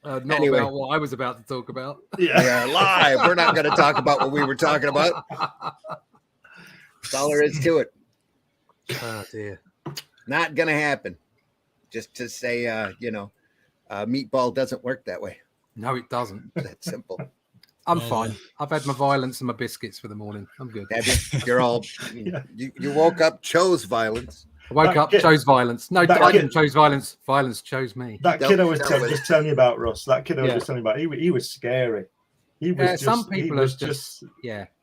Not Anyway. about what I was about to talk about. Yeah, live. We're not going to talk about what we were talking about. That's all there is to it. Oh dear. Not going to happen. Just to say, meatball doesn't work that way. No, it doesn't. That's simple. I'm fine. I've had my violence and my biscuits for the morning. I'm good. Have you? You're all. You woke up, chose violence. I woke up, chose violence. No, I didn't chose violence. Violence chose me. That kid I was just telling you about, Russ. That kid I was just telling you about. He was scary. He was some people was are just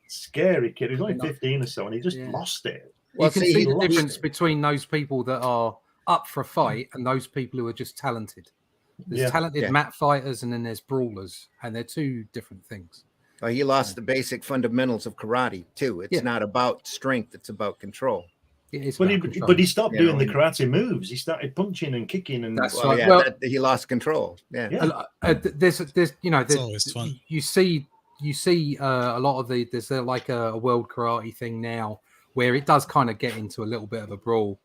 scary kid. He was only 15 or so, and he just lost it. You can see the difference between those people that are up for a fight and those people who are just talented. There's talented mat fighters and then there's brawlers, and they're two different things. Well, he lost the basic fundamentals of karate too. It's not about strength; it's about control. But he stopped doing the karate moves. He started punching and kicking, and he lost control. Yeah. There's always fun. You see a lot of there's like a world karate thing now where it does kind of get into a little bit of a brawl.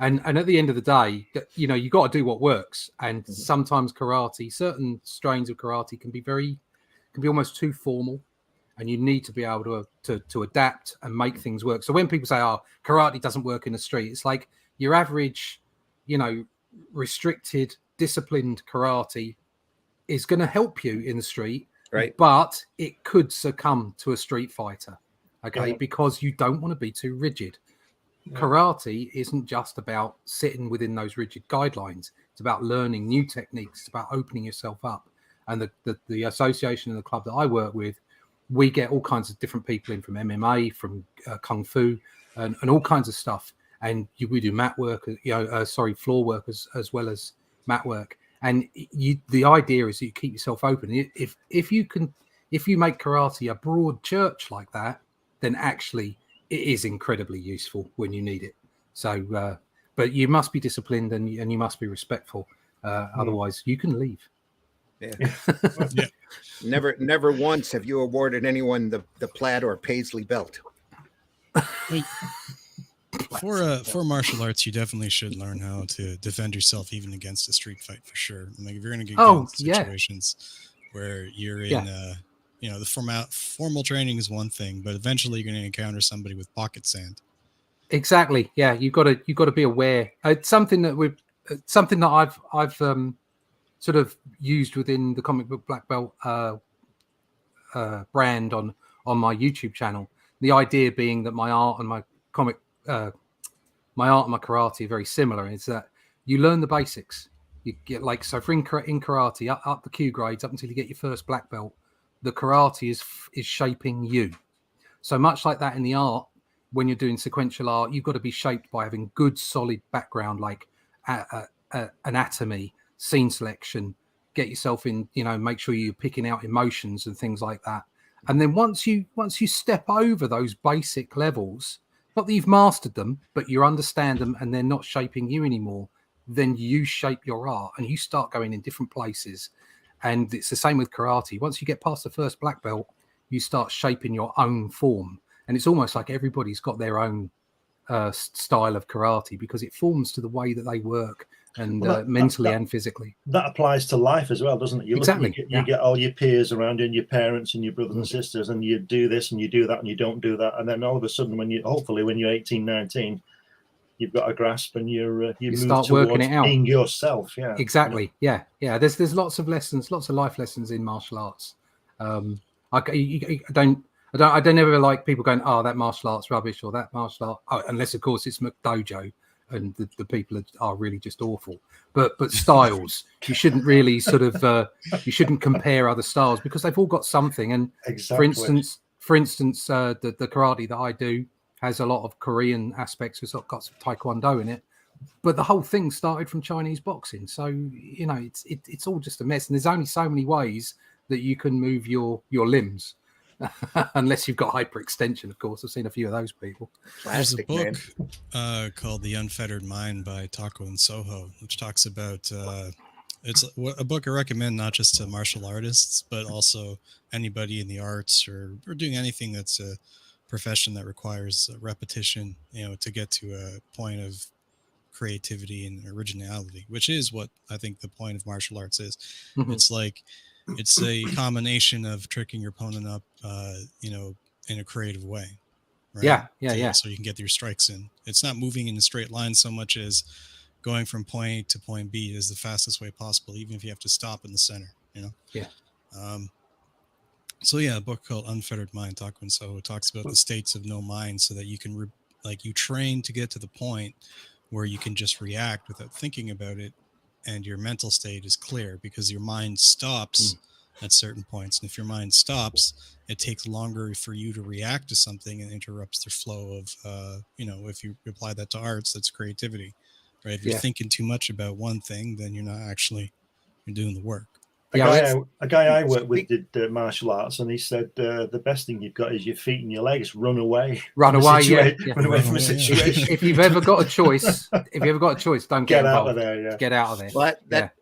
And at the end of the day, you got to do what works. And sometimes certain strains of karate can be almost too formal, and you need to be able to adapt and make things work. So when people say, "Oh, karate doesn't work in the street," it's like your average, restricted, disciplined karate is going to help you in the street, right? But it could succumb to a street fighter, because you don't want to be too rigid. Karate isn't just about sitting within those rigid guidelines. It's about learning new techniques. It's about opening yourself up. And the association and the club that I work with, we get all kinds of different people in from MMA, from Kung Fu, and all kinds of stuff. And we do mat work, floor work as well as mat work. And the idea is that you keep yourself open. If you make karate a broad church like that, then actually it is incredibly useful when you need it. So, but you must be disciplined and you must be respectful. Otherwise, you can leave. Yeah. Never once have you awarded anyone the plaid or paisley belt. For martial arts, you definitely should learn how to defend yourself even against a street fight for sure. Like if you're going to get into situations where you're in the formal training is one thing, but eventually you're going to encounter somebody with pocket sand. Exactly. Yeah, you've got to be aware. It's something that I've sort of used within the Comic Book Black Belt brand on my YouTube channel. The idea being that my art and my karate are very similar. Is that you learn the basics. You get for in karate up the Q grades up until you get your first black belt. The karate is shaping you. So much like that in the art, when you're doing sequential art, you've got to be shaped by having good, solid background, like anatomy, scene selection, get yourself in, make sure you're picking out emotions and things like that. And then once you step over those basic levels, not that you've mastered them, but you understand them and they're not shaping you anymore, then you shape your art and you start going in different places. And it's the same with karate. Once you get past the first black belt, you start shaping your own form. And it's almost like everybody's got their own style of karate because it forms to the way that they work and mentally and physically. That applies to life as well, doesn't it? You get all your peers around you and your parents and your brothers and sisters, and you do this and you do that and you don't do that. And then all of a sudden, when you're 18, 19, you've got a grasp and you start working it out. Being yourself. Yeah, exactly. Yeah. There's lots of lessons, lots of life lessons in martial arts. I don't ever like people going, "Oh, that martial art's rubbish," or "that martial art," unless of course it's McDojo and the people are really just awful. But styles, you shouldn't really you shouldn't compare other styles because they've all got something. And for instance, the karate that I do has a lot of Korean aspects. It's got some Taekwondo in it, but the whole thing started from Chinese boxing. So it's all just a mess, and there's only so many ways that you can move your limbs, unless you've got hyperextension. Of course, I've seen a few of those people. There's a book called The Unfettered Mind by Tako and Soho, which talks about. It's a book I recommend not just to martial artists, but also anybody in the arts or doing anything that's a profession that requires repetition, to get to a point of creativity and originality, which is what I think the point of martial arts is. Mm-hmm. It's a combination of tricking your opponent up, in a creative way. Right? Yeah. So you can get your strikes in. It's not moving in a straight line so much as going from point A to point B is the fastest way possible, even if you have to stop in the center, Yeah. So a book called Unfettered Mind, Taekwondo So, talks about the states of no mind, so that you can you train to get to the point where you can just react without thinking about it, and your mental state is clear because your mind stops at certain points. And if your mind stops, it takes longer for you to react to something and interrupts the flow of, if you apply that to arts, that's creativity, right? If you're thinking too much about one thing, then you're doing the work. A guy I worked with did martial arts, and he said the best thing you've got is your feet and your legs. Run away. Run away From a situation. If you've ever got a choice, don't get out of there. Yeah. Get out of there. Well,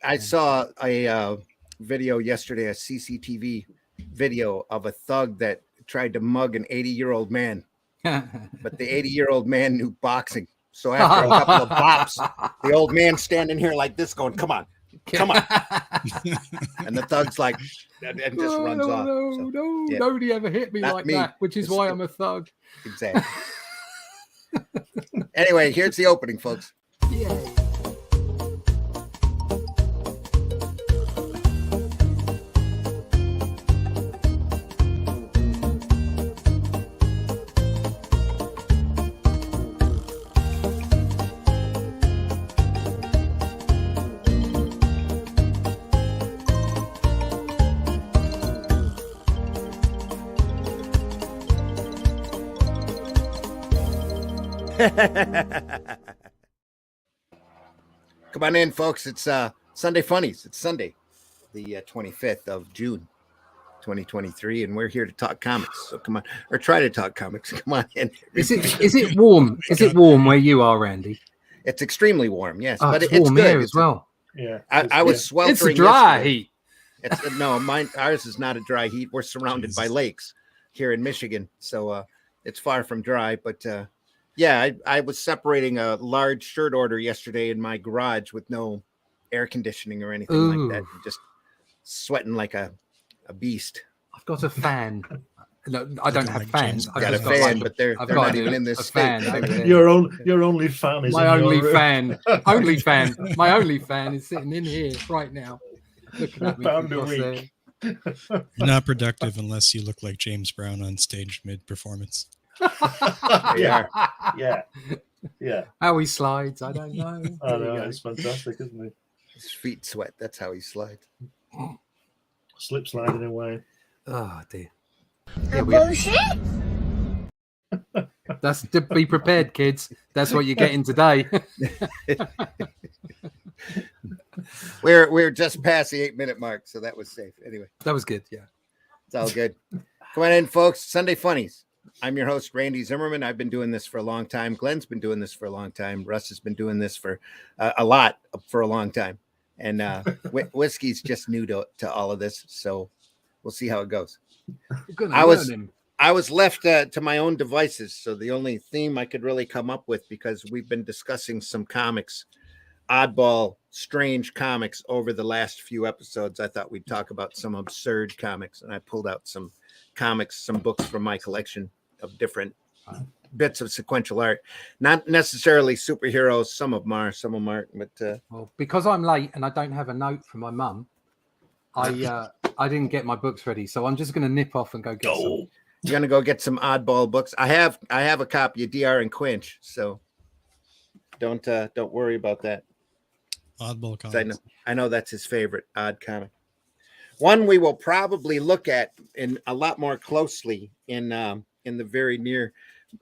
I saw a video yesterday, a CCTV video of a thug that tried to mug an 80-year-old man, but the 80-year-old man knew boxing. So after a couple of bops, the old man standing here like this, going, "Come on." And the thug's like, and just runs off. Nobody ever hit me like that, which is why I'm a thug. Exactly. Anyway, here's the opening, folks. Yay. Come on in, folks. It's Sunday Funnies. It's Sunday, the 25th of June, 2023, and we're here to talk comics. So come on, or try to talk comics. Come on in. Is it warm? Is it warm where you are, Randy? It's extremely warm, yes, but it's warm good here as well. Yeah, I was sweltering. It's a dry heat. Ours is not a dry heat. We're surrounded by lakes here in Michigan, so it's far from dry, but. I was separating a large shirt order yesterday in my garage with no air conditioning or anything like that. Just sweating like a beast. I've got a fan. No, I don't have fans. I've got a fan, but they're not even in this fan. Your only fan is my only fan. Only fan. My only fan is sitting in here right now, looking at me. Pound a week. You're not productive unless you look like James Brown on stage mid-performance. Yeah. How he slides, I don't know. I know, it's fantastic, isn't it? His feet sweat. That's how he slides. Slip sliding away. Oh dear. Bullshit. That's to be prepared, kids. That's what you're getting today. We're just past the 8-minute mark, so that was safe. Anyway, that was good. Yeah, it's all good. Come on in, folks. Sunday Funnies. I'm your host, Randy Zimmerman. I've been doing this for a long time. Glenn's been doing this for a long time. Russ has been doing this for a long time. And Whiskey's just new to all of this, so we'll see how it goes. I was left to my own devices, so the only theme I could really come up with, because we've been discussing some comics, oddball, strange comics over the last few episodes. I thought we'd talk about some absurd comics, and I pulled out some comics, some books from my collection of different bits of sequential art, not necessarily superheroes. Some of them aren't, but well, because I'm late and I don't have a note from my mum, I didn't get my books ready, so I'm just going to nip off and go get some. You're going to go get some oddball books. I have a copy of DR and Quinch, so don't worry about that. Oddball comics. I know that's his favorite odd comic. One we will probably look at in a lot more closely in the very near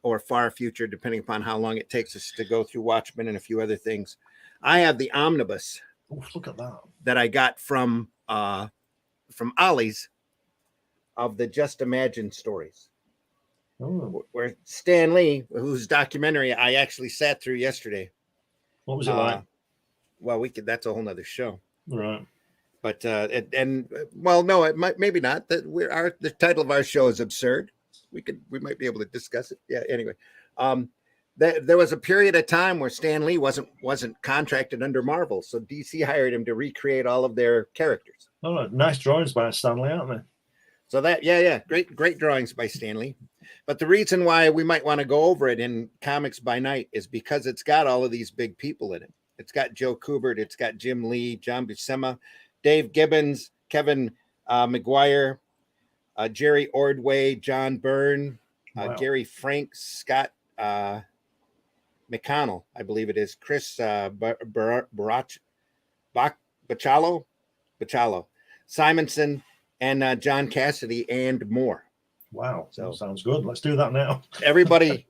or far future, depending upon how long it takes us to go through Watchmen and a few other things. I have the omnibus. Look at that I got from Ollie's of the Just Imagine stories. Where Stan Lee, whose documentary I actually sat through yesterday. What was it like? Well, that's a whole nother show. Right. But no, it might, maybe not. The title of our show is absurd. We might be able to discuss it. Yeah. Anyway, There was a period of time where Stan Lee wasn't contracted under Marvel, so DC hired him to recreate all of their characters. Oh, nice drawings by Stan Lee, aren't they? So that, great drawings by Stan Lee. But the reason why we might want to go over it in Comics by Night is because it's got all of these big people in it. It's got Joe Kubert, it's got Jim Lee, John Buscema, Dave Gibbons, Kevin McGuire, Jerry Ordway, John Byrne, Gary Frank, Scott McConnell, I believe it is, Chris Bachalo, Simonson, and John Cassidy, and more. Wow, so sounds good. Let's do that now. everybody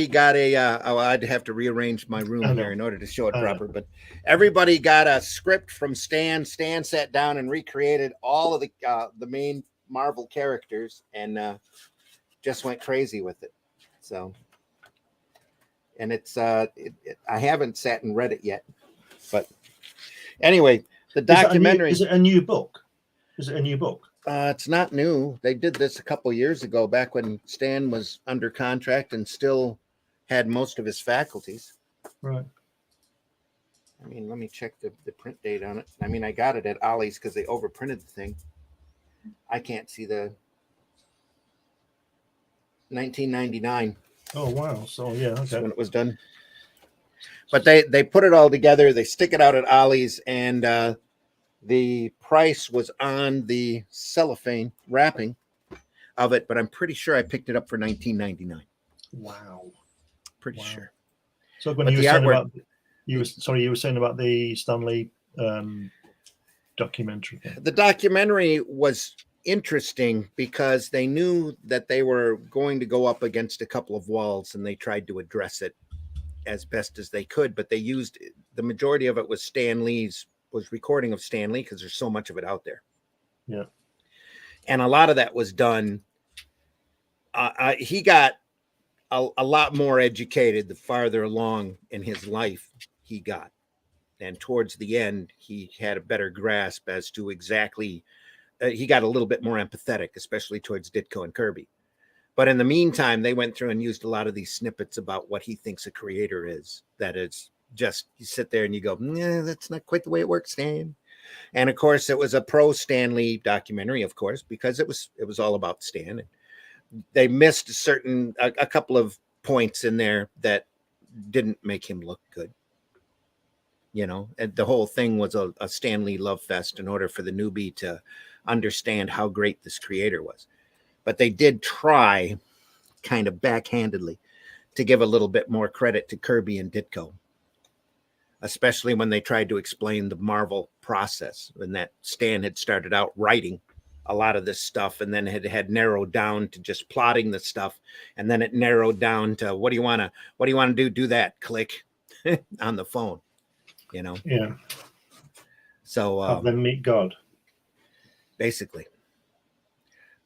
got a I'd have to rearrange my room here in order to show it proper, but everybody got a script from Stan. Stan sat down and recreated all of the main Marvel characters and just went crazy with it. So, and it's I haven't sat and read it yet, but anyway, the documentary. Is it a new book? Is it a new book? It's not new. They did this a couple years ago, back when Stan was under contract and still had most of his faculties. Right. I mean, let me check the print date on it. I mean, I got it at Ollie's because they overprinted the thing. I can't see the 1999. Oh, wow. So, yeah, okay. That's when it was done. But they put it all together. They stick it out at Ollie's, and the price was on the cellophane wrapping of it, but I'm pretty sure I picked it up for $19.99. Wow. Pretty sure. So when you were saying about the Stan Lee documentary. The documentary was interesting because they knew that they were going to go up against a couple of walls, and they tried to address it as best as they could, but they used the majority of it was recording of Stan Lee because there's so much of it out there. Yeah. And a lot of that was done. He got a lot more educated the farther along in his life he got. And towards the end, he had a better grasp as to exactly, he got a little bit more empathetic, especially towards Ditko and Kirby. But in the meantime, they went through and used a lot of these snippets about what he thinks a creator is. That is just, you sit there and you go, nah, that's not quite the way it works, Stan. And of course, it was a pro Stan Lee documentary, of course, because it was all about Stan. They missed a couple of points in there that didn't make him look good. You know, and the whole thing was a Stan Lee love fest in order for the newbie to understand how great this creator was. But they did try, kind of backhandedly, to give a little bit more credit to Kirby and Ditko, especially when they tried to explain the Marvel process, and that Stan had started out writing a lot of this stuff and then had narrowed down to just plotting the stuff, and then it narrowed down to what do you want to do that, click on the phone, you know. Yeah. So have them meet God, basically.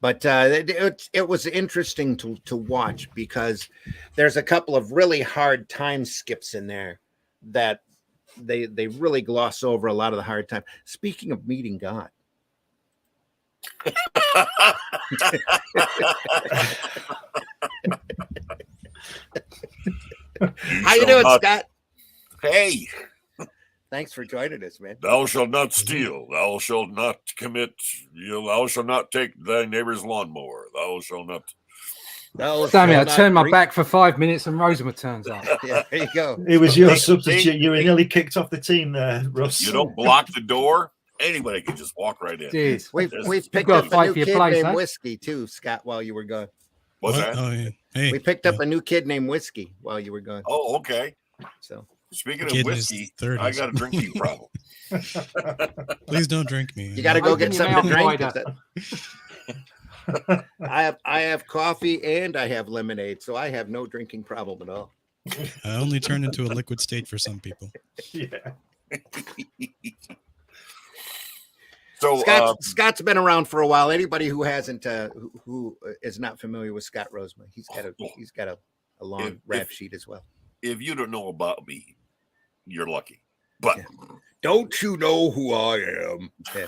But it was interesting to watch because there's a couple of really hard time skips in there that they really gloss over a lot of the hard time. Speaking of meeting God. How you doing, Scott? Hey. Thanks for joining us, man. Thou shalt not steal. Thou shalt not commit. Thou shalt not take thy neighbor's lawnmower. Thou shalt not. Damn it, I turned my back for 5 minutes and Rosema turns up. Yeah, there you go. It was your substitute. You were nearly kicked off the team there, Russ. You don't block the door. Anybody can just walk right in. Jeez. We've picked up a new kid named Whiskey, too, Scott, while you were gone. What's that? Oh, yeah. Hey, we picked up a new kid named Whiskey while you were gone. Oh, okay. So. Speaking of whiskey, I got a drinking problem. Please don't drink me. You got to go get something to drink. I have coffee and I have lemonade, so I have no drinking problem at all. I only turn into a liquid state for some people. Yeah. So Scott's been around for a while. Anybody who hasn't, who is not familiar with Scott Rosema, he's got a long rap sheet as well. If you don't know about me, you're lucky. But don't you know who I am? Yeah.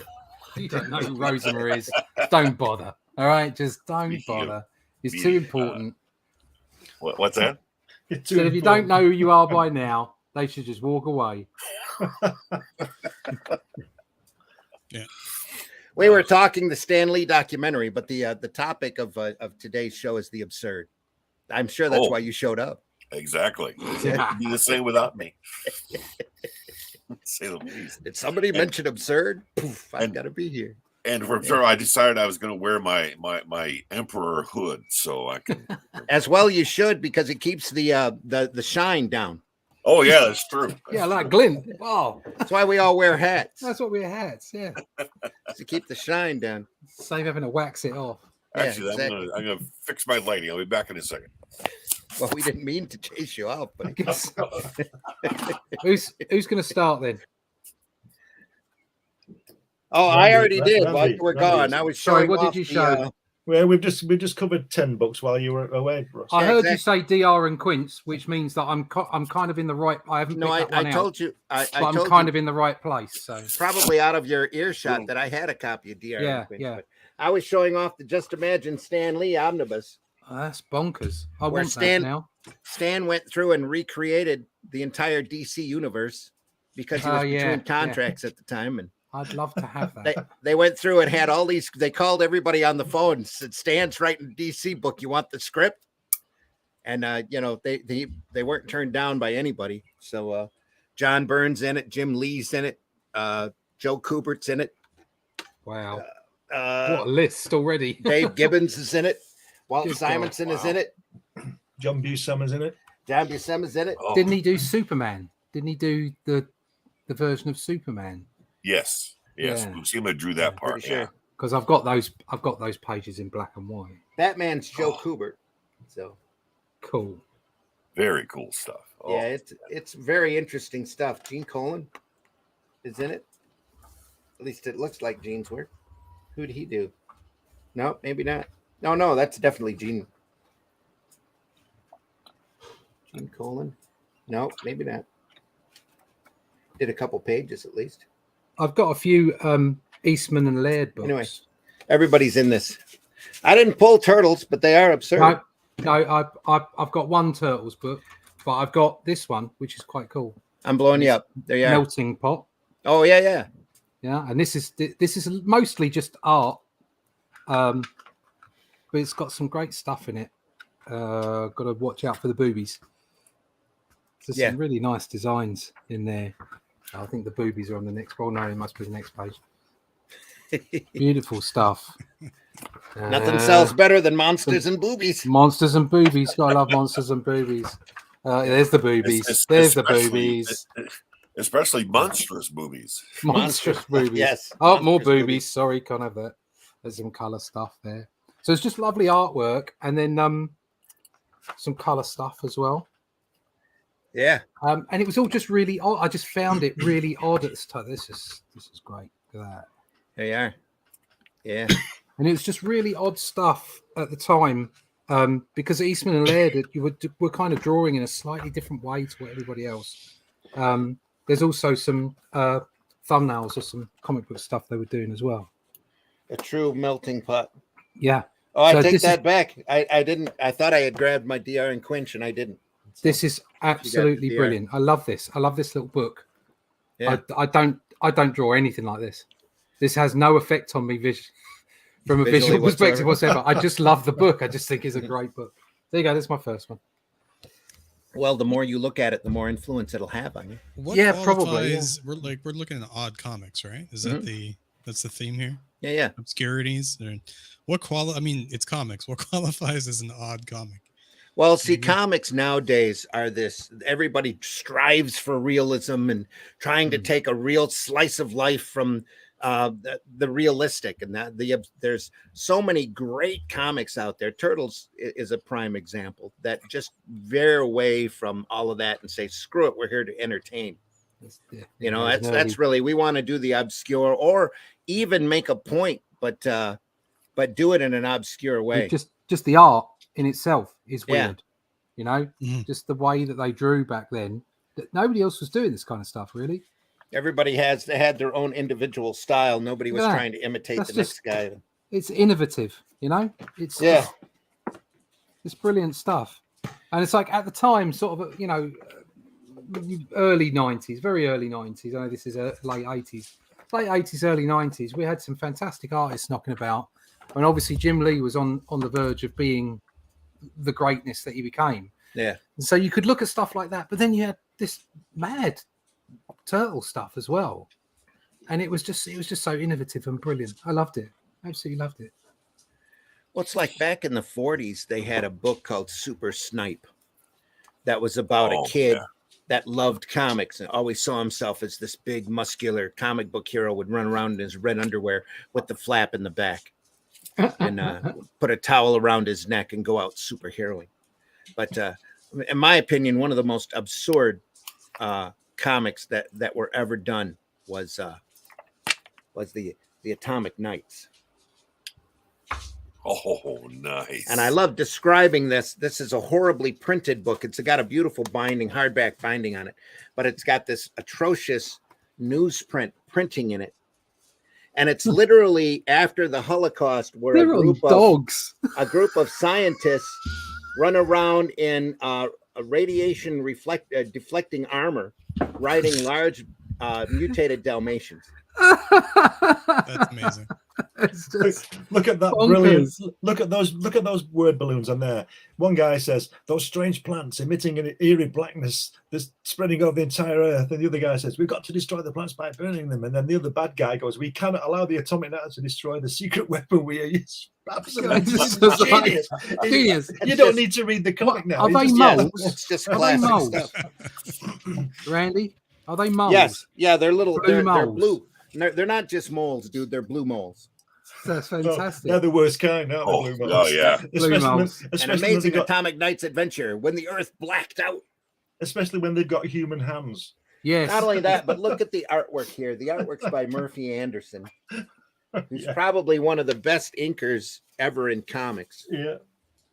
You don't know who Rosema is. Don't bother. All right, just don't bother. It's too important. What's that? So if you don't know who you are by now, they should just walk away. Yeah. We were talking the Stan Lee documentary, but the topic of today's show is the absurd. I'm sure that's why you showed up. Exactly. It'd be the same without me. Say the least. Did somebody mention absurd? Poof, I've got to be here. And for sure, I decided I was going to wear my emperor hood so I can. As well, you should, because it keeps the shine down. Oh yeah, that's true. Yeah, like glint. Oh, that's why we all wear hats. That's what we wear hats. Yeah, to keep the shine down. Save having to wax it off. Actually, yeah, exactly. I'm gonna fix my lighting. I'll be back in a second. Well, we didn't mean to chase you out, but who's going to start then? Oh, I already did. While you were gone, I was showing. Sorry, what did you show? Well, we've just covered 10 books while you were away, Russ. I heard you say DR and Quince, which means that I'm kind of in the right. I haven't. No, I told you. I'm kind of in the right place. So probably out of your earshot that I had a copy of DR and Quince. Yeah. But I was showing off the Just Imagine Stan Lee omnibus. Oh, that's bonkers. I want that now. Stan went through and recreated the entire DC universe because he was between contracts at the time, and I'd love to have that. They went through and had all these. They called everybody on the phone and said, "Stan's writing a DC book. You want the script?" And they weren't turned down by anybody. So John Byrne's in it, Jim Lee's in it, Joe Kubert's in it. Wow, what a list already! Dave Gibbons is in it. Walt Simonson is in it. John Buscema's in it. John Buscema's in it. Oh. Didn't he do Superman? Didn't he do the version of Superman? Yes. Buscema drew that part. Sure. Because I've got those pages in black and white. Batman's Joe Kubert. So cool. Very cool stuff. Oh. Yeah, it's very interesting stuff. Gene Colan is in it. At least it looks like Gene's work. Who did he do? No, maybe not. No, that's definitely Gene. Gene Colan? No, maybe not. Did a couple pages at least. I've got a few Eastman and Laird books. Anyway, everybody's in this. I didn't pull Turtles, but they are absurd. No, I've got one Turtles book, but I've got this one, which is quite cool. I'm blowing you up. There you are. Melting Pot. Oh yeah. And this is mostly just art. But it's got some great stuff in it. Got to watch out for the boobies. There's some really nice designs in there. I think the boobies are on the next. Oh no, it must be the next page. Beautiful stuff. Nothing sells better than monsters and boobies. Monsters and boobies. Gotta love monsters and boobies. There's the boobies. There's the boobies. Especially monstrous boobies. Monstrous boobies. Yes. Oh, more boobies. Sorry, can't have that. There's some color stuff there. So it's just lovely artwork, and then some color stuff as well. Yeah. And it was all just really odd. I just found it really odd at the time. This is great. Look at that. There you are. Yeah. And it was just really odd stuff at the time because Eastman and Laird were kind of drawing in a slightly different way to what everybody else. There's also some thumbnails of some comic book stuff they were doing as well. A true melting pot. Yeah. Oh, I take that back. I didn't. I thought I had grabbed my DR and Quinch, and I didn't. So this is absolutely brilliant. I love this. I love this little book. Yeah. I don't draw anything like this. This has no effect on me from a visual perspective whatsoever. I just love the book. I just think it's a great book. There you go. That's my first one. Well, the more you look at it, the more influence it'll have on you. Probably. Yeah. We're looking at odd comics, right? Is that that's the theme here? Yeah. Obscurities. I mean, it's comics. What qualifies as an odd comic? Well, see, comics nowadays are this. Everybody strives for realism and trying to take a real slice of life from the realistic, and there's so many great comics out there. Turtles is a prime example that just veer away from all of that and say, "Screw it, we're here to entertain." That's really, we want to do the obscure or even make a point, but do it in an obscure way. Just the art in itself is weird, just the way that they drew back then. That nobody else was doing this kind of stuff, really. Everybody had their own individual style. Nobody was trying to imitate next guy. It's innovative, it's brilliant stuff. And it's like at the time, sort of, early 90s, very early 90s. I know this is late 80s, early 90s. We had some fantastic artists knocking about. And obviously, Jim Lee was on the verge of being the greatness that he became. Yeah. And so you could look at stuff like that, but then you had this mad turtle stuff as well. And it was just so innovative and brilliant. I loved it. Absolutely loved it. Well, it's like back in the 40s, they had a book called Super Snipe that was about a kid that loved comics and always saw himself as this big, muscular comic book hero, would run around in his red underwear with the flap in the back and put a towel around his neck and go out superheroing. But in my opinion, one of the most absurd comics that were ever done was the Atomic Knights. Oh, nice. And I love describing this. This is a horribly printed book. It's got a beautiful binding, hardback binding on it, but it's got this atrocious newsprint printing in it. And it's literally after the Holocaust, where a group of scientists run around in a radiation deflecting armor, riding large mutated Dalmatians. That's amazing. Look at that brilliant. Look at those word balloons on there. One guy says those strange plants emitting an eerie blackness that's spreading over the entire earth, and the other guy says we've got to destroy the plants by burning them. And then the other bad guy goes, we cannot allow the atomic knights to destroy the secret weapon we are using. Absolutely genius. You don't need to read the comic now. Are they moles? It's just classic stuff. Randy, are they moles? Yes. Yeah, they're little. They're blue. They're not just moles, dude. They're blue moles. That's fantastic. They're the worst kind, aren't they? Blue moles. Oh, yeah. An amazing Atomic Knights adventure when the Earth blacked out. Especially when they've got human hands. Yes. Not only that, but look at the artwork here. The artwork's by Murphy Anderson, who's probably one of the best inkers ever in comics. Yeah.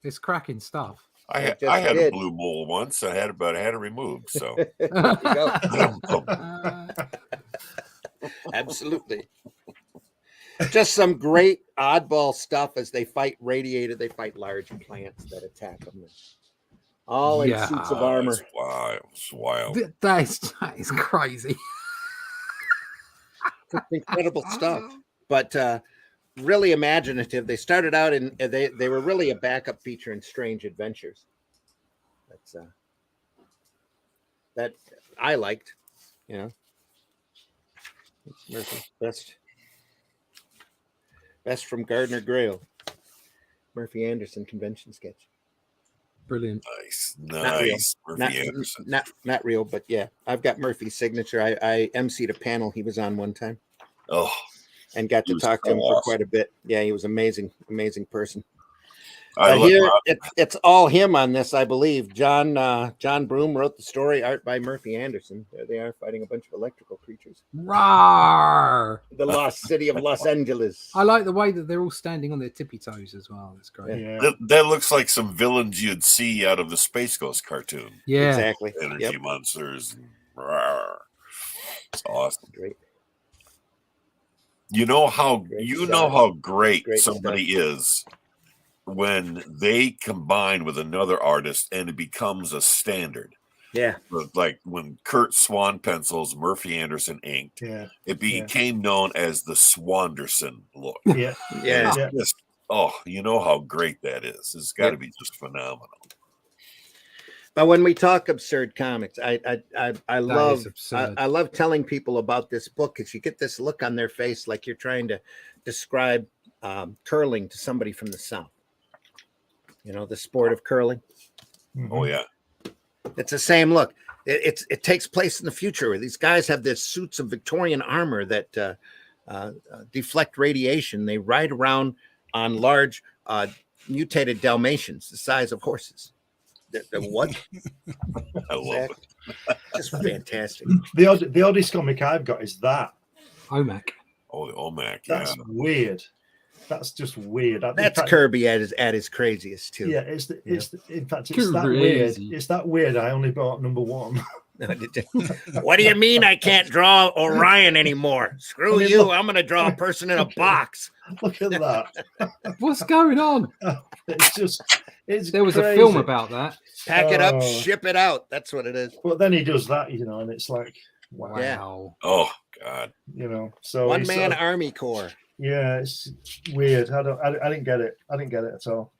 It's cracking stuff. I had a blue mole once. I had it removed. So there you go. Absolutely. Just some great oddball stuff as they fight radiated. They fight large plants that attack them. All in suits of armor. It's wild. That is crazy. It's incredible stuff. But really imaginative. They started out in they were really a backup feature in Strange Adventures. That's that I liked, Murphy, best from Gardner Grail. Murphy Anderson convention sketch. Brilliant. Nice. Murphy Anderson. Not real, but yeah. I've got Murphy's signature. I emceed a panel he was on one time. Oh. And got to talk to him for quite a bit. Yeah, he was amazing amazing person. It's all him on this, I believe. John Broome wrote the story, art by Murphy Anderson. There they are fighting a bunch of electrical creatures. Rawr! The lost city of Los Angeles. I like the way that they're all standing on their tippy toes as well. That's great. Yeah. That looks like some villains you'd see out of the Space Ghost cartoon. Yeah, exactly. Energy monsters. Rawr. It's awesome. Great. You know how great somebody is when they combine with another artist and it becomes a standard. Yeah. Like when Kurt Swan pencils, Murphy Anderson inked, it became known as the Swanderson look. Yeah. Yeah. Just, you know how great that is. It's got to be just phenomenal. But when we talk absurd comics, I love telling people about this book because you get this look on their face like you're trying to describe curling to somebody from the South. The sport of curling. Oh yeah, it's the same look. It takes place in the future where these guys have this suits of Victorian armor that deflect radiation. They ride around on large mutated Dalmatians the size of horses. What? I love it. Just fantastic. The oddest comic I've got is that OMAC. Oh, the OMAC. That's weird. That's just weird. That's Kirby at his craziest too. Yeah, in fact it's that weird. It's that weird. I only bought number 1. What do you mean I can't draw Orion anymore? Screw you. I'm going to draw a person in a box. Look at that. What's going on? There was a film about that. Pack it up, ship it out. That's what it is. Well, then he does that, and it's like, wow. Yeah. Oh, God. So one-man army corps. Yeah, it's weird. I didn't get it. I didn't get it at all.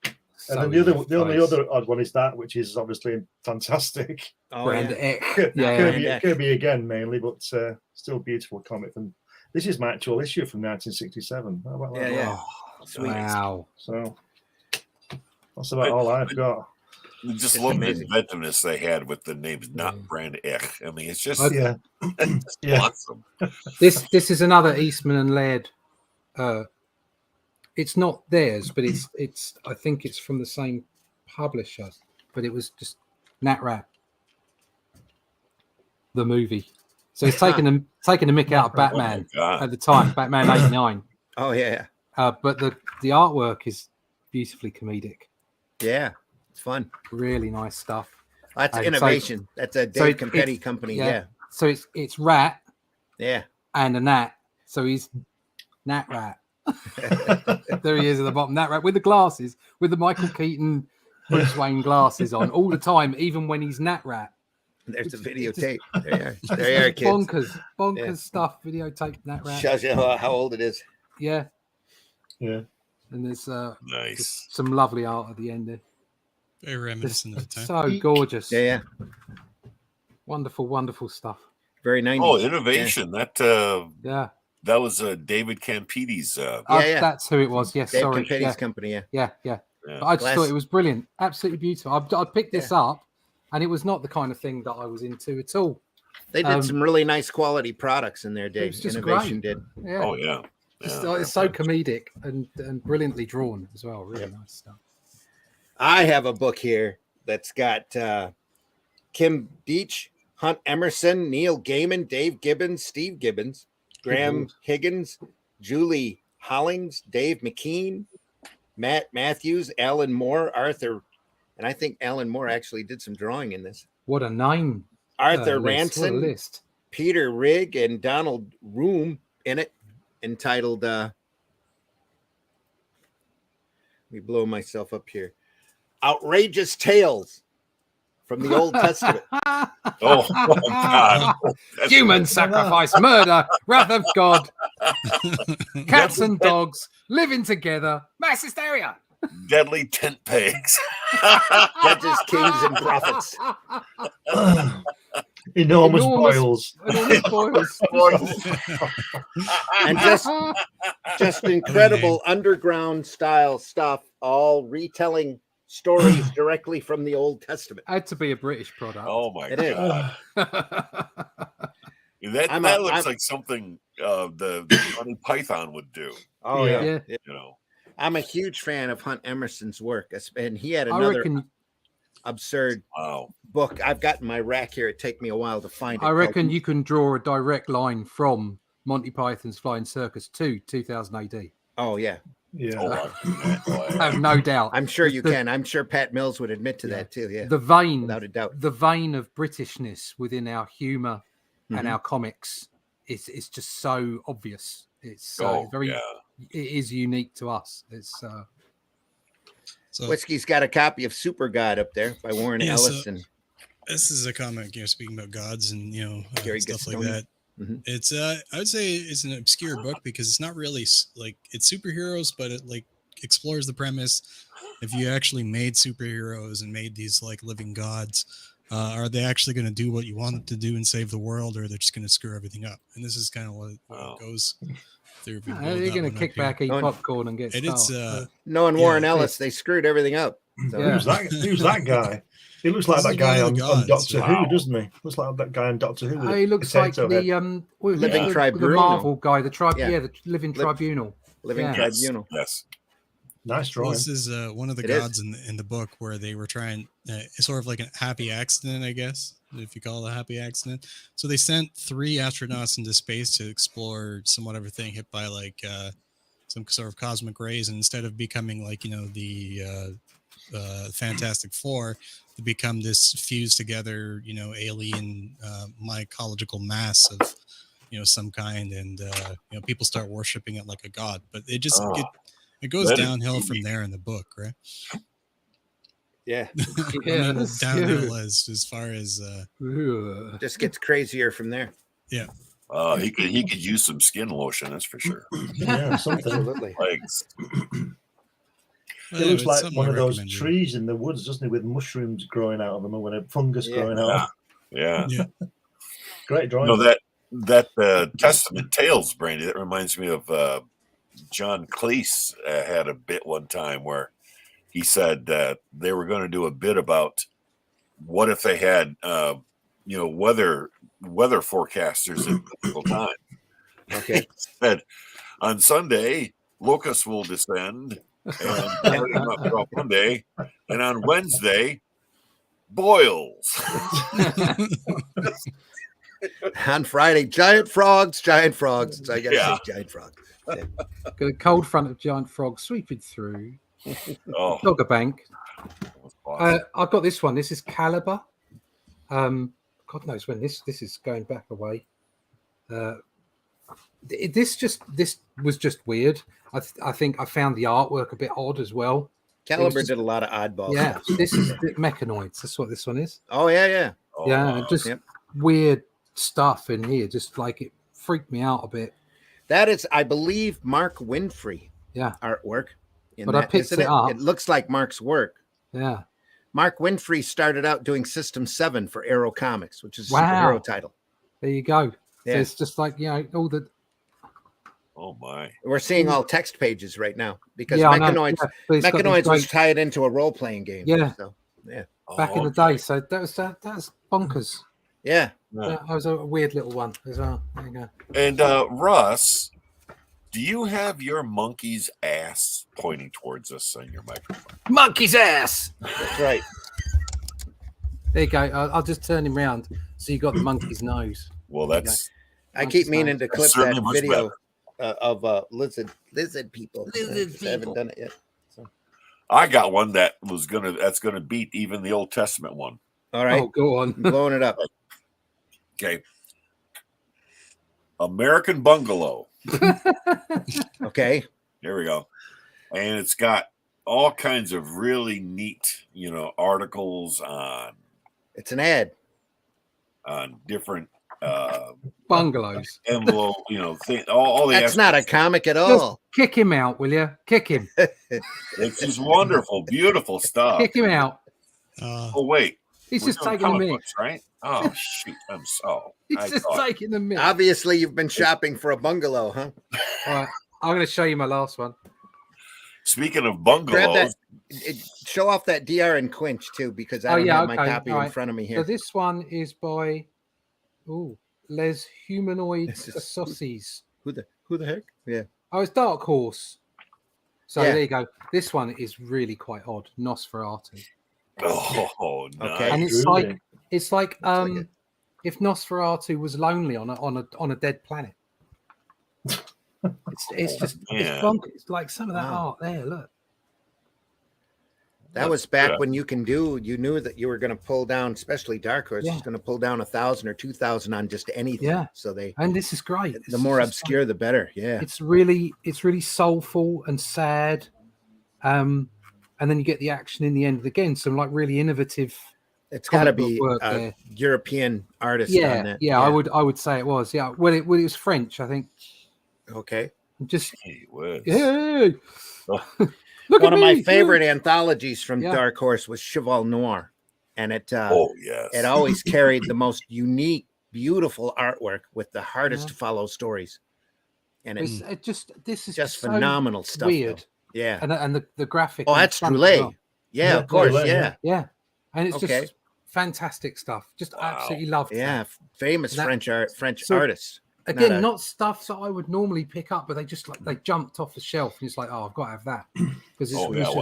And then the only other odd one is that, which is obviously fantastic. Oh, yeah. Kirby again, mainly, but still beautiful comic. And this is my actual issue from 1967. How about that? Yeah. Sweet. Wow. So that's about all I've got. I just love the inventiveness they had with the names, not Brand Ech. I mean, it's just awesome. This is another Eastman and Laird. It's not theirs, but it's. I think it's from the same publisher, but it was just Nat Rat, the movie. So it's taking the mick out of Batman at the time, Batman '89. Oh yeah. But the artwork is beautifully comedic. Yeah, it's fun. Really nice stuff. That's innovation. That's a Dave Campetti company. Yeah. So it's Rat. Yeah. And a Nat. So he's Nat Rat. There he is at the bottom. Nat Rat with the glasses, with the Michael Keaton Bruce Wayne glasses on all the time, even when he's Nat Rat. There's a videotape. There you are, kids. Bonkers stuff. Videotape Nat Rat. Shows you how old it is. Yeah. Yeah. And there's nice. some lovely art at the end there. Very reminiscent of the time. So gorgeous. Yeah. Wonderful, wonderful stuff. Very 90s. Oh, innovation. Yeah. That was David Campetti's. That's who it was. Yes, Dave Campetti's company. Yeah. But I just thought it was brilliant. Absolutely beautiful. I picked this up, and it was not the kind of thing that I was into at all. They did some really nice quality products in there, Dave. Innovation great. Did. Yeah. Oh, yeah. It's so comedic and brilliantly drawn as well. Really nice stuff. I have a book here that's got Kim Deitch, Hunt Emerson, Neil Gaiman, Dave Gibbons, Steve Gibbons, Graham Higgins, Julie Hollings, Dave McKean, Matt Matthews, Alan Moore, Arthur, and I think Alan Moore actually did some drawing in this. What a name. Arthur Ranson, Peter Rigg, and Donald Room in it, entitled let me blow myself up here. Outrageous Tales from the Old Testament. Oh God. Human sacrifice, murder, wrath of God, cats and dogs living together, mass hysteria. Deadly tent pegs. Judges, kings, and prophets. Enormous boils. And just incredible underground style stuff, all retelling stories directly from the Old Testament. Had to be a British product. Oh my God. That looks like something the Monty Python would do. Oh yeah. You know. I'm a huge fan of Hunt Emerson's work, and he had another absurd book. I've got in my rack here. It take me a while to find it. I reckon you can draw a direct line from Monty Python's Flying Circus to 2000 AD. Oh yeah. Yeah. I have no doubt. I'm sure you can. I'm sure Pat Mills would admit to that too. Yeah. The vein, without a doubt. The vein of Britishness within our humor and our comics is just so obvious. It's it is unique to us. It's so Whiskey's got a copy of Super God up there by Warren Ellis. And this is a comic, speaking about gods and stuff like that. Mm-hmm. It's I would say it's an obscure book because it's not really like it's superheroes, but it like explores the premise. If you actually made superheroes and made these like living gods, are they actually going to do what you want them to do and save the world, or they're just going to screw everything up? And this is kind of what it goes through. They're going to kick back, eat popcorn, and get started. Knowing Warren Ellis, they screwed everything up. So. Who's that guy? He looks like that guy on Doctor Who, doesn't he? Looks like that guy on Doctor Who. He looks like the Living Tribunal. The Marvel guy, the Living Tribunal. Living Tribunal. Yes. Nice drawing. This is one of the gods in the book where they were trying. It's sort of like a happy accident, I guess, if you call it a happy accident. So they sent 3 astronauts into space to explore some whatever thing hit by like some sort of cosmic rays, and instead of becoming like the Fantastic Four to become this fused together, alien mycological mass of, some kind, and people start worshiping it like a god. But it just it goes downhill from there in the book, right? Yeah, downhill as far as just gets crazier from there. Yeah. He could use some skin lotion, that's for sure. Yeah, something. Absolutely. Legs. It looks like one of those trees in the woods, doesn't it, with mushrooms growing out of them, or when a fungus growing out. Yeah. Great drawing. That Testament Tales, Brandy, that reminds me of John Cleese had a bit one time where he said that they were going to do a bit about what if they had weather forecasters at typical time. Okay. He said on Sunday locusts will descend, and on Monday, and on Wednesday boils. On Friday, giant frogs. So I gotta say giant frogs. Yeah. Got a cold front of giant frogs sweeping through. Dogger Bank. I've got this one. This is Caliber. God knows when this is going back away. This was just weird. I think I found the artwork a bit odd as well. Caliber did a lot of oddballs. Yeah, this is Mechanoids. That's what this one is. Oh yeah. Just weird stuff in here. Just like it freaked me out a bit. That is, I believe, Mark Winfrey. Yeah, artwork. But I picked it up. It looks like Mark's work. Yeah. Mark Winfrey started out doing System 7 for Arrow Comics, which is a superhero title. There you go. Yeah. So it's just like, all the... Oh, my. We're seeing all text pages right now because Mechanoids was tied into a role-playing game. Yeah. So, yeah. Back in the day. So that was bonkers. Yeah. That was a weird little one as well. There you go. And Russ, do you have your monkey's ass pointing towards us on your microphone? Monkey's ass. That's right. There you go. I'll just turn him around so you got the monkey's nose. Well, that's. I keep meaning to clip that video of lizard people. I haven't done it yet. So. I got one that's gonna beat even the Old Testament one. All right, go on. I'm blowing it up. Okay. American Bungalow. Okay. There we go. And it's got all kinds of really neat, articles on. It's an ad on different bungalows. Envelope, all the. That's not a comic at all. Just kick him out, will you? Kick him. It's just wonderful, beautiful stuff. Kick him out. Oh wait, he's just taking the minute, right? Oh shoot, I'm so. He's just taking the minute. Obviously, you've been shopping for a bungalow, huh? All right, I'm going to show you my last one. Speaking of bungalows, show off that DR and Quinch too, because I don't have my copy in front of me here. So this one is by Les Humanoids Associes. Who the heck? Yeah. Oh, it's Dark Horse. So there you go. This one is really quite odd. Nosferatu. Oh, nice. Okay. And it's like if Nosferatu was lonely on a dead planet. It's just it's like some of that art there. Look, that was back when you knew that you were going to pull down, especially Dark Horse was going to pull down 1,000 or 2,000 on just anything. Yeah. So and this is great. The more obscure, the better. Yeah. It's really soulful and sad. And then you get the action in the end. Again, some like really innovative. It's got to be a European artist. Yeah, on that. Yeah, I would say it was. Yeah, well, it was French, I think. Okay. Just one of my favorite anthologies from Dark Horse was Cheval Noir, and it always carried the most unique, beautiful artwork with the hardest to follow stories. And this is just phenomenal stuff. Weird, though. Yeah, and the graphic. Oh, that's Droulet. Yeah, of course. Yeah, and it's just fantastic stuff. Just absolutely loved. Yeah, famous French artist. Again, not stuff that I would normally pick up, but they jumped off the shelf, and it's like, I've got to have that because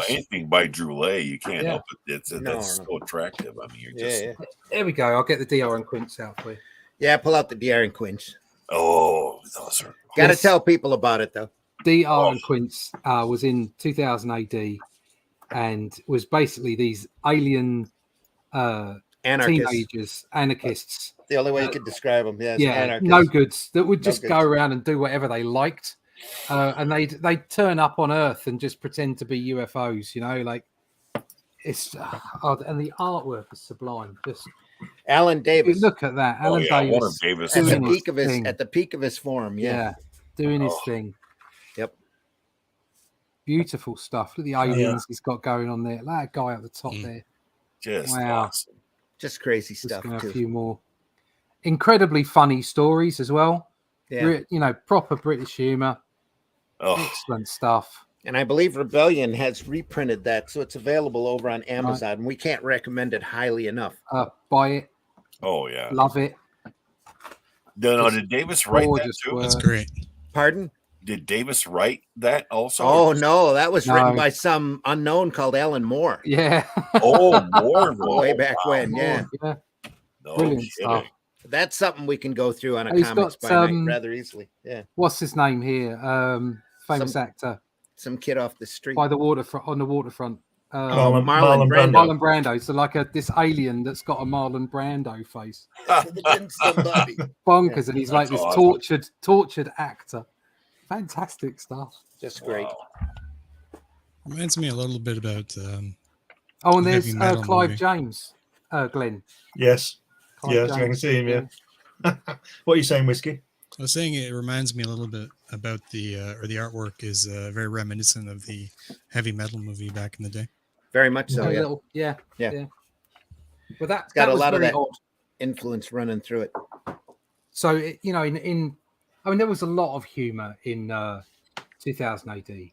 anything by Droulet, you can't help it. That's so attractive. I mean, you're just there we go. I'll get the DR and Quince out for you. Yeah, pull out the DR and Quince. Oh, those are. Got to tell people about it though. DR and Quince was in 2000 AD, and was basically these alien teenagers, anarchists. The only way you could describe them, no goods that would just go around and do whatever they liked, and they'd turn up on Earth and just pretend to be UFOs, like it's and the artwork is sublime. Just Alan Davis, look at that, Alan Davis at the peak of his form, doing his thing. Yep, beautiful stuff. Look at the aliens he's got going on there. That guy at the top there, just awesome. Just crazy stuff. A few more incredibly funny stories as well. Yeah, proper British humor. Excellent stuff. And I believe Rebellion has reprinted that, so it's available over on Amazon. And we can't recommend it highly enough. Buy it. Oh yeah, love it. Did Davis write that too? That's great. Pardon? Did Davis write that also? Oh no, that was written by some unknown called Alan Moore. Yeah. Moore. Way back when. Yeah. No brilliant stuff. That's something we can go through on a comics by night rather easily. Yeah. What's his name here? Famous actor. Some kid off the street. By the waterfront, on the waterfront. Marlon Brando. Marlon Brando. So like this alien that's got a Marlon Brando face. Bonkers, and he's like this awesome. tortured actor. Fantastic stuff. Just great. Wow. Reminds me a little bit about. And there's Clive James, Glenn. Yes. Clive James. I can see him. Yeah. What are you saying, Whiskey? I was saying it reminds me a little bit about the artwork is very reminiscent of the heavy metal movie back in the day. Very much so. Yeah. But that's got a lot of that influence running through it. So there was a lot of humor in 2000 AD,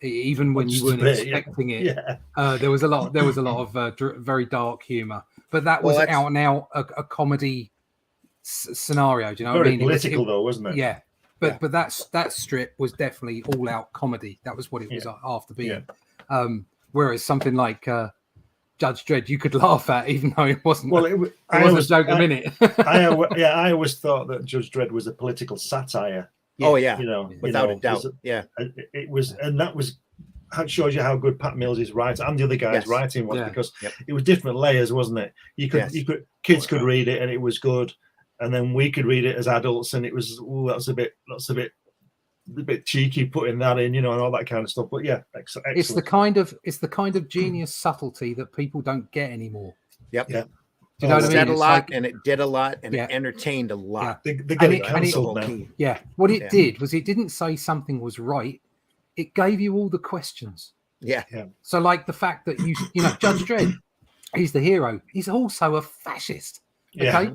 even when you weren't expecting it. Yeah. There was a lot of very dark humor, but that was out and out a comedy scenario. Do you know what I mean? Political though, wasn't it? Yeah, but that strip was definitely all out comedy. That was what it was after being. Yeah. Whereas something like Judge Dredd, you could laugh at, even though it wasn't. Well, it was a joke a minute. I always thought that Judge Dredd was a political satire. Yeah. Oh yeah, without a doubt. It was, and that shows you how good Pat Mills' writing and the other guys' writing was, because it was different layers, wasn't it? Kids could read it and it was good, and then we could read it as adults and it was that's a bit cheeky putting that in, and all that kind of stuff. But excellent. It's the kind of genius subtlety that people don't get anymore. Yep. Do you know what I mean? It said a lot, and it did a lot, and it entertained a lot. Yeah. What it did was it didn't say something was right. It gave you all the questions. Yeah. So like the fact that Judge Dredd, he's the hero. He's also a fascist. Okay,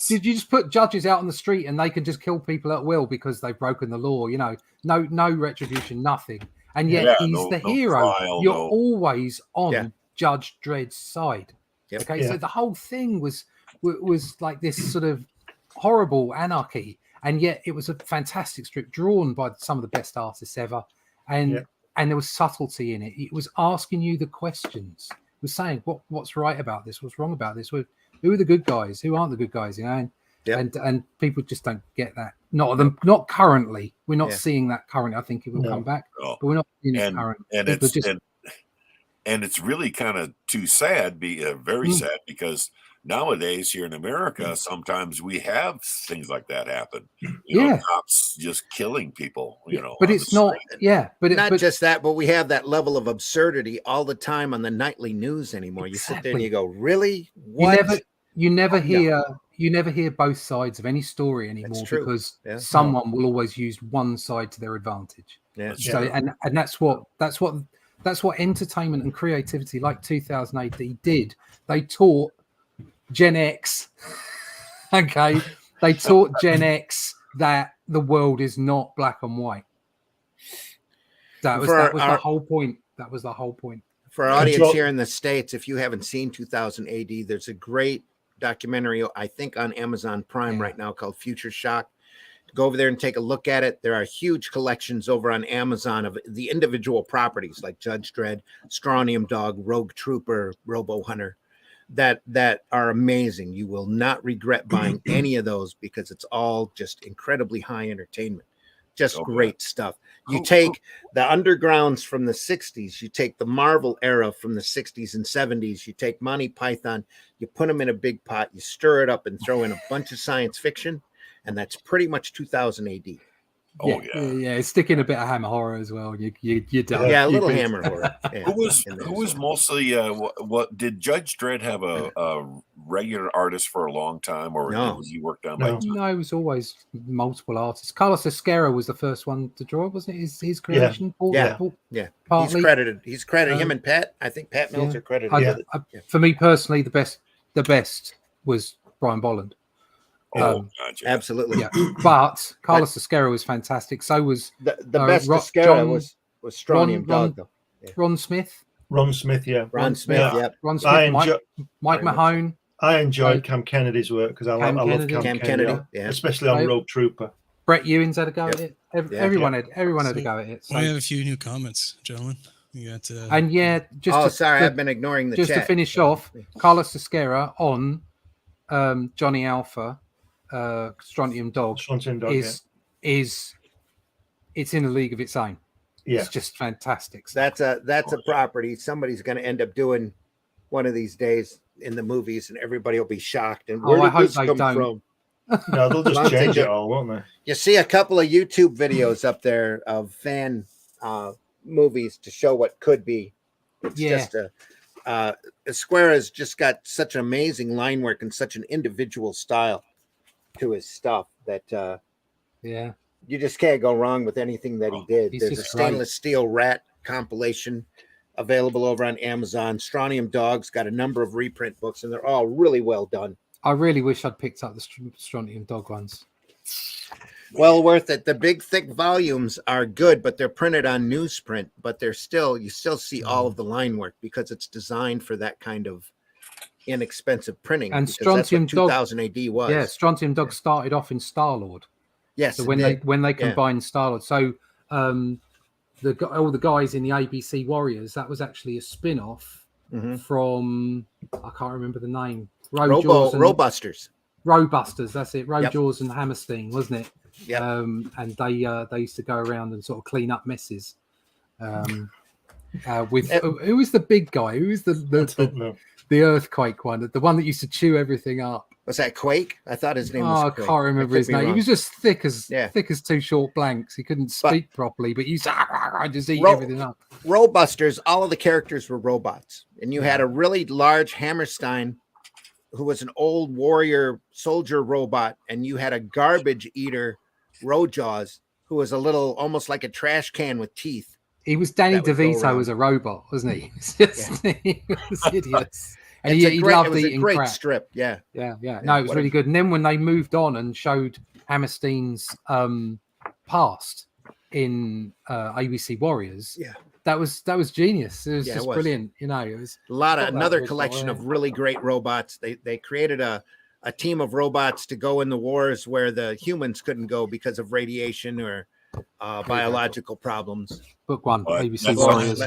did you just put judges out on the street and they can just kill people at will because they've broken the law? No retribution, nothing. And yet he's the hero. Trial, You're always on Judge Dredd's side. Yep. Okay, so the whole thing was like this sort of horrible anarchy, and yet it was a fantastic strip drawn by some of the best artists ever, and there was subtlety in it. It was asking you the questions. It was saying what's right about this, what's wrong about this. Who are the good guys? Who aren't the good guys? And people just don't get that. Not currently. We're not seeing that currently. I think it will come back, but we're not seeing it currently. And it's really kind of too sad, very sad, because nowadays here in America, sometimes we have things like that happen. Cops just killing people. But it's not. But not just that, but we have that level of absurdity all the time on the nightly news anymore. Exactly. You sit there and you go, "Really? What?" You never hear both sides of any story anymore, because someone will always use one side to their advantage. Yeah. So and that's what entertainment and creativity like 2000 AD did. They taught Gen X. Okay, they taught Gen X that the world is not black and white. That was the whole point. That was the whole point. For our audience here in the States, if you haven't seen 2000 AD, there's a great documentary, I think, on Amazon Prime right now called Future Shock. Go over there and take a look at it. There are huge collections over on Amazon of the individual properties like Judge Dredd, Strontium Dog, Rogue Trooper, Robo Hunter, that are amazing. You will not regret buying any of those, because it's all just incredibly high entertainment. Just great stuff. You take the undergrounds from the 60s, you take the Marvel era from the 60s and 70s, you take Monty Python, you put them in a big pot, you stir it up and throw in a bunch of science fiction, and that's pretty much 2000 AD. Yeah. Stick in a bit of Hammer horror as well. You're done. Yeah, a little Hammer horror. Yeah, who was mostly what did Judge Dredd have a regular artist for a long time, or was he worked on? No, it was always multiple artists. Carlos Esquerra was the first one to draw, wasn't it? His creation. Yeah. He's credited. Him and Pat. I think Pat Mills are credited. For me personally, the best was Brian Bolland. Gotcha. Absolutely. Yeah. But Carlos Esquerra was fantastic. So was the best Esquerra was Strontium Dog, though. Yeah. Ron Smith. Ron Smith, Mike Mahone. I enjoyed Cam Kennedy's work because I love Cam Kennedy, especially on Rogue Trooper. Brett Ewins had a go at it. Everyone had a go at it. So. We have a few new comments, gentlemen. You got I've been ignoring the chat. Just to finish off, Carlos Esquerra on Johnny Alpha. Strontium Dog is it's in a league of its own. Yeah, it's just fantastic. That's a property somebody's going to end up doing one of these days in the movies, and everybody will be shocked. And where did this come from? No, they'll just change it all, won't they? You see a couple of YouTube videos up there of fan movies to show what could be. It's just Esquerra's just got such amazing line work and such an individual style to his stuff that you just can't go wrong with anything that he did. There's a Stainless Steel Rat compilation available over on Amazon. Strontium Dog's got a number of reprint books, and they're all really well done. I really wish I'd picked up the Strontium Dog ones. Well worth it. The big thick volumes are good, but they're printed on newsprint, but you still see all of the line work because it's designed for that kind of inexpensive printing. And Strontium Dog 2000 AD was. Yeah, Strontium Dog started off in Star-Lord. Yes. So when they combined Star-Lord. So all the guys in the ABC Warriors, that was actually a spin-off from I can't remember the name. Robusters. Robusters, that's it. Jaws and Hammerstein, wasn't it? Yeah. And they used to go around and sort of clean up messes. With who was the big guy? Who was the earthquake one? The one that used to chew everything up. Was that Quake? I thought his name was Quake. I can't remember his name. Wrong. He was just thick as two short blanks. He couldn't speak properly, but he used to just eat everything up. Robusters, all of the characters were robots. And you had a really large Hammerstein who was an old warrior soldier robot, and you had a garbage eater Rojaws who was a little almost like a trash can with teeth. He was Danny DeVito as a robot, wasn't he? He was hideous. And he loved eating crap. It was a great strip. Yeah. No, it was really good. And then when they moved on and showed Hammerstein's past in ABC Warriors, that was genius. It was just brilliant. You know, it was another collection of really great robots. They created a team of robots to go in the wars where the humans couldn't go because of radiation or biological problems. Book one, ABC Warriors.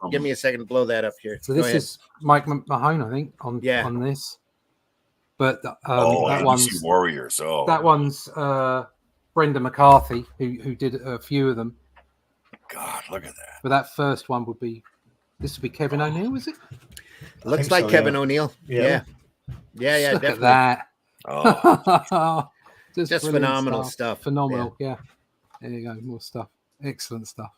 Give me a second to blow that up here. So this is Mike Mahone, I think, on this. But that one's Warriors. That one's Brenda McCarthy, who did a few of them. God, look at that. But that first one would be Kevin O'Neill, is it? Looks like Kevin O'Neill. Yeah. Look definitely. At that. Oh. just phenomenal stuff. Phenomenal, yeah. There you go, more stuff. Excellent stuff.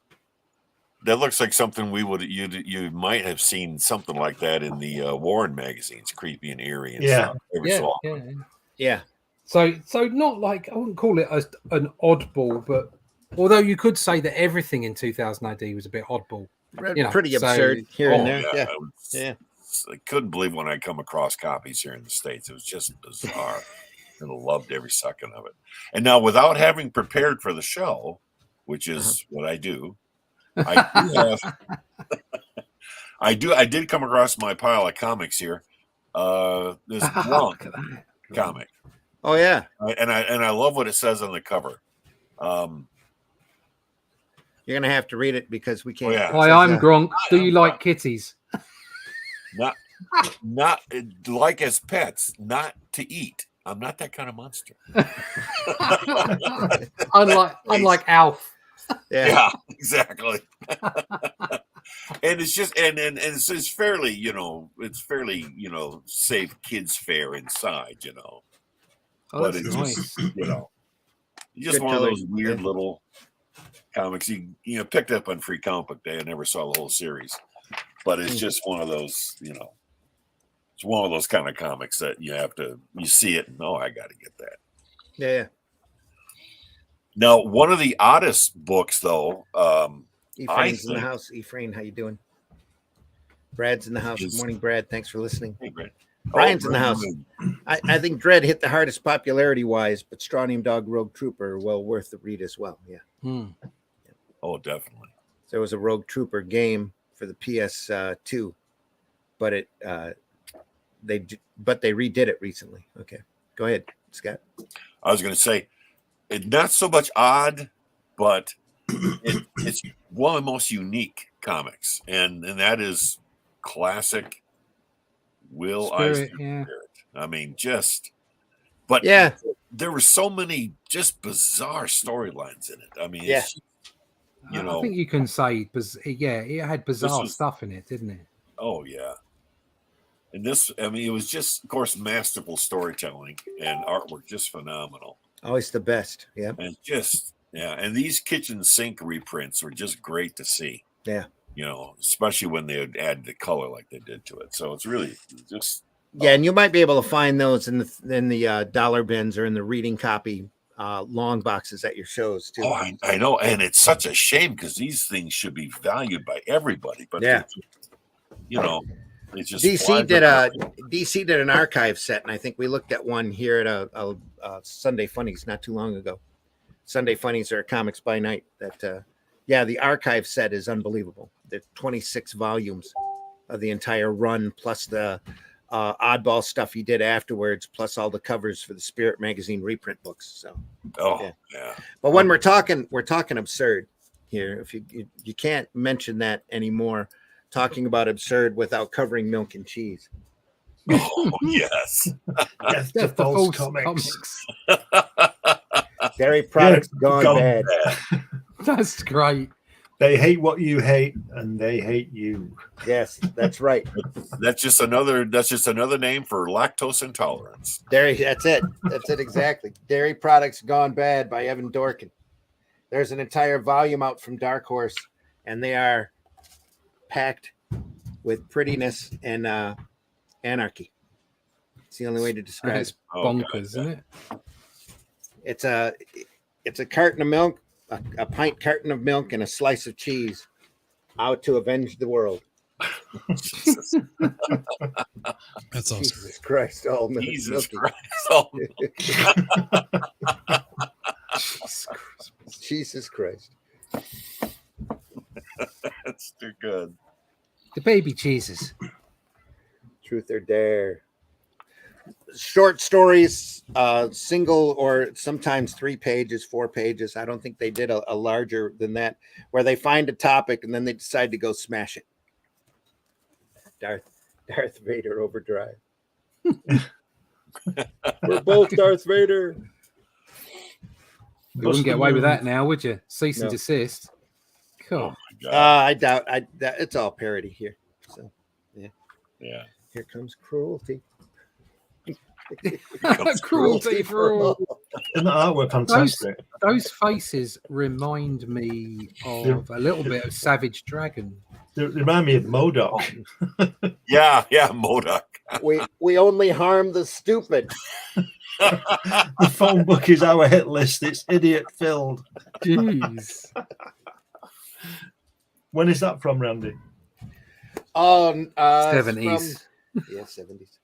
That looks like something you might have seen something like that in the Warren magazines, creepy and eerie and stuff. Yeah. So not like, I wouldn't call it an oddball, but although you could say that everything in 2000 AD was a bit oddball. Pretty absurd here and there. Yeah. I couldn't believe when I come across copies here in the States. It was just bizarre. And loved every second of it. And now, without having prepared for the show, which is what I do, I did come across my pile of comics here. This Blanc comic. Oh yeah, and I love what it says on the cover. You're gonna have to read it because we can't. Hi, I'm Gronk. Do you like kitties? Not like as pets, not to eat. I'm not that kind of monster. unlike Alf. Yeah, exactly. And it's just and it's fairly, it's fairly, safe kids fare inside, Oh, but it's nice. Just, just Good one colors. of those weird little comics you picked up on Free Comic Book Day. I never saw the whole series, but it's just one of those, it's one of those kind of comics that you see it and I got to get that. Yeah. Now, one of the oddest books, though, Ephraim's in the house. Ephraim, how you doing? Brad's in the house. Good morning, Brad. Thanks for listening. Hey, Brad. Brian's in the house. I think Dredd hit the hardest popularity-wise, but Strontium Dog Rogue Trooper, well worth the read as well. Yeah. Oh, definitely. There was a Rogue Trooper game for the PS2, but they redid it recently. Okay, go ahead, Scott. I was going to say, it's not so much odd, but it's one of the most unique comics, and that is classic Will Eisner Spirit. I mean, but there were so many just bizarre storylines in it. I mean, I think you can say, it had bizarre stuff in it, didn't it? Oh yeah. And it was just, of course, masterful storytelling and artwork, just phenomenal. Always the best, yeah. And and these kitchen sink reprints were just great to see. Yeah. Especially when they would add the color like they did to it. So it's really just and you might be able to find those in the dollar bins or in the reading copy long boxes at your shows too. Oh, I know, and it's such a shame because these things should be valued by everybody. But it's just DC did an archive set, and I think we looked at one here at a Sunday Funnies not too long ago. Sunday Funnies are comics by night. That the archive set is unbelievable. There's 26 volumes of the entire run, plus the oddball stuff he did afterwards, plus all the covers for the Spirit magazine reprint books. So, But when we're talking absurd here, if you can't mention that anymore. Talking about absurd without covering Milk and Cheese. Oh yes, yes, the false comics. Dairy products gone bad. That's great. They hate what you hate, and they hate you. Yes, that's right. That's just another name for lactose intolerance. That's it. That's it exactly. Dairy Products Gone Bad by Evan Dorkin. There's an entire volume out from Dark Horse, and they are packed with prettiness and anarchy. It's the only way to describe it. It's bonkers, isn't it? It's a carton of milk, a pint carton of milk, and a slice of cheese out to avenge the world. That's awesome. Jesus Christ, all milk. Jesus Christ, all Jesus Christ. That's too good. The baby cheeses. Truth or Dare. Short stories, single or sometimes 3 pages, 4 pages. I don't think they did a larger than that, where they find a topic and then they decide to go smash it. Darth Vader Overdrive. We're both Darth Vader. You wouldn't get away with that now, would you? Cease and desist. Cool. Oh I doubt. It's all parody here. So, yeah. Here comes cruelty. Cruelty for all. Isn't the artwork fantastic? Those faces remind me of a little bit of Savage Dragon. They remind me of MODOK. Yeah, MODOK. We only harm the stupid. The phone book is our hit list. It's idiot filled. Jeez. When is that from, Randy? 70s. 70s.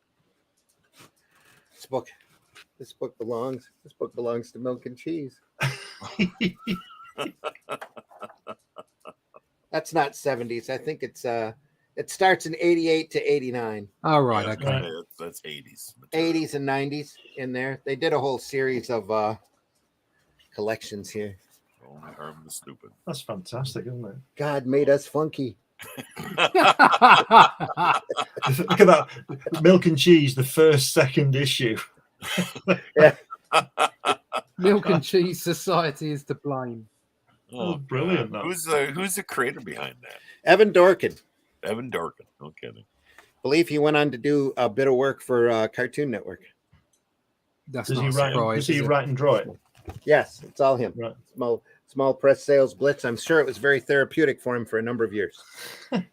This book belongs to Milk and Cheese. That's not 70s. I think it starts in 88 to 89. All right, okay. That's 80s. 80s and 90s in there. They did a whole series of collections here. Only harm the stupid. That's fantastic, isn't it? God made us funky. Look at that. Milk and Cheese, the second issue. Yeah. Milk and Cheese Society is to blame. Oh, brilliant! Who's the creator behind that? Evan Dorkin. Evan Dorkin. No kidding. Believe he went on to do a bit of work for Cartoon Network. That's Does not he a write? surprise. Does he write and draw it? Yes, it's all him. Right. Small press sales blitz. I'm sure it was very therapeutic for him for a number of years. That's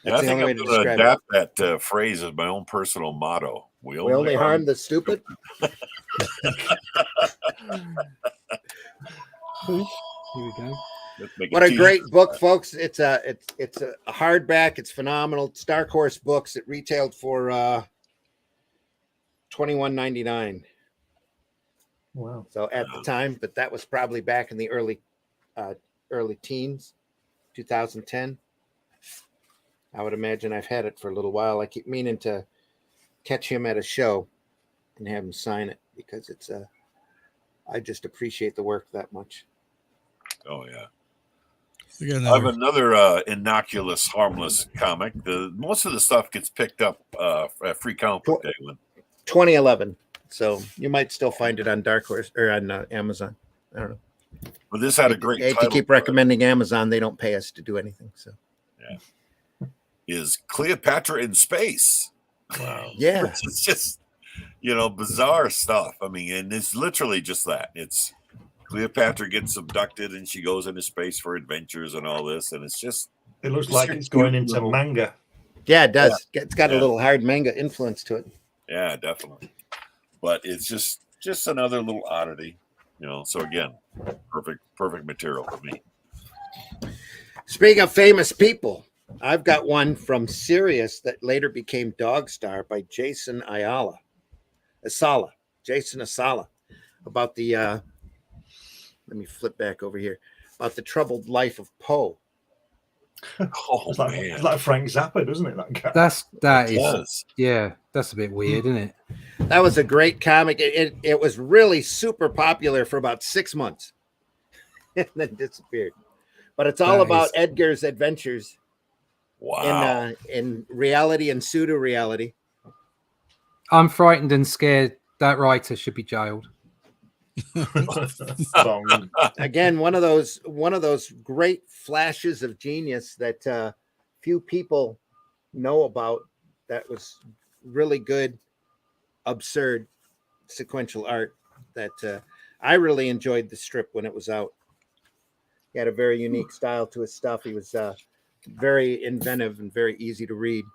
I the think only way I'm to going to describe adapt that phrase as my own personal motto. We only harm the stupid. Here we go. What a great book, folks! It's a hardback. It's phenomenal. It's Dark Horse Books. It retailed for $21.99. Wow! So at the time, but that was probably back in the early teens, 2010. I would imagine I've had it for a little while. I keep meaning to catch him at a show and have him sign it because it's I just appreciate the work that much. Oh yeah. I have another innocuous, harmless comic. Most of the stuff gets picked up at Free Comic Book Day. 2011. So you might still find it on Dark Horse or on Amazon. I don't know. But this had a great title. To keep recommending Amazon, they don't pay us to do anything. So yeah. Is Cleopatra in space? Wow. Yeah. It's just, bizarre stuff. I mean, and it's literally just that. It's Cleopatra gets abducted and she goes into space for adventures and all this. And it's just. It looks like it's going into manga. Yeah, it does. Yeah. It's got a little hard manga influence to it. Yeah, definitely. But it's just another little oddity, So again, perfect material for me. Speaking of famous people, I've got one from Sirius that later became Dogstar by Jason Asala, about the let me flip back over here, about the troubled life of Poe. Oh man, it's like Frank Zappa, doesn't it? That guy. That's a bit weird, isn't it? That was a great comic. It was really super popular for about 6 months and then disappeared. But it's all about Edgar's adventures. Wow. In reality and pseudo reality. I'm frightened and scared. That writer should be jailed. Again, one of those great flashes of genius that few people know about. That was really good, absurd, sequential art that I really enjoyed the strip when it was out. He had a very unique style to his stuff. He was very inventive and very easy to read.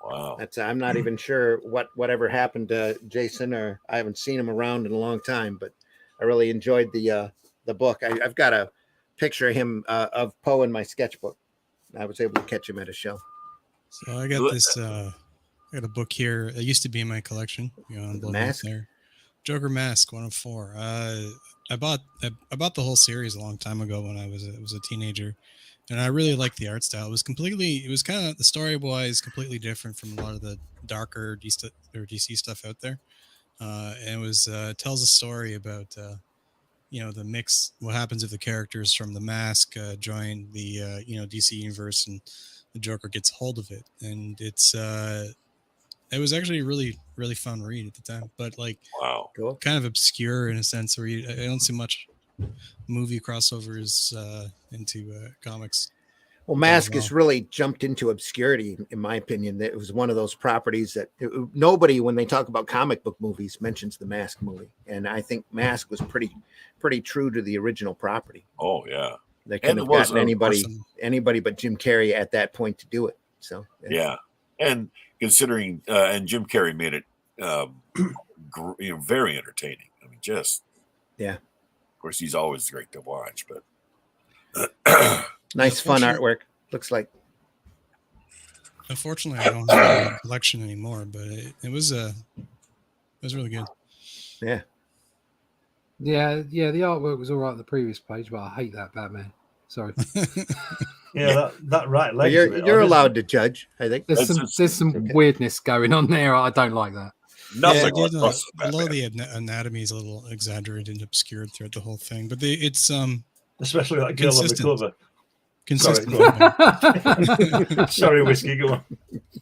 Wow. I'm not even sure whatever happened to Jason, or I haven't seen him around in a long time, but I really enjoyed the book. I've got a picture of him of Poe in my sketchbook. I was able to catch him at a show. So I got this. I got a book here. It used to be in my collection. On Mask there. Joker Mask 104. I bought the whole series a long time ago when I was a teenager, and I really liked the art style. It was kind of the story wise completely different from a lot of the darker DC stuff out there. And it was tells a story about the mix. What happens if the characters from the Mask join the DC universe and the Joker gets hold of it, and it was actually a really, really fun read at the time, but wow, kind of obscure in a sense where I don't see much movie crossovers into comics. Well, Mask has really jumped into obscurity, in my opinion. That it was one of those properties that nobody, when they talk about comic book movies, mentions the Mask movie, and I think Mask was pretty true to the original property. Oh yeah, they couldn't have gotten anybody but Jim Carrey at that point to do it. So yeah. And considering, and Jim Carrey made it, very entertaining. I mean, just Of course, he's always great to watch, but nice, fun artwork. Looks like. Unfortunately, I don't have a collection anymore, but it was really good. Yeah. Yeah. The artwork was all right on the previous page, but I hate that Batman. Sorry. Yeah, that right leg. You're allowed to judge. I think there's some weirdness going on there. I don't like that. Nothing. A lot of the anatomy is a little exaggerated and obscured throughout the whole thing, but it's especially that girl on the cover. Consistent. Sorry, Whiskey. Go on.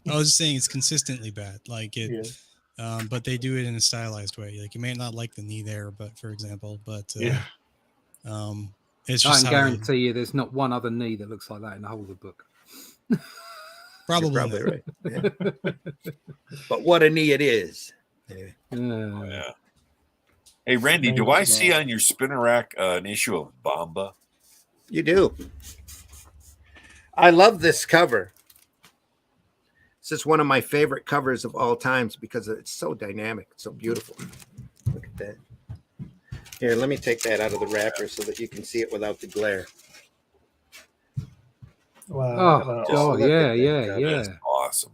I was just saying it's consistently bad. Like it. but they do it in a stylized way. Like you may not like the knee there, but for example, but it's just I can guarantee you there's not one other knee that looks like that in the whole of the book. Probably right. Yeah. But what a knee it is. Anyway. Oh, yeah. Hey, Randy, do I see on your spinner rack an issue of Bomba? You do. I love this cover. This is one of my favorite covers of all times because it's so dynamic. It's so beautiful. Look at that. Here, let me take that out of the wrapper so that you can see it without the glare. Wow. Oh, yeah. That's awesome.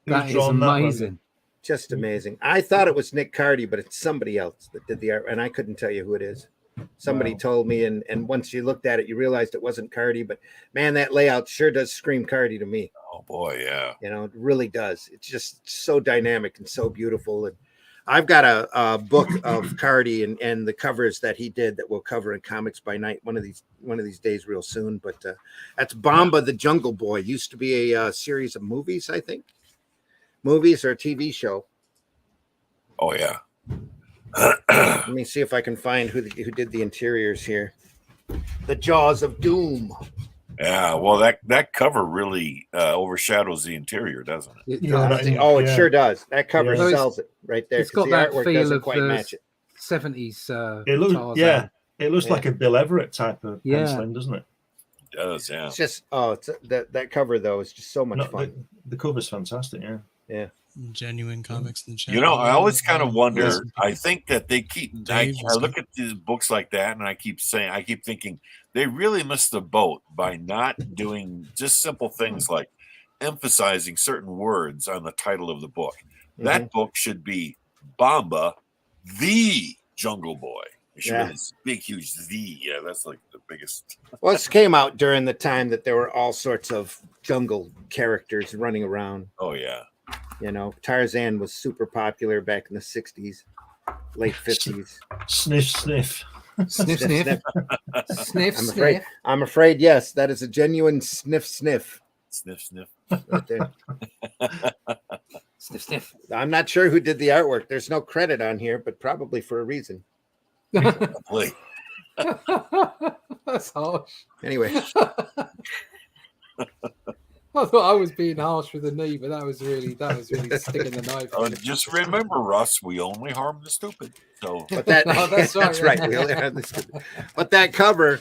That is amazing. Just amazing. I thought it was Nick Cardy, but it's somebody else that did the art, and I couldn't tell you who it is. Somebody told me, and once you looked at it, you realized it wasn't Cardy. But man, that layout sure does scream Cardy to me. Oh boy, yeah. You know, it really does. It's just so dynamic and so beautiful. And I've got a book of Cardy and the covers that he did that we'll cover in Comics by Night one of these days, real soon. But that's Bomba the Jungle Boy. Used to be a series of movies, I think. Movies or a TV show. Oh yeah. Let me see if I can find who did the interiors here. The Jaws of Doom. Yeah, well, that cover really overshadows the interior, doesn't it? It sure does. That cover sells it right there. It's got the that artwork feel doesn't of quite match it. 70s. It looks like a Bill Everett type of penciling, doesn't it? It does, yeah. It's just that cover though is just so much fun. The cover's fantastic, yeah. Genuine comics in the chat. You know, I always kind of wonder. I think that they keep. I look at these books like that, and I keep thinking they really missed the boat by not doing just simple things like emphasizing certain words on the title of the book. That book should be Bomba, the Jungle Boy. It should be this big, huge Z. Yeah, that's like the biggest. Well, this came out during the time that there were all sorts of jungle characters running around. Oh yeah. You know, Tarzan was super popular back in the 60s, late 50s. Sniff, sniff. Sniff, sniff. Sniff, I'm afraid, yes, that is a genuine sniff, sniff. Sniff, sniff. Right there. Sniff, sniff. I'm not sure who did the artwork. There's no credit on here, but probably for a reason. Probably. That's harsh. Anyway. I thought I was being harsh with the knee, but that was really sticking the knife. Just remember, Russ, we only harm the stupid. So, but that's right. We only harm the stupid. But that cover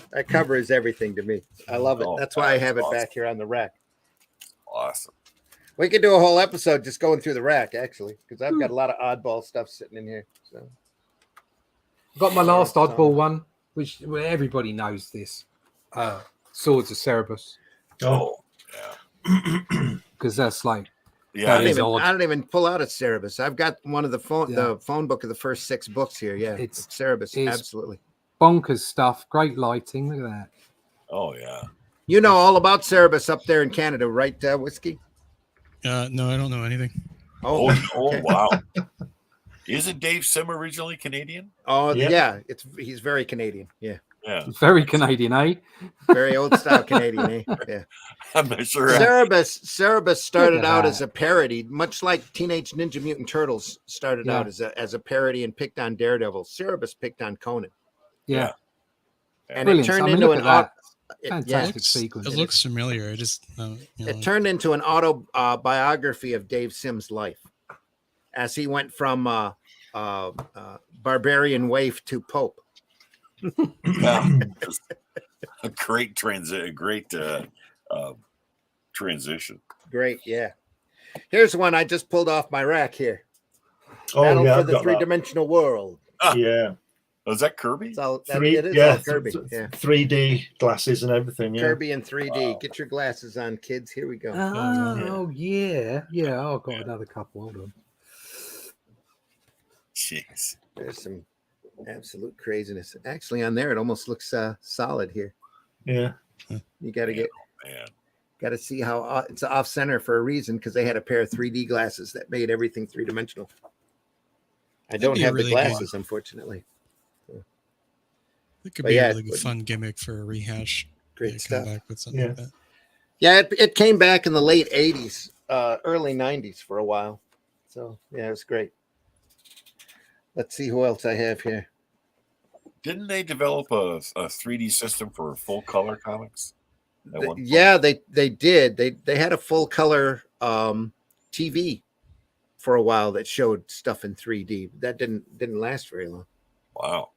is everything to me. I love it. That's why I have it back here on the rack. Awesome. We could do a whole episode just going through the rack, actually, because I've got a lot of oddball stuff sitting in here. So, I've got my last oddball one, which everybody knows this. Swords of Cerberus. Oh, yeah. Because that's like, I don't even pull out a Cerberus. I've got one of the phone book of the first 6 books here. Yeah, it's Cerberus. Absolutely bonkers stuff. Great lighting. Look at that. Oh yeah. You know all about Cerberus up there in Canada, right, Whiskey? No, I don't know anything. Oh, wow. Isn't Dave Sim originally Canadian? Oh yeah, he's very Canadian. Yeah. Yeah. Very Canadian, eh? Very old style Canadian, eh? Yeah. I'm not sure. Cerberus started out as a parody, much like Teenage Ninja Mutant Turtles started out as a parody and picked on Daredevil. Cerberus picked on Conan. Yeah. And it turned into an fantastic sequence. It looks familiar. It turned into an autobiography of Dave Sim's life as he went from barbarian waif to Pope. Yeah, a great transition. Great, yeah. Here's one I just pulled off my rack here. Battle for the three-dimensional world. Yeah. Was that Kirby? It is all Kirby. Yeah. 3D glasses and everything. Yeah. Kirby in 3D. Wow. Get your glasses on, kids. Here we go. Oh yeah. I've got another couple. Hold on. Jeez. There's some absolute craziness. Actually, on there, it almost looks solid here. Yeah. You got to got to see how it's off center for a reason, because they had a pair of 3D glasses that made everything 3-dimensional. I don't have the glasses, unfortunately. It could be a really good fun gimmick for a rehash. Great stuff. Back with something like that. Yeah, it came back in the late 80s, early 90s for a while. So, yeah, it was great. Let's see who else I have here. Didn't they develop a 3D system for full color comics? Yeah, they did. They had a full color TV for a while that showed stuff in 3D. That didn't last very long. Wow.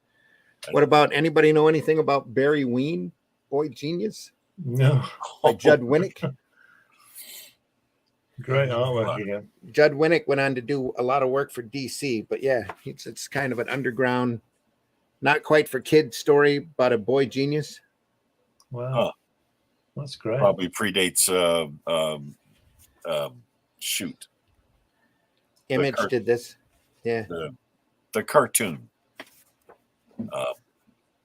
What about anybody know anything about Barry Ween, Boy Genius? No. By Judd Winnick. Great artwork again. Judd Winnick went on to do a lot of work for DC, but yeah, it's kind of an underground, not quite for kids story about a boy genius. Wow. That's great. Probably predates shoot. Image did this. Yeah. The cartoon.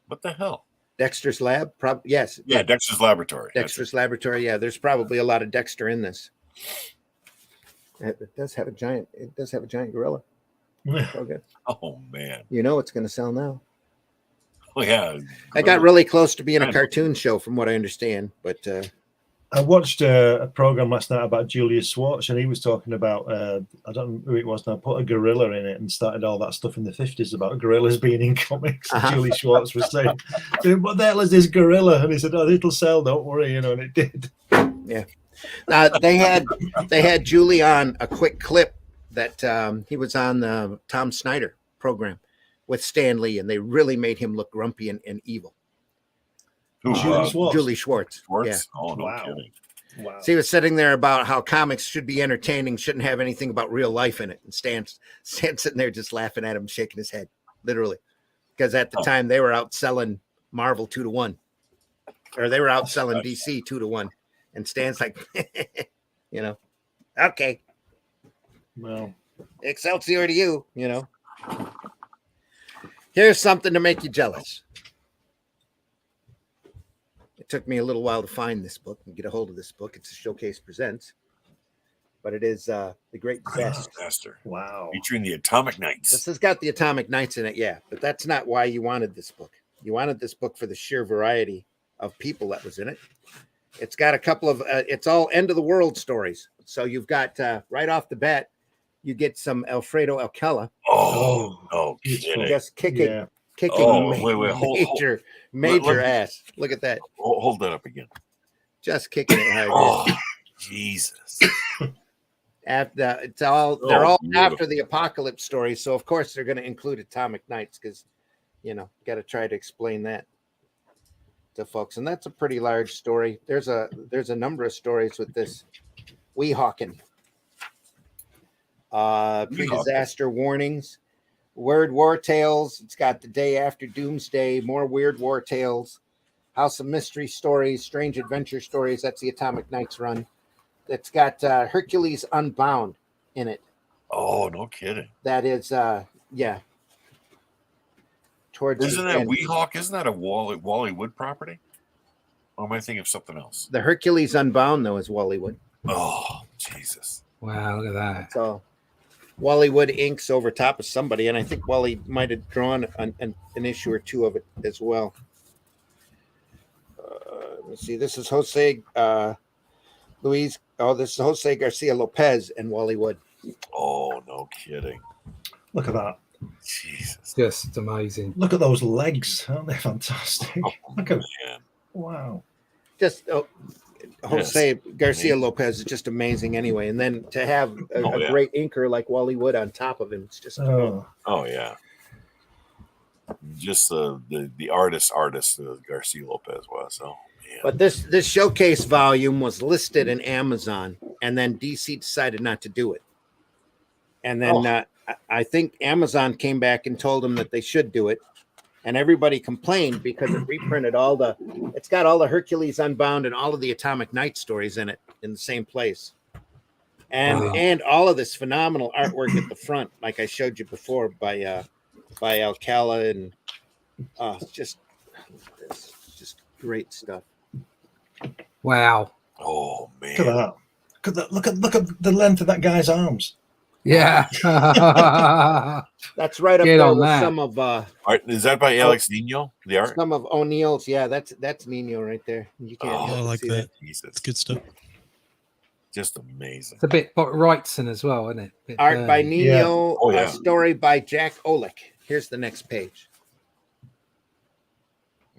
What the hell? Dexter's Lab? Yes. Yeah, Dexter's Laboratory. Dexter's Laboratory. Yeah, there's probably a lot of Dexter in this. It does have a giant gorilla. Okay. Oh man. You know it's going to sell now. Oh yeah. I got really close to being a cartoon show from what I understand, but I watched a program last night about Julius Schwartz, and he was talking about I don't know who it was now, put a gorilla in it and started all that stuff in the 50s about gorillas being in comics. Julius Schwartz was saying, "What the hell is this gorilla?" And he said, "Oh, it'll sell, don't worry," and it did. Yeah. They had Julie on a quick clip that he was on the Tom Snyder program with Stan Lee, and they really made him look grumpy and evil. Julie Schwartz. Yeah. Oh, no kidding. Wow. So he was sitting there about how comics should be entertaining, shouldn't have anything about real life in it. And Stan's sitting there just laughing at him, shaking his head, literally. Because at the time they were outselling Marvel 2-1. Or they were outselling DC 2-1. And Stan's like, okay. Well, Excelsior to you, Here's something to make you jealous. It took me a little while to find this book and get a hold of this book. It's a Showcase Presents, but it is The Great Disaster. Wow. Featuring the Atomic Knights. This has got the Atomic Knights in it, yeah, but that's not why you wanted this book. You wanted this book for the sheer variety of people that was in it. It's got a couple of, it's all end of the world stories. So you've got, right off the bat, you get some Alfredo Alcala. Oh, no kidding. Just kicking major ass. Look at that. Hold that up again. Just kicking it hard. Oh, Jesus. They're all after the apocalypse story. So of course they're going to include Atomic Knights because, got to try to explain that to folks. And that's a pretty large story. There's a number of stories with this Weehawken. Pre-disaster warnings, Weird War Tales. It's got The Day After Doomsday, more Weird War Tales, House of Mystery Stories, Strange Adventure Stories. That's the Atomic Knights run. It's got Hercules Unbound in it. Oh, no kidding. That is, yeah. Isn't that Weehawk? Isn't that a Wally Wood property? Or am I thinking of something else? The Hercules Unbound, though, is Wally Wood. Oh, Jesus. Wow, look at that. So Wally Wood inks over top of somebody, and I think Wally might have drawn an issue or two of it as well. Let me see. This is Jose Luis. Oh, this is Jose Garcia Lopez and Wally Wood. Oh, no kidding. Look at that. Jesus. Just amazing. Look at those legs. Aren't they fantastic? Look at man. Wow. Just Jose Garcia Lopez is just amazing anyway. And then to have a great inker like Wally Wood on top of him, it's just oh yeah. Just the artist Garcia Lopez was. Oh man. But this showcase volume was listed in Amazon, and then DC decided not to do it. And then I think Amazon came back and told them that they should do it. And everybody complained because it reprinted it's got all the Hercules Unbound and all of the Atomic Knight stories in it in the same place. And all of this phenomenal artwork at the front, like I showed you before by Alcala, and it's just great stuff. Wow. Oh man. Look at the length of that guy's arms. Yeah. That's right up Get there on with that. some of Is that by Alex Nino? The art? Some of O'Neill's, yeah, that's Nino right there. You can't I like see that. It's good stuff. Just amazing. It's a bit Wrightson as well, isn't it? Art by Nino, yeah. Story by Jack Olick. Here's the next page.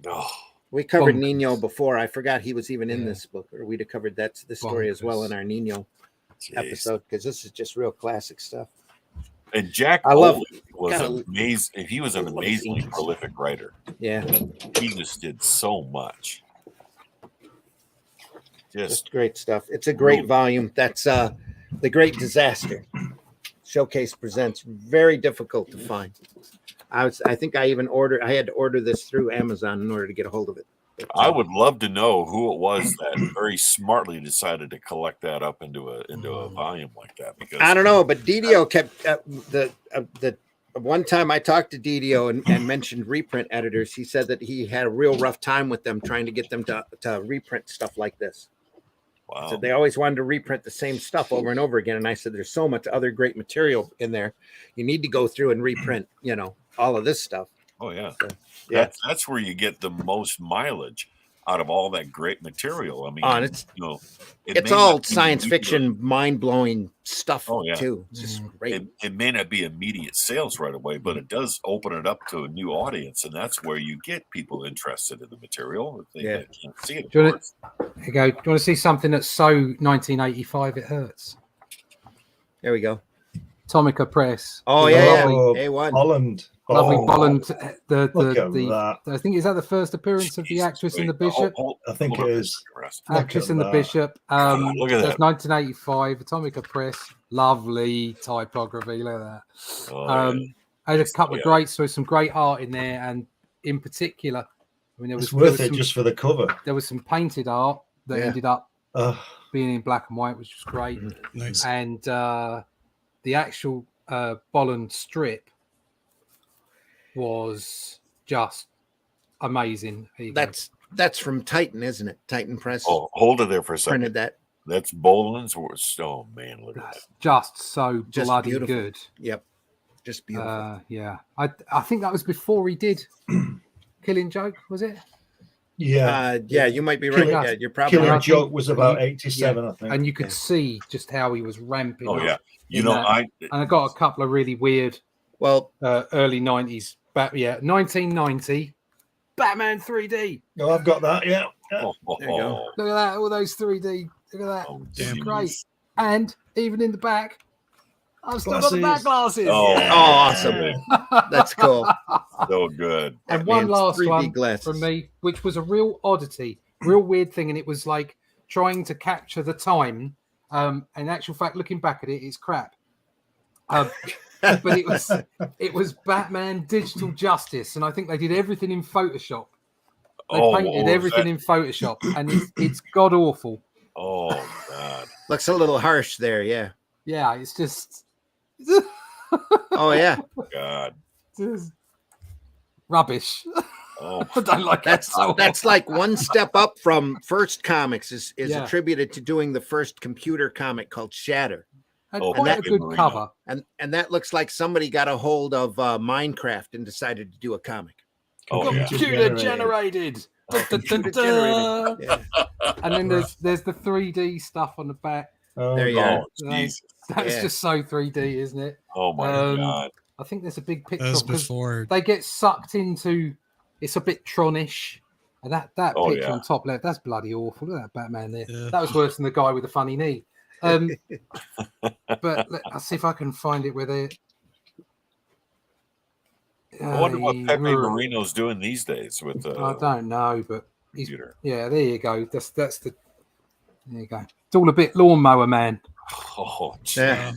Oh, we covered bonkers. Nino before. I forgot he was even in this book, or we'd have covered this story as well in our Nino episode, because this is just real classic stuff. And Jack Olick was amazing. He was an amazingly prolific writer. Yeah. He just did so much. Just great stuff. It's a great volume. That's The Great Disaster. Showcase Presents. Very difficult to find. I think I had to order this through Amazon in order to get a hold of it. I would love to know who it was that very smartly decided to collect that up into a volume like that. Because I don't know, but Didio kept the one time I talked to Didio and mentioned reprint editors. He said that he had a real rough time with them trying to get them to reprint stuff like this. Wow. So they always wanted to reprint the same stuff over and over again. And I said, there's so much other great material in there. You need to go through and reprint, all of this stuff. Oh yeah. So, yeah. That's where you get the most mileage out of all that great material. I mean, it's all science fiction, mind-blowing stuff too. It's just great. It may not be immediate sales right away, but it does open it up to a new audience, and that's where you get people interested in the material if they can't see it. Do you want to see something that's so 1985 it hurts? There we go. Atomica Press. Oh yeah, A1. Holland. Lovely Bolland. I think is that the first appearance of the actress in the Bishop? I think it is. Actress in the Bishop. Look at that. 1985, Atomica Press. Lovely typography. Look at that. I had a couple of great stories, some great art in there, and in particular, I mean, it's worth it just for the cover. There was some painted art that ended up being in black and white, which was great. Nice. And the actual Bolland strip was just amazing. That's from Titan, isn't it? Titan Press. Oh, hold it there for a second. Printed that. That's Boland's. Oh man, look at that. Just so bloody beautiful. Good. Yep. Just beautiful. Yeah. I think that was before he did Killing Joke, was it? Yeah. You might be right. Yeah, you're probably Killing right. Joke was about 87, I think. And you could see just how he was ramping up. Oh yeah. I got a couple of really weird early 90s 1990 Batman 3D. Oh, I've got that. Yeah. There you go. Look at that, all those 3D. Look at that. Oh, it's great. And even in the back, I've still Glasses. got the back glasses. Oh, awesome. That's cool. So good. And one last 3D one glasses. from me, which was a real oddity, real weird thing, and it was like trying to capture the time. In actual fact, looking back at it, it's crap. But it was Batman Digital Justice, and I think they did everything in Photoshop. They painted everything in Photoshop, and it's god awful. Oh God, looks a little harsh there. Yeah. Yeah, it's just. Oh yeah. God. Just rubbish. Oh, I don't like that. That's like one step up from First Comics is attributed to doing the first computer comic called Shatter. And quite a good cover. And that looks like somebody got a hold of Minecraft and decided to do a comic. Computer generated. Yeah. And then there's the 3D stuff on the back. There you are. That's just so 3D, isn't it? Oh my God. I think there's a big picture That was before they get sucked into. It's a bit Tronish, and that picture on top left, that's bloody awful. Look at that Batman there. Yeah. That was worse than the guy with the funny knee. But I'll see if I can find it with it. I wonder what Pepe Marino's doing these days with. I don't know, but he's computer. Yeah. There you go. That's the. There you go. It's all a bit Lawnmower Man. Oh, yeah.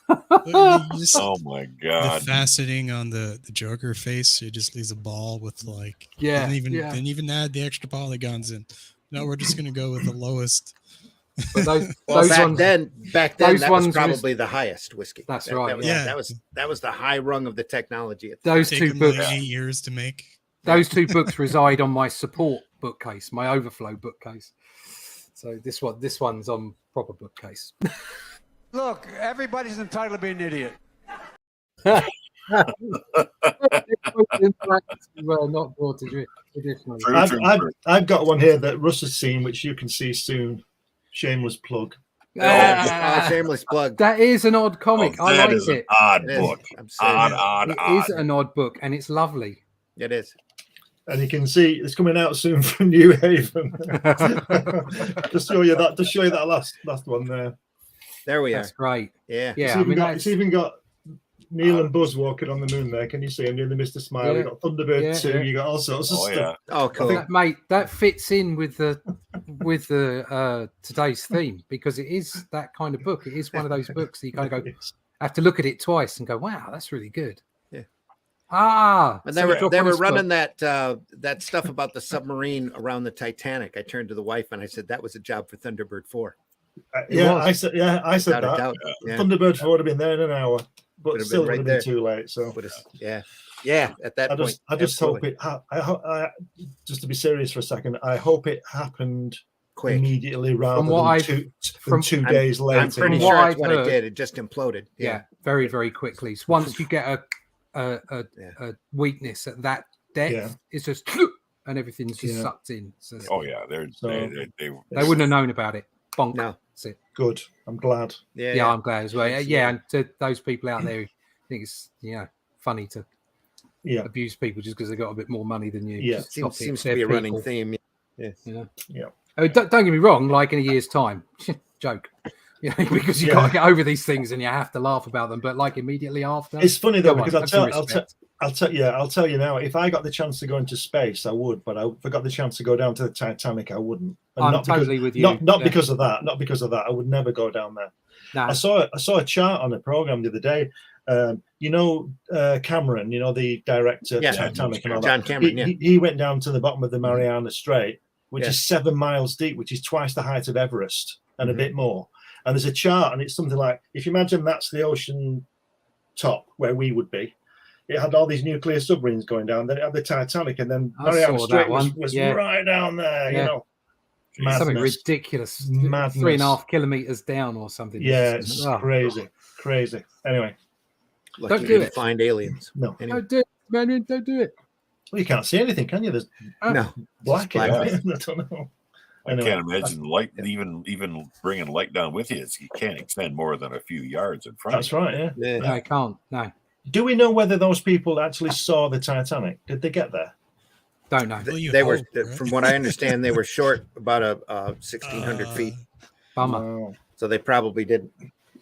Oh my God! The faceting on the Joker face, it just leaves a ball with like didn't even add the extra polygons in. No, we're just gonna go with the lowest. But back then that was probably the highest whiskey. That's right. That was the high rung of the technology. Those two books, like 8 years to make. Those two books reside on my support bookcase, my overflow bookcase. So this one's on proper bookcase. Look, everybody's entitled to be an idiot. Not brought to traditionally. I've got one here that Russ has seen, which you can see soon. Shameless plug. Shameless plug. That is an odd comic. I that like is an it. odd It book. is. I'm Odd. It is an odd book, and it's lovely. It is. And you can see it's coming out soon from New Haven. Just show you that last one there. There we That's are. great. Yeah. Yeah. It's even got Neil and Buzz walking on the moon there. Can you see him doing the Mr. Smile? You got Thunderbird 2. You got all sorts of stuff. Yeah. Oh, cool. Mate, that fits in with the today's theme, because it is that kind of book. It is one of those books that you kind of go, have to look at it twice and go, wow, that's really good. And they were running that stuff about the submarine around the Titanic. I turned to the wife and I said that was a job for Thunderbird 4. I said that. Yeah. Thunderbird 4 would have been there in an hour, but still would have been too late. So at that point. I just hope it. I just to be serious for a second, I hope it happened quick, immediately, rather than 2 days later. I'm pretty sure that's what it did. It just imploded. Yeah, very, very quickly. So once you get a weakness at that depth, it's just and everything's just sucked in. So, they wouldn't have known about it. Bonk. No. That's it. Good. I'm glad. Yeah, I'm glad as well. Yeah, and to those people out there who think it's funny to abuse people just because they got a bit more money than you. Yeah, seems to be a running theme. Yeah. Oh, don't get me wrong. Like in a year's time, joke. Because you got to get over these things and you have to laugh about them. But like immediately after, it's funny though, because I'll tell you now. If I got the chance to go into space, I would. But if I got the chance to go down to the Titanic, I wouldn't. And I'm totally with you. Not because of that. Not because of that. I would never go down there. No. I saw a chart on the program the other day. Cameron, the director of Titanic and all John that. Cameron. He went down to the bottom of the Mariana Strait, which is 7 miles deep, which is twice the height of Everest and a bit more. And there's a chart, and it's something like, if you imagine that's the ocean top where we would be, it had all these nuclear submarines going down. Then it had the Titanic, and then Mariana Strait was right down there. Madness. Something ridiculous. Madness. 3.5 kilometers down or something. Yeah, it's crazy. Anyway, don't do it. Find aliens. No, anyway. Don't do it, man. Don't do it. Well, you can't see anything, can you? There's black. I don't know. Anyway, I can't imagine light, even bringing light down with you. You can't extend more than a few yards in front. That's right. Yeah. No, I can't. No. Do we know whether those people actually saw the Titanic? Did they get there? Don't know. They were, from what I understand, they were short about 1,600 feet. Bummer. So they probably didn't.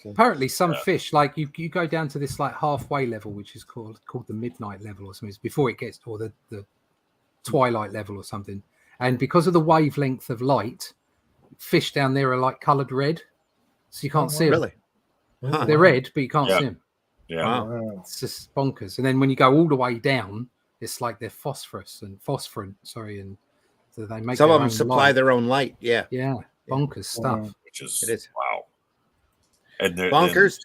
Apparently, some fish, like you go down to this like halfway level, which is called the midnight level or something. It's before it gets or the twilight level or something. And because of the wavelength of light, fish down there are like coloured red, so you can't see them. Really? Huh. They're red, but you can't see them. Yeah, wow. It's just bonkers. And then when you go all the way down, it's like they're phosphorant. Sorry, and so they make some of them supply their own light. Yeah, bonkers stuff. Which is wow. And bonkers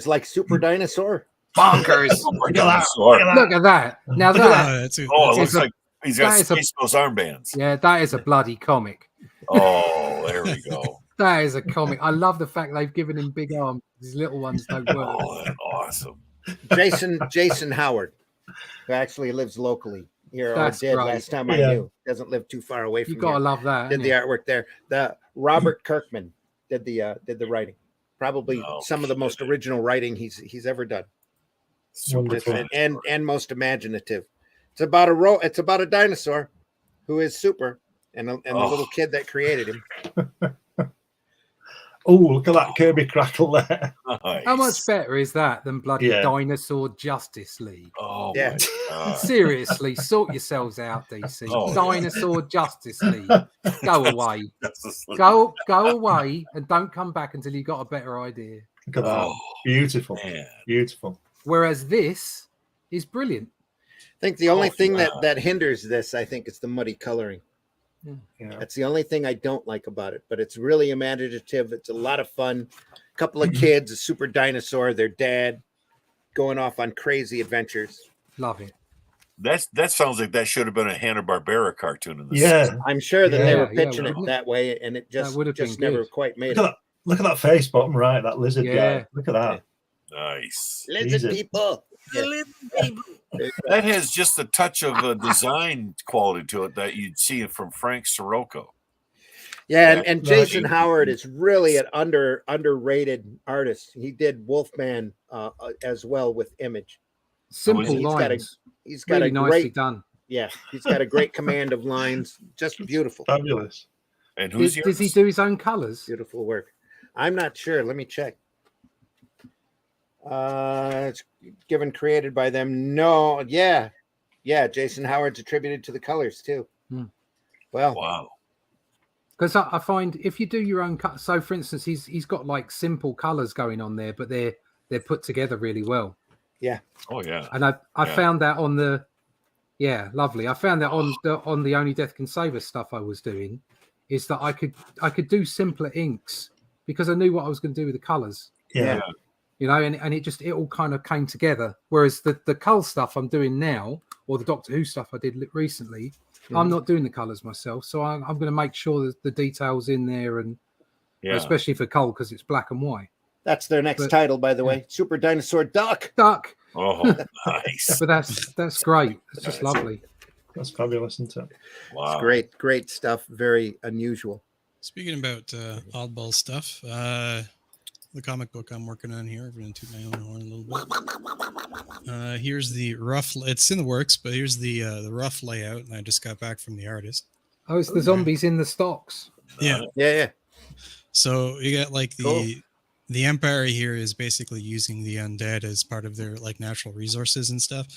like Super Dinosaur. Bonkers. Super Dinosaur. Look at that. Now that. It looks like he's got Space Ghost armbands. Yeah, that is a bloody comic. Oh, there we go. That is a comic. I love the fact they've given him big arms. These little ones don't work. Oh, that's awesome. Jason Howard, who actually lives locally here, or did last time I knew. Doesn't live too far away from you. Gotta love that. Did the artwork there. The Robert Kirkman did the writing. Probably some of the most original writing he's ever done. And most imaginative. It's about a dinosaur who is super, and the little kid that created him. Oh, look at that Kirby crackle there. Nice. How much better is that than bloody Dinosaur Justice League? Oh, yeah. Seriously, sort yourselves out, DC. Dinosaur Justice League. Go away. Go away and don't come back until you got a better idea. Look at that. Beautiful. Man. Beautiful. Whereas this is brilliant. I think the only thing that hinders this, I think, is the muddy coloring. Yeah. That's the only thing I don't like about it, but it's really imaginative. It's a lot of fun. A couple of kids, a super dinosaur, their dad going off on crazy adventures. Love it. That sounds like that should have been a Hanna-Barbera cartoon in the 60s. I'm sure that they were pitching it that way, and it just never quite made it. Look at that face bottom right, that lizard guy. Look at that. Nice. Lizard people. That has just a touch of a design quality to it that you'd see from Frank Sirocco. Yeah, and Jason Howard is really an underrated artist. He did Wolfman as well with Image. Simple lines. He's got really a great, nicely done. Yeah, he's got a great command of lines. Just beautiful. Fabulous. And who's does he do his own colors? Beautiful work. I'm not sure. Let me check. It's created by them. No, yeah. Jason Howard's attributed to the colors too. Well, wow. Because I find if you do your own cut, so for instance, he's got like simple colors going on there, but they're put together really well. Yeah. Oh yeah. And I found that on the lovely. I found that on the Only Death Can Save Us stuff I was doing, is that I could do simpler inks because I knew what I was going to do with the colors. Yeah. You know, and it all kind of came together. Whereas the Cull stuff I'm doing now, or the Doctor Who stuff I did recently, I'm not doing the colors myself, so I'm going to make sure that the details in there, and especially for Cull because it's black and white. That's their next title, by the way. Super Dinosaur Duck. Oh, nice. But that's great. It's just lovely. That's fabulous, isn't it? Wow. It's great stuff. Very unusual. Speaking about oddball stuff, the comic book I'm working on here, I'm going to toot my own horn a little bit. Here's the rough. It's in the works, but here's the rough layout, and I just got back from the artist. Oh, it's the zombies in the stocks. Yeah. So you got like the Empire here is basically using the undead as part of their like natural resources and stuff.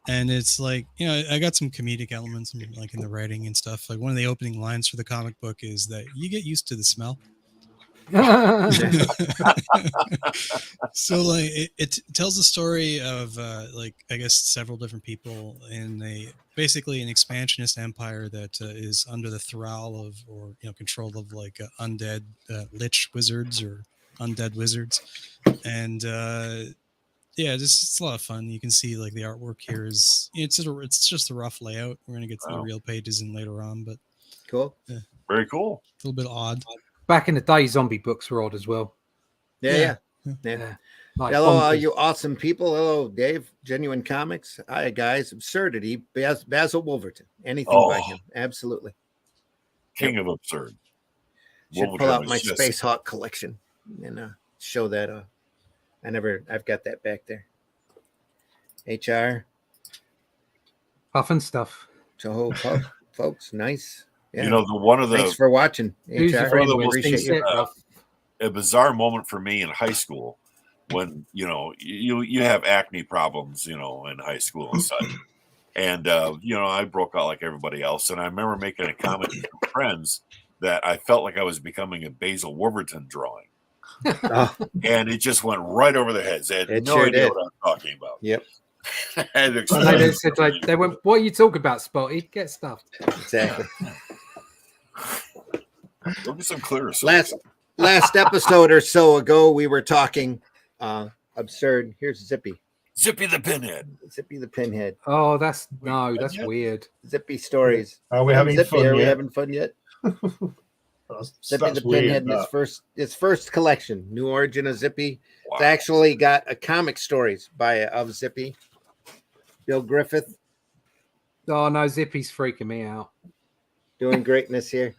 And it's like, you know, I got some comedic elements like in the writing and stuff. Like one of the opening lines for the comic book is that you get used to the smell. So like it tells the story of like I guess several different people in basically an expansionist empire that is under the thrall of, or you know, control of like undead lich wizards or undead wizards. And it's a lot of fun. You can see like the artwork here is it's just a rough layout. We're gonna get to the real pages in later on, but cool. Yeah. Very cool. A little bit odd. Back in the day, zombie books were odd as well. Yeah. Like hello, all you awesome people. Hello, Dave. Genuine Comics. Hi, guys. Absurdity. Basil Wolverton. Anything by him. Absolutely. King of absurd. Should pull out my Space Hawk collection and show that. I've got that back there. HR. Puffin stuff. So, folks, nice. Yeah. You know, thanks for watching. We appreciate you. A bizarre moment for me in high school when, you know, you have acne problems, you know, in high school and such. And, you know, I broke out like everybody else. And I remember making a comment with friends that I felt like I was becoming a Basil Wolverton drawing. And it just went right over their heads. They had no idea what I'm talking about. Yep. They said, like, they went, "What are you talking about, Spotty? Get stuffed." Exactly. Look at some clearer. Last episode or so ago, we were talking absurd. Here's Zippy. Zippy the Pinhead. Zippy the Pinhead. Oh, that's weird. Zippy stories. Are we having fun yet? Are we having fun yet? Zippy the Pinhead in his first collection, New Origin of Zippy. Wow. It's actually got a comic stories of Zippy. Bill Griffith. Oh no, Zippy's freaking me out. Doing greatness here.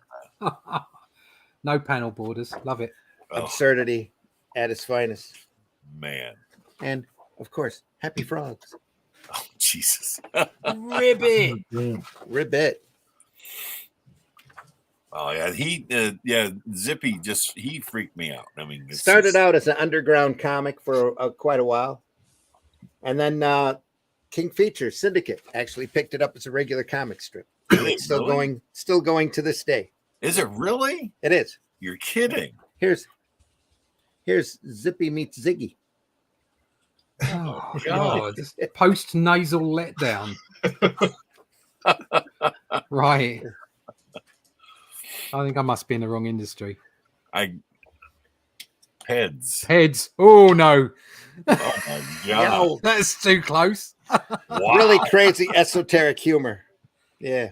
No panel borders. Love it. Absurdity at its finest. Man. And of course, Happy Frogs. Oh, Jesus. Ribbit. Ribbit. Oh yeah, Zippy he freaked me out. I mean, started out as an underground comic for quite a while, and then King Features Syndicate actually picked it up as a regular comic strip. It's still going to this day. Is it really? It is. You're kidding. Here's Zippy meets Ziggy. Oh God! Post nasal letdown. Right. I think I must be in the wrong industry. Heads. Oh no. Oh my God. That's too close. Wow. Really crazy esoteric humor. Yeah.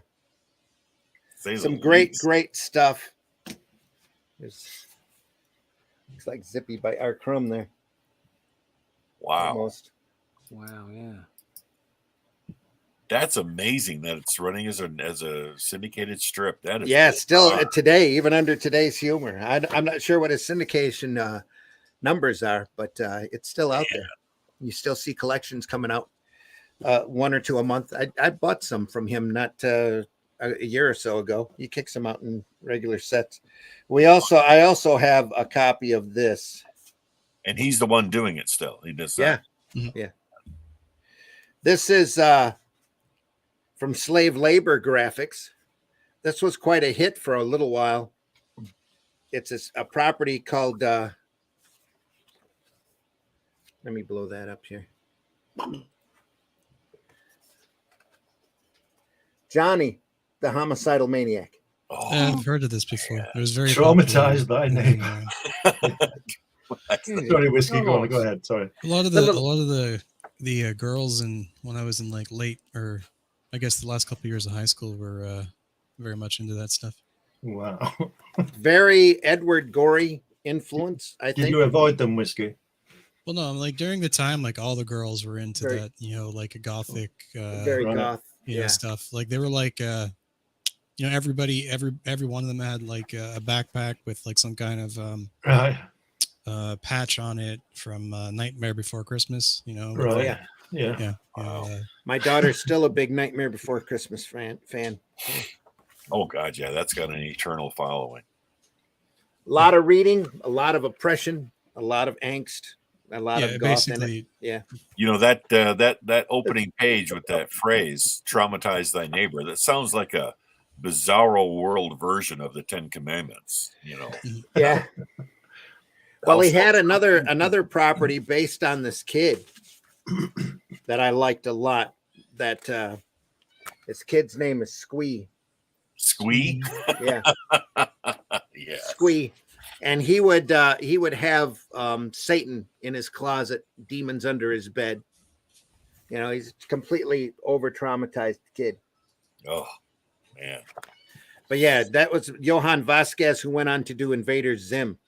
Some great stuff. Looks like Zippy by R. Crumb there. Wow. Almost. Wow, yeah. That's amazing that it's running as a syndicated strip. That is still today, even under today's humor. I'm not sure what his syndication numbers are, but it's still out there. You still see collections coming out, 1 or 2 a month. I bought some from him not a year or so ago. He kicks them out in regular sets. I also have a copy of this, and he's the one doing it still. He does that. Yeah. This is from Slave Labor Graphics. This was quite a hit for a little while. It's a property called, let me blow that up here. Johnny, the Homicidal Maniac. Oh, I've heard of this before. It was very traumatized by name. Sorry, Whiskey. Go ahead. Sorry. A lot of the girls when I was in like late, or I guess the last couple of years of high school, were very much into that stuff. Wow. Very Edward Gorey influence, I think. Did you avoid them, Whiskey? Well, no, like during the time, like all the girls were into that, like a gothic, very goth, stuff. Like they were like, every one of them had like a backpack with like some kind of patch on it from Nightmare Before Christmas. Right? Yeah. My daughter's still a big Nightmare Before Christmas fan. Oh God, yeah, that's got an eternal following. A lot of reading, a lot of oppression, a lot of angst. A lot of goth in it. Yeah. That opening page with that phrase, traumatize thy neighbor, that sounds like a bizarro world version of the 10 Commandments, Yeah. Well, he had another property based on this kid that I liked a lot. That his kid's name is Squee. Squee? Yeah. Yeah. Squee. And he would have Satan in his closet, demons under his bed. He's a completely over traumatized kid. Oh man! But yeah, that was Johann Vasquez, who went on to do Invader Zim.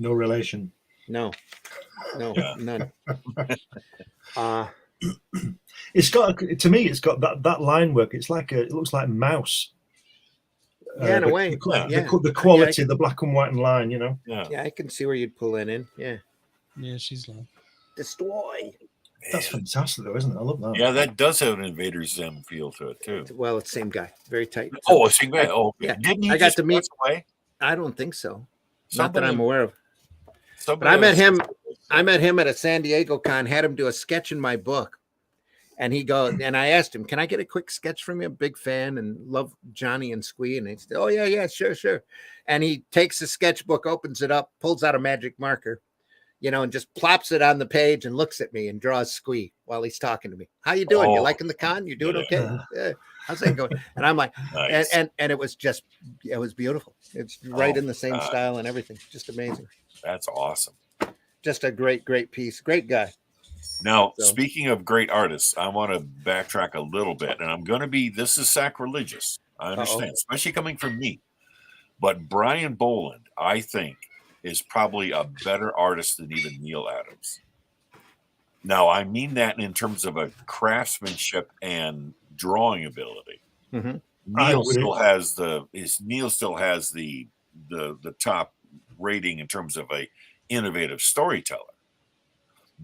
No relation. No, none. It's got that line work. It looks like Mouse. Yeah, in a way. The quality, the black and white line, Yeah, I can see where you'd pull that in. Yeah. Yeah, she's long. Destroy. That's fantastic, though, isn't it? I love that. Yeah, that does have an Invader Zim feel to it too. Well, it's same guy, very tight. Oh, same guy. Yeah. Didn't he? I got to meet. I don't think so. Not that I'm aware of. But I met him. I met him at a San Diego con. Had him do a sketch in my book. And he goes, and I asked him, "Can I get a quick sketch from you? Big fan and love Johnny and Squee." And he said, "Oh yeah, sure." And he takes the sketchbook, opens it up, pulls out a magic marker, and just plops it on the page and looks at me and draws Squee while he's talking to me. How you doing? You liking the con? You doing okay? Yeah. How's that going? And I'm like, nice. and it was beautiful. It's right in the same style and everything. Just amazing. That's awesome. Just a great piece. Great guy. Now, speaking of great artists, I want to backtrack a little bit, and this is sacrilegious. I understand, especially coming from me. But Brian Boland, I think, is probably a better artist than even Neil Adams. Now, I mean that in terms of a craftsmanship and drawing ability. Mm-hmm. Neil still has the top rating in terms of a innovative storyteller.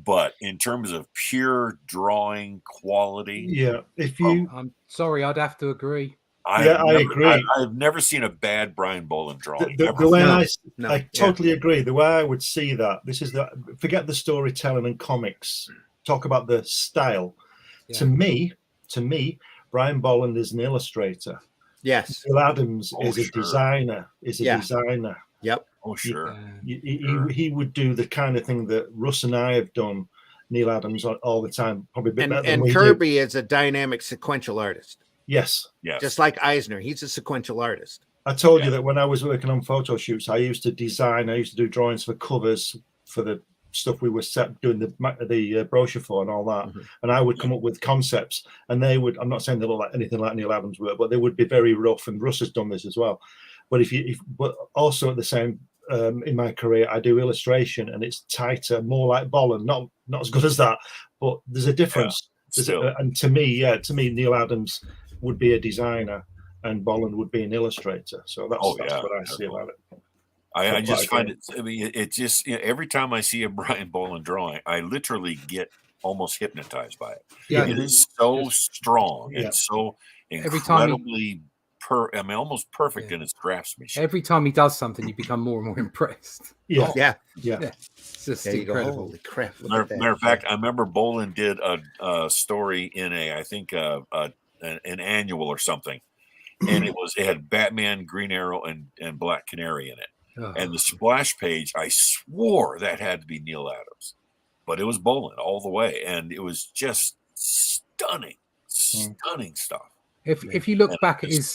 But in terms of pure drawing quality, I'm sorry, I'd have to agree. I agree. I've never seen a bad Brian Boland drawing. I totally agree. The way I would see that, forget the storytelling and comics. Talk about the style. Yeah. To me, Brian Boland is an illustrator. Yes. Neil Adams is a designer. Designer. Yep. Oh, sure. He would do the kind of thing that Russ and I have done, Neil Adams, all the time. Probably a bit better than we Kirby do. is a dynamic sequential artist. Yes. Just like Eisner. He's a sequential artist. I told you that when I was working on photo shoots, I used to do drawings for covers for the stuff we were doing the brochure for and all that. Mm-hmm. And I would come up with concepts, and they would, I'm not saying they look like anything like Neil Adams' work, but they would be very rough, and Russ has done this as well. But but also at the same in my career, I do illustration, and it's tighter, more like Boland. Not as good as that, but there's a difference. still. And to me, Neil Adams would be a designer and Bolland would be an illustrator. So that's what I see about it. I just find it. I mean, it just every time I see a Brian Bolland drawing, I literally get almost hypnotized by it. Yeah, it is so strong and so incredibly almost perfect in its draftsmanship. Every time he does something, you become more and more impressed. Yeah. It's just incredible. Holy crap! Matter of fact, I remember Bolland did a story in I think an annual or something, and it had Batman, Green Arrow, and Black Canary in it. And the splash page, I swore that had to be Neil Adams, but it was Bolland all the way, and it was just stunning stuff. If you look back at his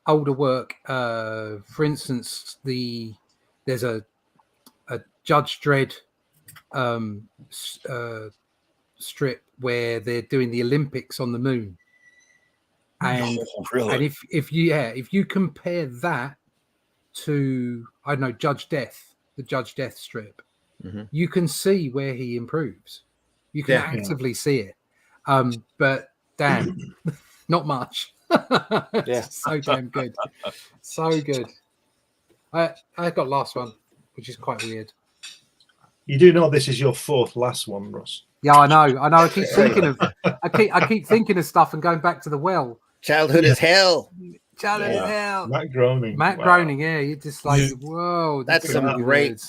older work, for instance, there's a Judge Dredd strip where they're doing the Olympics on the moon, and and if you compare that to, I don't know, the Judge Death strip, you can see where he improves. You can actively see it. But damn, not much. So damn good. So good. I got last one, which is quite weird. You do know this is your fourth last one, Russ. Yeah, I know. I keep thinking of I keep thinking of stuff and going back to the well. Childhood is hell. Childhood is hell. Matt Groening. Groening, yeah. You're just like, whoa. That's some great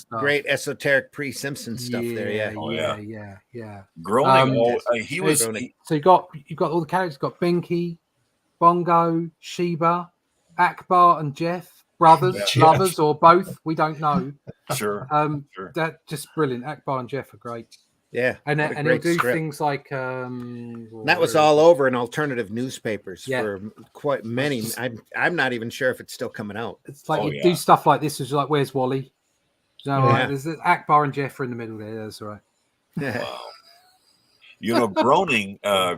esoteric pre-Simpson stuff there. Yeah. Groening, he was. So you got all the characters. You got Binky, Bongo, Sheba, Akbar, and Jeff, brothers, lovers, or both. We don't know. Sure. That just brilliant. Akbar and Jeff are great. Yeah, and he'll do things like that was all over in alternative newspapers for quite many. I'm not even sure if it's still coming out. It's like you do stuff like this. Is like, where's Wally? Right? There's Akbar and Jeff are in the middle there. That's right. Wow. You know, Groening. I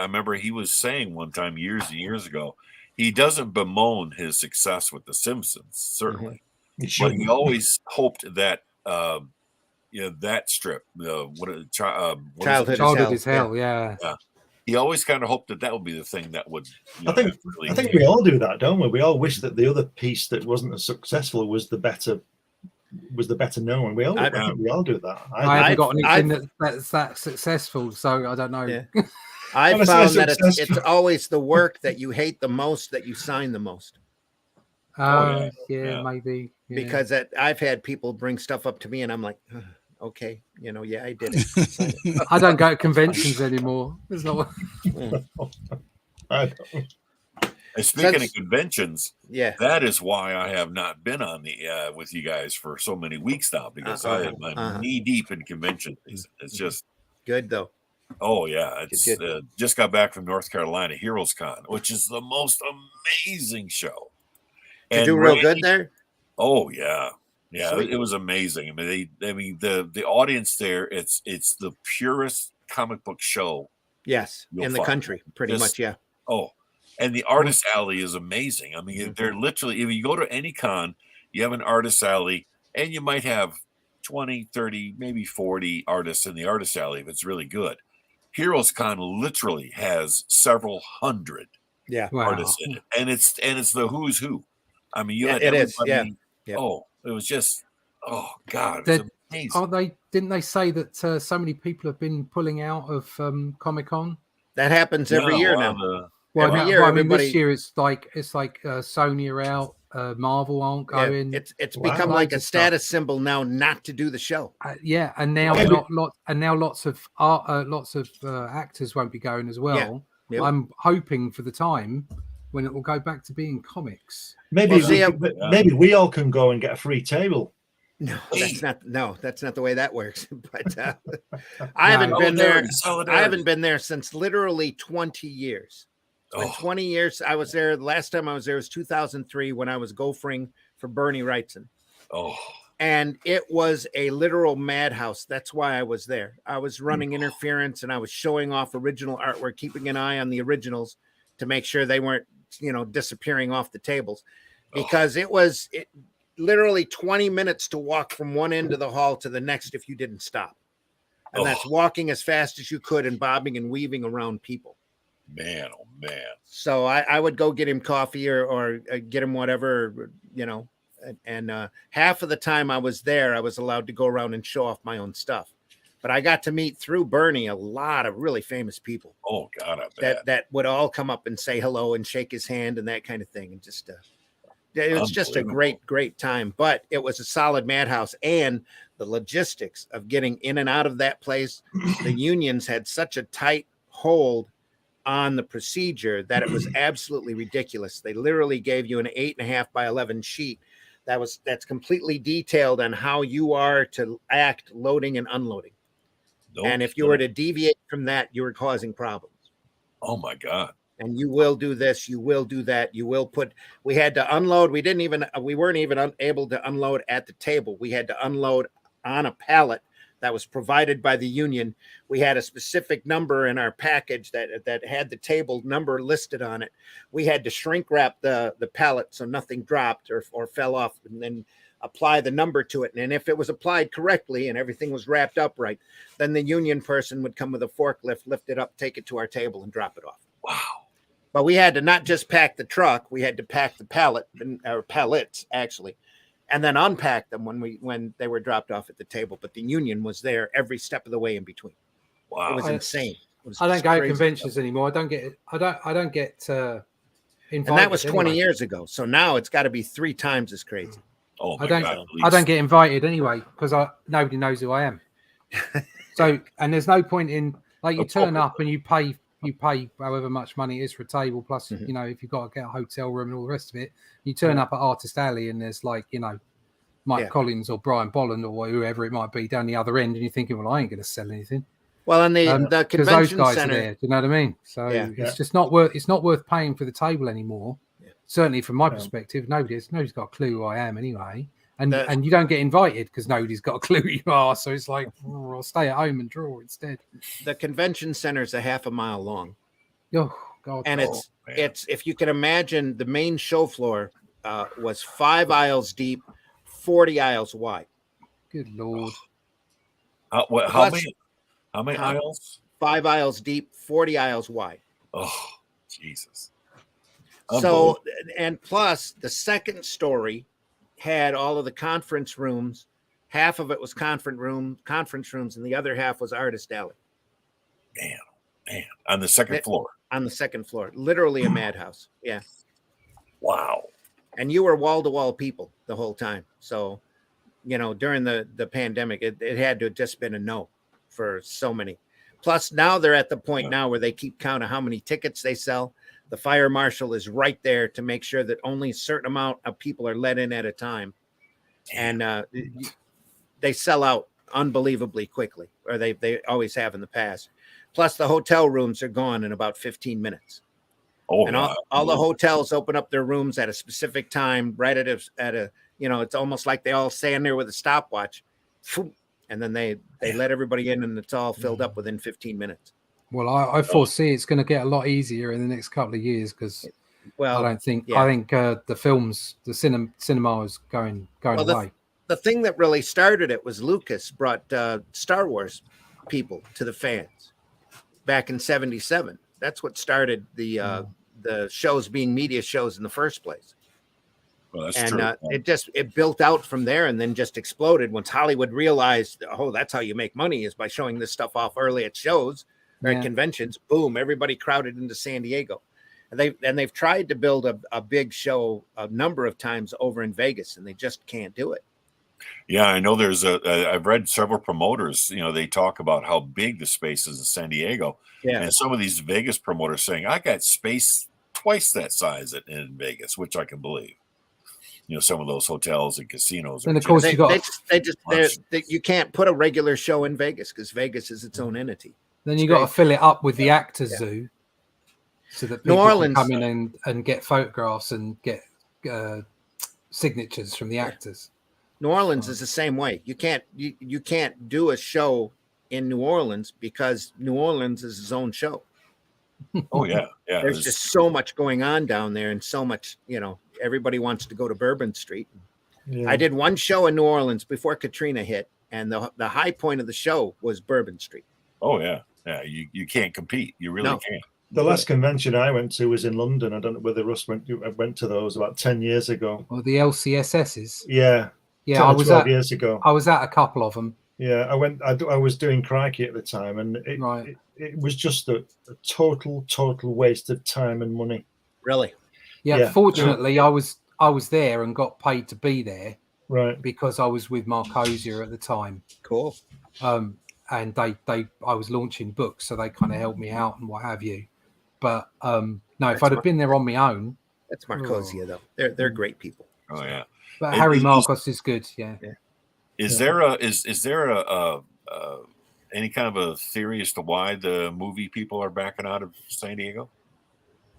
remember he was saying one time years and years ago, he doesn't bemoan his success with The Simpsons, certainly, but he always hoped that. That strip, Childhood is Hell. Yeah. He always kind of hoped that would be the thing that would. I think we all do that, don't we? We all wish that the other piece that wasn't as successful was the better known. I think we all do that. I haven't got anything that's that successful, so I don't know. Yeah. I found that it's always the work that you hate the most that you sign the most. Maybe. Yeah. Because I've had people bring stuff up to me, and I'm like, okay, I did it. I don't go to conventions anymore. There's not. Speaking of conventions, that is why I have not been on with you guys for so many weeks now, because I'm knee deep in conventions. It's just good though. Oh yeah, it's just got back from North Carolina Heroes Con, which is the most amazing show. You do real good there. Oh yeah. It was amazing. I mean, the audience there. It's the purest comic book show. Yes, in the country, pretty much. Yeah. Oh, and the artist alley is amazing. I mean, they're literally. If you go to any con, you have an artist alley, and you might have 20, 30, maybe 40 artists in the artist alley if it's really good. Heroes Con literally has several hundred artists in it, and it's the who's who. I mean, you had everybody. Yeah. Oh, it was just, God, it was amazing. Didn't they say that so many people have been pulling out of Comic-Con? That happens every year now. Every year, this year it's like Sony are out, Marvel aren't going. It's become like a status symbol now not to do the show. And now lots of actors won't be going as well. Yeah. Yep. I'm hoping for the time when it will go back to being comics. Maybe we all can go and get a free table. No, that's not the way that works. But I haven't been there. I haven't been there since literally 20 years. 20 years. I was there. The last time I was there was 2003 when I was gophering for Bernie Wrightson. And it was a literal madhouse. That's why I was there. I was running interference and I was showing off original artwork, keeping an eye on the originals to make sure they weren't, disappearing off the tables, because it literally 20 minutes to walk from one end of the hall to the next if you didn't stop. And that's walking as fast as you could and bobbing and weaving around people. Man, oh man. So I would go get him coffee or get him whatever, and half of the time I was there, I was allowed to go around and show off my own stuff. But I got to meet through Bernie a lot of really famous people. Oh God, I bet. That would all come up and say hello and shake his hand and that kind of thing. And just it was just a great time. But it was a solid madhouse, and the logistics of getting in and out of that place, the unions had such a tight hold on the procedure that it was absolutely ridiculous. They literally gave you an 8.5 by 11 sheet that's completely detailed on how you are to act loading and unloading. And if you were to deviate from that, you were causing problems. Oh my God. And you will do this, you will do that, you will we had to unload. We weren't even able to unload at the table. We had to unload on a pallet that was provided by the union. We had a specific number in our package that had the table number listed on it. We had to shrink wrap the pallet so nothing dropped or fell off, and then apply the number to it. And if it was applied correctly and everything was wrapped up right, then the union person would come with a forklift, lift it up, take it to our table and drop it off. Wow. But we had to not just pack the truck, we had to pack the pallets actually, and then unpack them when they were dropped off at the table. But the union was there every step of the way in between. Wow. It was insane. I don't go to conventions anymore. I don't get invited. And that was 20 years ago. So now it's got to be 3 times as crazy. Oh my God, I don't get invited anyway because nobody knows who I am. So, and there's no point in, like, you turn up and you pay however much money it is for a table, plus if you've got to get a hotel room and all the rest of it. You turn up at Artist Alley and there's Mike Collins or Brian Bolland or whoever it might be down the other end, and you're thinking, well, I ain't going to sell anything. Well, and the convention those guys center, are there. Do you know what I mean? So it's just not worth paying for the table anymore. Yeah. Certainly from my perspective, nobody's got a clue who I am anyway. And you don't get invited because nobody's got a clue who you are. So it's like, I'll stay at home and draw instead. The convention center is a half a mile long. Oh God! And it's if you can imagine, the main show floor was 5 aisles deep, 40 aisles wide. Good Lord! How many aisles? 5 aisles deep, 40 aisles wide. Oh, Jesus! So, and plus the second story had all of the conference rooms. Half of it was conference rooms, and the other half was Artist Alley. Man, on the second floor. On the second floor, literally a madhouse. Yeah. Wow. And you were wall-to-wall people the whole time. So, during the pandemic, it had to have just been a no for so many. Plus, now they're at the point now where they keep count of how many tickets they sell. The fire marshal is right there to make sure that only a certain amount of people are let in at a time. And they sell out unbelievably quickly, or they always have in the past. Plus, the hotel rooms are gone in about 15 minutes. Oh, and all the hotels open up their rooms at a specific time, right at a it's almost like they all stand there with a stopwatch, and then they let everybody in, and it's all filled up within 15 minutes. Well, I foresee it's going to get a lot easier in the next couple of years because, I think the films, the cinema is going away. The thing that really started it was Lucas brought Star Wars people to the fans back in '77. That's what started the shows being media shows in the first place. Well, that's true. It built out from there and then just exploded once Hollywood realized, that's how you make money, is by showing this stuff off early at shows or at conventions. Boom, everybody crowded into San Diego. And they've tried to build a big show a number of times over in Vegas, and they just can't do it. Yeah, I know I've read several promoters, they talk about how big the space is in San Diego. Yeah. And some of these Vegas promoters saying, I got space twice that size in Vegas, which I can believe. Some of those hotels and casinos. And of course, you can't put a regular show in Vegas because Vegas is its own entity. Then you got to fill it up with the Actors Zoo, so that people can come in and get photographs and get signatures from the actors. New Orleans is the same way. You can't do a show in New Orleans because New Orleans is its own show. Oh yeah. There's just so much going on down there, and so much, everybody wants to go to Bourbon Street. Yeah. I did one show in New Orleans before Katrina hit, and the high point of the show was Bourbon Street. Oh yeah, you can't compete. You really can't. The last convention I went to was in London. I don't know whether Russ went to those about 10 years ago. Or the LCSSs. Yeah. Yeah, I was 12 years ago. I was at a couple of them. Yeah, I was doing crikey at the time, and it was just a total waste of time and money. Really? Yeah. Fortunately, I was there and got paid to be there. Right. Because I was with Marcosia at the time. Cool. And I was launching books, so they kind of helped me out and what have you. But no, if I'd have been there on my own, that's Marcosia though. They're great people. Oh yeah. But Harry Marcos is good. Yeah. Is there any kind of a theory as to why the movie people are backing out of San Diego?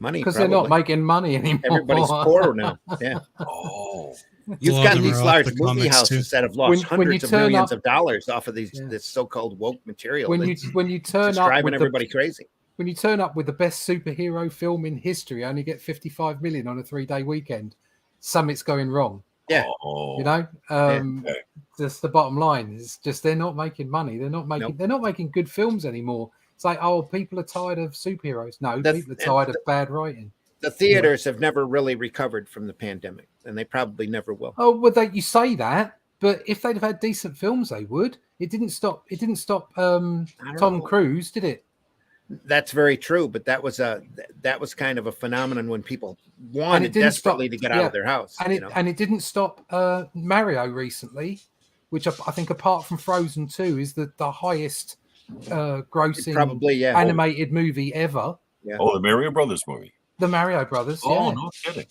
Money, because they're not making money anymore. Everybody's poor now. Yeah. Oh. You've got these large movie houses that have lost hundreds of millions of dollars off of this so-called woke material. When you turn up, driving everybody crazy. When you turn up with the best superhero film in history, only get 55 million on a 3-day weekend. Something's going wrong. Yeah. You know, just the bottom line is just they're not making money. They're not making good films anymore. It's like, oh, people are tired of superheroes. No, people are tired of bad writing. The theaters have never really recovered from the pandemic, and they probably never will. Oh, well, you say that, but if they'd have had decent films, they would. It didn't stop Tom Cruise, did it? That's very true, but that was kind of a phenomenon when people wanted desperately to get out of their house. And it didn't stop Mario recently, which I think apart from Frozen 2 is the highest grossing animated movie ever. Yeah. Oh, the Mario Brothers movie. The Mario Brothers. Oh, no kidding.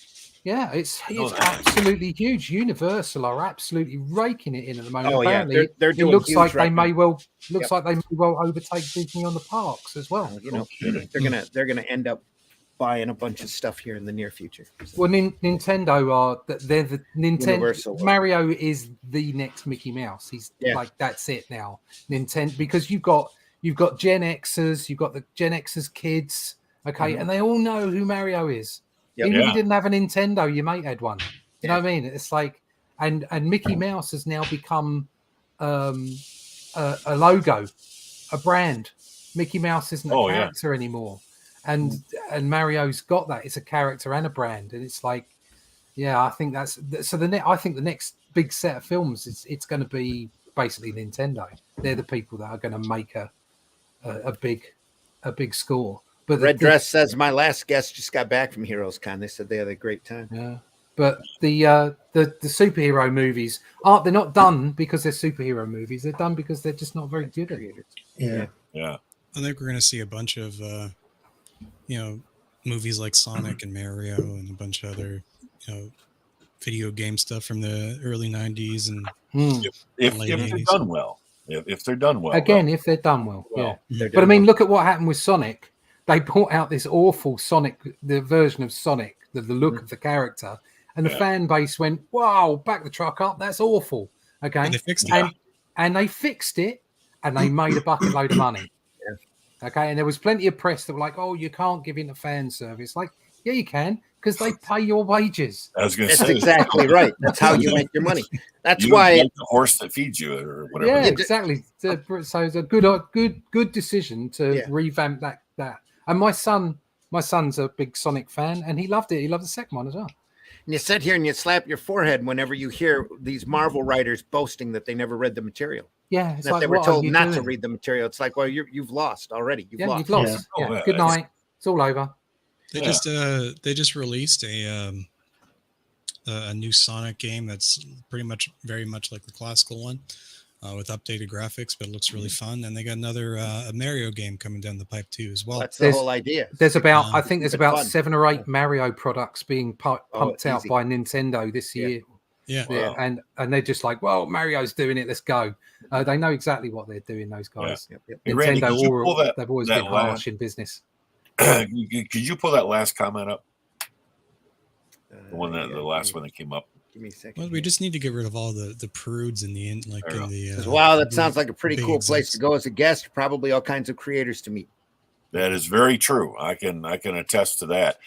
Yeah, it's absolutely huge. Universal are absolutely raking it in at the moment. Oh, apparently, they're doing it looks huge like right they now. may well overtake Disney on the parks as well. You know, they're gonna end up buying a bunch of stuff here in the near future. So. Well, Nintendo they're the Nintendo. Universal. Mario is the next Mickey Mouse. He's like that's it now. Nintendo, because you've got Gen Xers, you've got the Gen Xers kids, okay, and they all know who Mario is. Yep. Even if you didn't have a Nintendo, your mate had one. You know what I mean? It's like, and Mickey Mouse has now become a logo, a brand. Mickey Mouse isn't a character anymore, and Mario's got that. It's a character and a brand, and it's like, I think that's so. I think the next big set of films it's going to be basically Nintendo. They're the people that are going to make a big score. But Red Dress says my last guest just got back from Heroes Con. They said they had a great time. Yeah, but the superhero movies they're not done because they're superhero movies. They're done because they're just not very good at it. Yeah. I think we're going to see a bunch of movies like Sonic and Mario and a bunch of other video game stuff from the early 90s and if they're done well. If they're done well. Again, if they're done well. But I mean, look at what happened with Sonic. They brought out this awful Sonic, the version of Sonic, the look of the character, and the fan base went, "Wow, back the truck up! That's awful." Okay, and they fixed it, and they fixed it, and they made a bucket load of money. Okay, and there was plenty of press that were like, "Oh, you can't give in to fan service." Like, yeah, you can, because they pay your wages. I was going to That's say exactly right. That's how you make your money. That's you why like the horse that feeds you or whatever. Yeah, exactly. So it's a good decision to revamp that. And my son's a big Sonic fan, and he loved it. He loved the second one as well. And you sit here and you slap your forehead whenever you hear these Marvel writers boasting that they never read the material. Yeah, it's that like, they were what told are you not doing? to read the material. It's like, well, you've lost already. You've lost. Yeah. Good night. It's all over. They just released a new Sonic game that's very much like the classical one. With updated graphics, but it looks really fun. And they got another a Mario game coming down the pipe too, as well. That's the whole idea. There's about, I think there's about 7 or 8 Mario products being pumped out by Nintendo this year. Yeah. Wow. And they're just like, well, Mario's doing it. Let's go. They know exactly what they're doing. Those guys. Yeah. Nintendo, Randy, they've always been harsh in business. Could you pull that last comment up? The last one that came up. Give me a second. Well, we just need to get rid of all the prudes in the end, like in the. Wow, that sounds like a pretty cool place to go as a guest. Probably all kinds of creators to meet. That is very true. I can attest to that.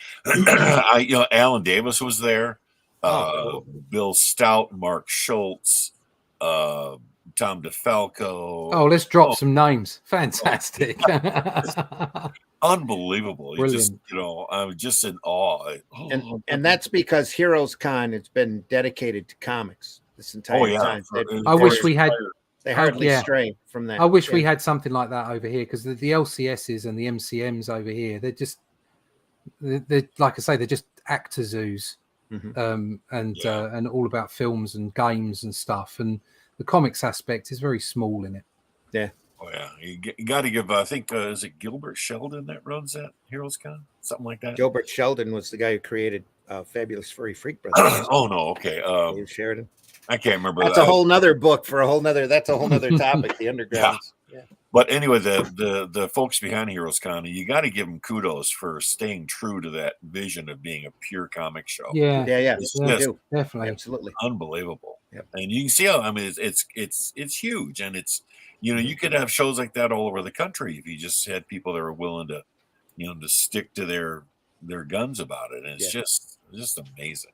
Alan Davis was there. Bill Stout, Mark Schultz, Tom DeFalco. Oh, let's drop some names. Fantastic. Unbelievable. Brilliant. I'm just in awe. And that's because Heroes Con has been dedicated to comics this entire time. I wish we had. They hardly stray from that. I wish we had something like that over here, because the LCSs and the MCMs over here, they're like I say, they're just actor zoos, and all about films and games and stuff. And the comics aspect is very small in it. Yeah. Oh yeah, you got to give. I think is it Gilbert Sheldon that runs that Heroes Con, something like that. Gilbert Sheldon was the guy who created Fabulous Furry Freak Brothers. Oh no, okay. Dave Sheridan. I can't remember. That's a whole nother book for a whole nother. That's a whole nother topic. The undergrounds. Yeah. But anyway, the folks behind Heroes Con, you got to give them kudos for staying true to that vision of being a pure comic show. Yeah. Definitely, absolutely unbelievable. Yep. And you can see how it's huge, and it's you could have shows like that all over the country if you just had people that are willing to to stick to their guns about it. And it's just amazing,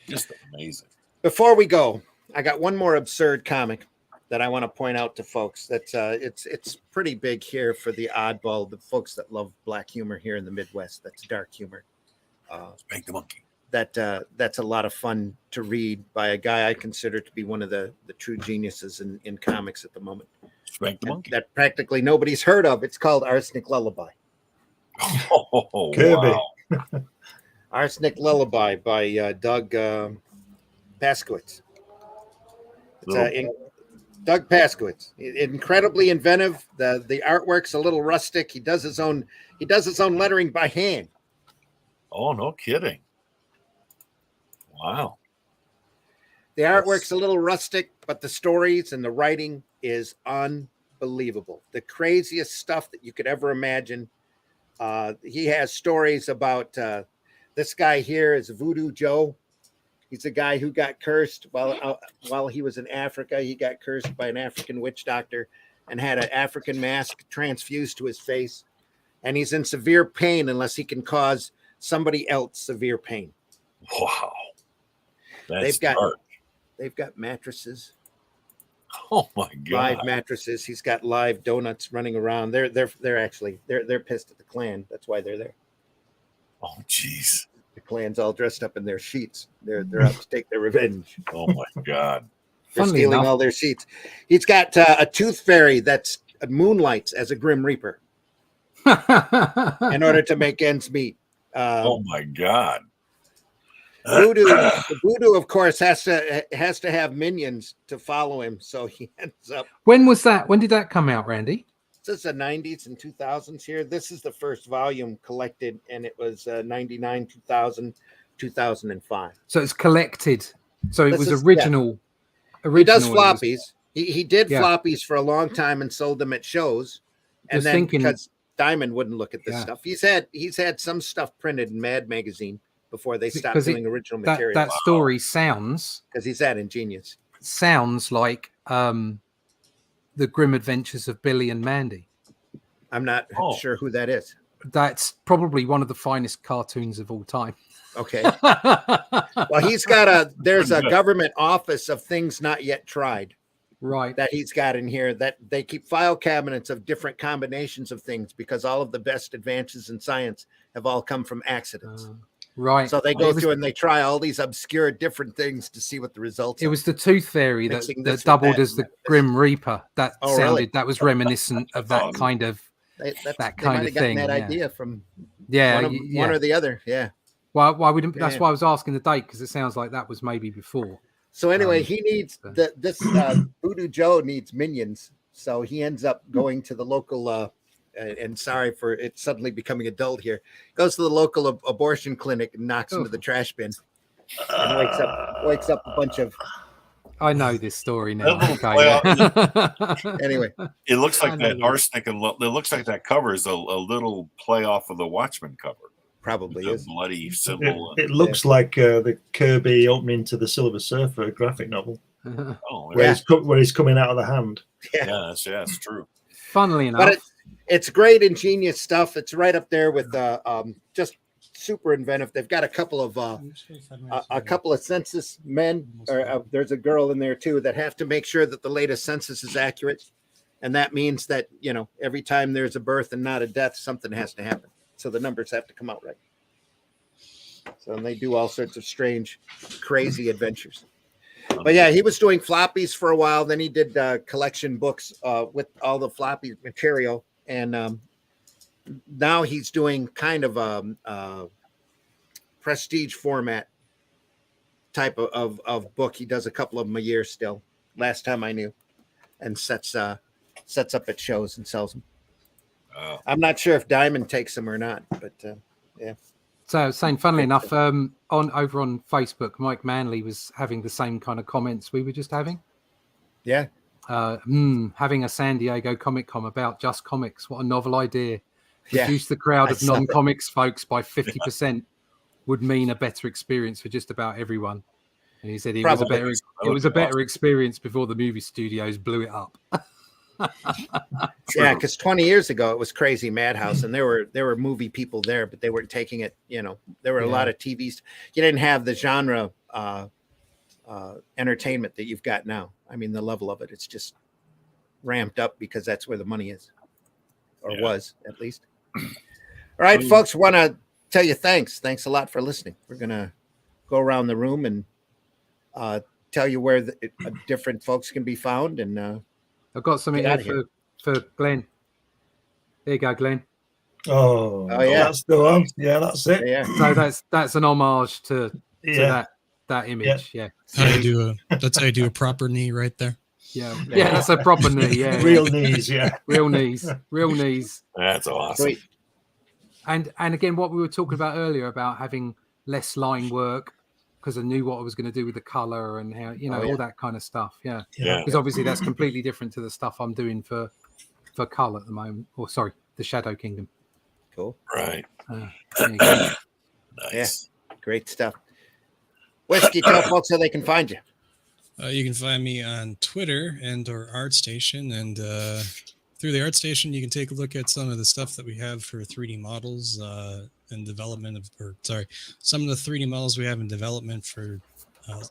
just amazing. Before we go, I got one more absurd comic that I want to point out to folks. That it's pretty big here for the oddball, the folks that love black humor here in the Midwest. That's dark humor. Spank the Monkey. That's a lot of fun to read by a guy I consider to be one of the true geniuses in comics at the moment. Spank the Monkey. That practically nobody's heard of. It's called Arsenic Lullaby. Oh, Kirby. wow. Arsenic Lullaby by Doug Paskowitz. Doug Paskowitz, incredibly inventive. The artwork's a little rustic. He does his own lettering by hand. Oh, no kidding! Wow. The artwork's a little rustic, but the stories and the writing is unbelievable. The craziest stuff that you could ever imagine. He has stories about this guy here is Voodoo Joe. He's a guy who got cursed while he was in Africa. He got cursed by an African witch doctor and had an African mask transfused to his face. And he's in severe pain unless he can cause somebody else severe pain. Wow. They've got mattresses. Oh my God. Live mattresses. He's got live donuts running around. They're pissed at the Klan. That's why they're there. Oh geez. The Klan's all dressed up in their sheets. They're out to take their revenge. Oh my God. They're stealing all their sheets. He's got a tooth fairy that's moonlights as a Grim Reaper in order to make ends meet. Oh my God. Voodoo, of course, has to have minions to follow him. So he ends up. When was that? When did that come out, Randy? This is the 90s and 2000s here. This is the first volume collected, and it was 99, 2000, 2005. So it's collected. So it was original. Yeah. He does floppies. He did floppies for a long time and sold them at shows. And then because Diamond wouldn't look at this stuff, he's had some stuff printed in Mad Magazine before they stopped doing original material. That story sounds, because he's that ingenious. Sounds like the Grim Adventures of Billy and Mandy. I'm not sure who that is. That's probably one of the finest cartoons of all time. Okay. Well, he's got there's a government office of things not yet tried. Right. That he's got in here, that they keep file cabinets of different combinations of things because all of the best advances in science have all come from accidents. Right. So they go through and they try all these obscure different things to see what the results are. It was the Tooth Fairy that doubled as the Grim Reaper. That sounded that was reminiscent of that kind of that kind of thing. That idea from one or the other. Yeah. Why we didn't? That's why I was asking the date, because it sounds like that was maybe before. So anyway, he needs this Voodoo Joe needs minions. So he ends up going to the local. And sorry for it suddenly becoming adult here. Goes to the local abortion clinic and knocks into the trash bin, and wakes up a bunch of. I know this story now. Anyway, it looks like that arsenic, and it looks like that cover is a little play off of the Watchmen cover. Probably is bloody symbol. It looks like the Kirby opening to the Silver Surfer graphic novel. Where he's coming out of the hand. Yeah, it's true. Funnily enough, but it's great ingenious stuff. It's right up there with just super inventive. They've got a couple of census men, or there's a girl in there too, that have to make sure that the latest census is accurate. And that means that, every time there's a birth and not a death, something has to happen. So the numbers have to come out right. So they do all sorts of strange, crazy adventures. But yeah, he was doing floppies for a while. Then he did collection books with all the floppy material. And now he's doing kind of a prestige format type of book. He does a couple of them a year still, last time I knew, and sets up at shows and sells them. Wow. I'm not sure if Diamond takes them or not, but yeah. So saying, funnily enough, over on Facebook, Mike Manley was having the same kind of comments we were just having. Yeah. Having a San Diego Comic Con about just comics. What a novel idea. Reduce the crowd of non-comics folks by 50% would mean a better experience for just about everyone. And he said it was a better experience before the movie studios blew it up. Yeah, because 20 years ago it was crazy madhouse, and there were movie people there, but they weren't taking it. There were a lot of TVs. You didn't have the genre entertainment that you've got now. I mean, the level of it's just ramped up because that's where the money is, or was at least. All right, folks, want to tell you thanks. Thanks a lot for listening. We're gonna go around the room and tell you where the different folks can be found, and I've got something here for Glenn. There you go, Glenn. Oh yeah, that's the one. Yeah, that's it. Yeah. So that's an homage to that image. Yeah. That's how you do a proper knee right there. Yeah, that's a proper knee. Yeah, real knees. Yeah, real knees. That's awesome. Sweet. And again, what we were talking about earlier about having less line work, because I knew what I was going to do with the color and how, all that kind of stuff. Yeah. Because obviously that's completely different to the stuff I'm doing for color at the moment. Or sorry, the Shadow Kingdom. Cool. Right. There you go. Nice. Yeah. Great stuff. Whiskey, tell folks how they can find you. You can find me on Twitter or ArtStation, and through the ArtStation, you can take a look at some of the stuff that we have for 3D models in development some of the 3D models we have in development for. If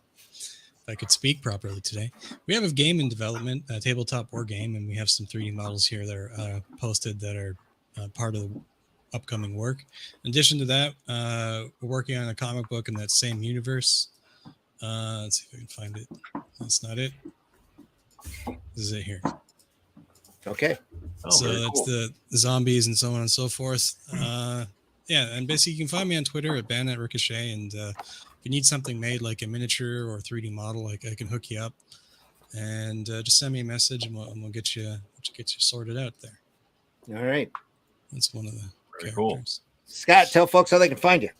I could speak properly today, we have a game in development, a tabletop war game, and we have some 3D models here that are posted that are part of the upcoming work. In addition to that, we're working on a comic book in that same universe. Let's see if I can find it. That's not it. This is it here. Okay. So that's the zombies and so on and so forth. And basically you can find me on Twitter at Bandit Ricochet, and if you need something made like a miniature or 3D model, I can hook you up, and just send me a message and we'll get you sorted out there. All right. That's one of the Very characters. cool. Scott, tell folks how they can find you.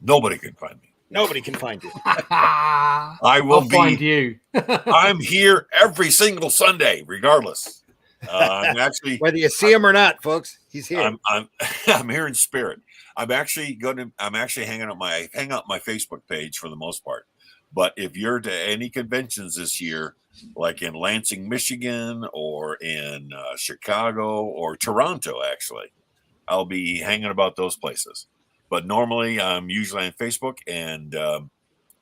Nobody can find me. Nobody can find you. I'll find you. I'm here every single Sunday, regardless. I'm actually, whether you see him or not, folks, he's here. I'm here in spirit. I'm actually hanging out my Facebook page for the most part. But if you're to any conventions this year, like in Lansing, Michigan, or in Chicago or Toronto, actually, I'll be hanging about those places. But normally, I'm usually on Facebook, and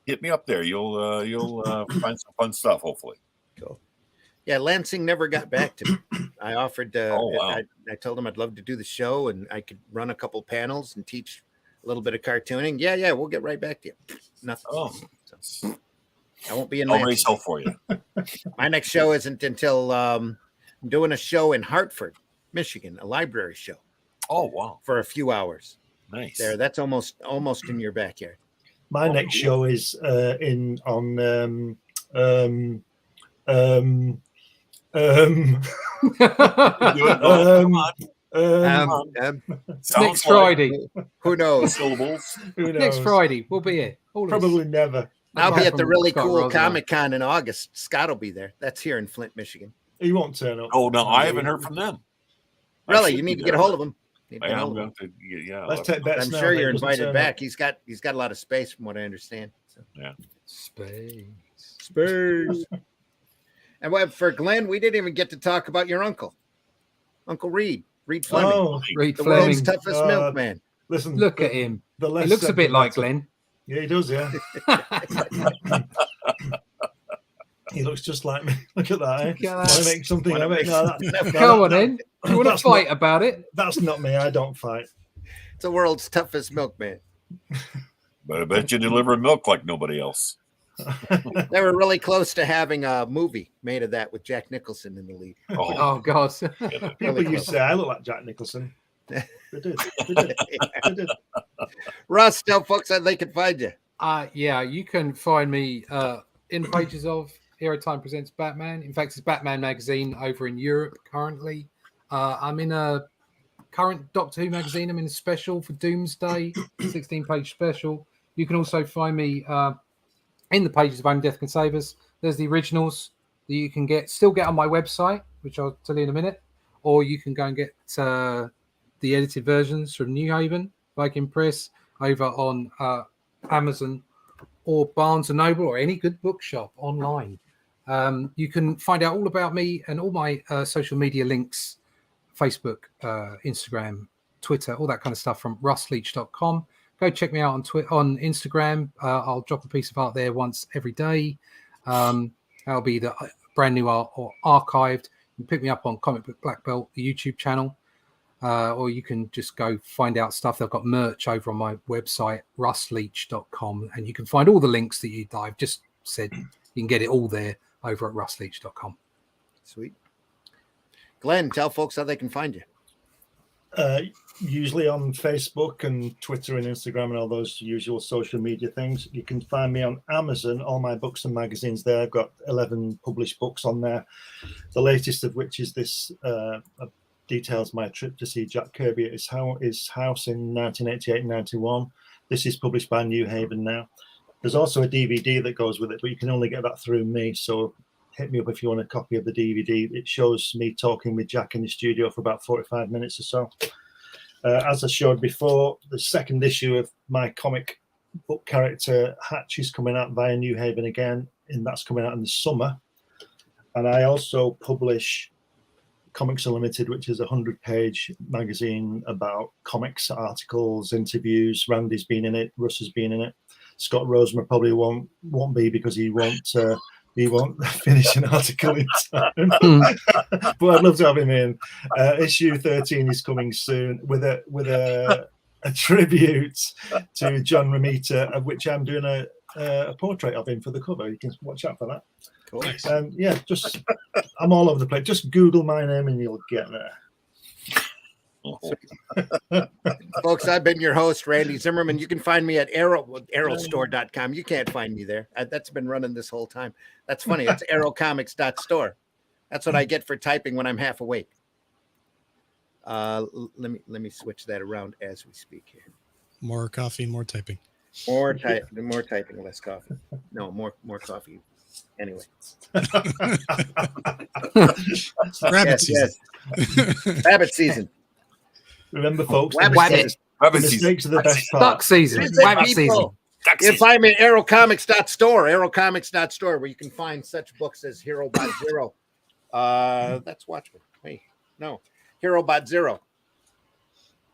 hit me up there. You'll find some fun stuff, hopefully. Cool. Yeah, Lansing never got back to me. I offered. I told him I'd love to do the show, and I could run a couple panels and teach a little bit of cartooning. Yeah, we'll get right back to you. Nothing. Oh, so, I won't be in Lansing. I'll raise hell for you. My next show isn't until I'm doing a show in Hartford, Michigan, a library show. Oh wow! For a few hours. Nice. There, that's almost in your backyard. My next show is on next Friday. Who knows? Syllables. Who knows? Next Friday, we'll be here. Probably never. I'll be at the really cool Comic-Con in August. Scott will be there. That's here in Flint, Michigan. He won't turn up. Oh no, I haven't heard from them. Really, you need to get a hold of him. I'm going to, Let's take bets. I'm sure you're invited back. He's got a lot of space, from what I understand. So. Yeah, space. And for Glenn, we didn't even get to talk about your uncle, Uncle Reed Fleming, Reed the Fleming. world's toughest milkman. Listen, look at him. He less looks a said, bit the like better. Glenn. Yeah, he does. Yeah, he looks just like me. Look at that. Eh? Want to make something of it? Go on, then. Do you want to fight about it? That's not me. I don't fight. It's the world's toughest milkman. But I bet you deliver milk like nobody else. They were really close to having a movie made of that with Jack Nicholson in the lead. Oh God! People used to say I look like Jack Nicholson. They did. They did. Russ, tell folks how they can find you. Yeah, you can find me in the pages of Hero Time Presents Batman. In fact, it's Batman magazine over in Europe currently. I'm in a current Doctor Who magazine. I'm in a special for Doomsday, 16-page special. You can also find me in the pages of Only Death Can Save Us. There's the originals that you can still get on my website, which I'll tell you in a minute, or you can go and get the edited versions from New Haven, Viking Press, over on Amazon or Barnes & Noble or any good bookshop online. You can find out all about me and all my social media links, Facebook, Instagram, Twitter, all that kind of stuff from russleach.com. Go check me out on Instagram. I'll drop a piece of art there once every day. That'll be the brand new art or archived. You can pick me up on Comic Book Black Belt, the YouTube channel, or you can just go find out stuff. They've got merch over on my website, russleach.com, and you can find all the links that I've just said. You can get it all there over at russleach.com. Sweet. Glenn, tell folks how they can find you. Usually on Facebook and Twitter and Instagram and all those usual social media things. You can find me on Amazon, all my books and magazines there. I've got 11 published books on there. The latest of which is this details my trip to see Jack Kirby at his house in 1988 and 91. This is published by New Haven now. There's also a DVD that goes with it, but you can only get that through me. So hit me up if you want a copy of the DVD. It shows me talking with Jack in the studio for about 45 minutes or so. As I showed before, the second issue of my comic book character Hatch is coming out via New Haven again, and that's coming out in the summer. And I also publish Comics Unlimited, which is a 100-page magazine about comics, articles, interviews. Randy's been in it, Russ has been in it. Scott Rosemer probably won't be because he won't finish an article in time. But I'd love to have him in. Issue 13 is coming soon with a tribute to John Romita, of which I'm doing a portrait of him for the cover. You can watch out for that. Cool. Yeah, just I'm all over the place. Just Google my name and you'll get there. Folks, I've been your host, Randy Zimmerman. You can find me at arrowstore.com. You can't find me there. That's been running this whole time. That's funny. It's arrowcomics.store. That's what I get for typing when I'm half awake. Let me switch that around as we speak here. More coffee, more typing. More typing, less coffee. No, more coffee. Anyway. Rabbit season. Yes. Rabbit season. Remember, folks, Rabbit mistakes are the best part. Duck season. Rabbit season. You can find me at arrowcomics.store, where you can find such books as Hero Bot Zero. That's Watchmen. Hey, no. Hero Bot Zero.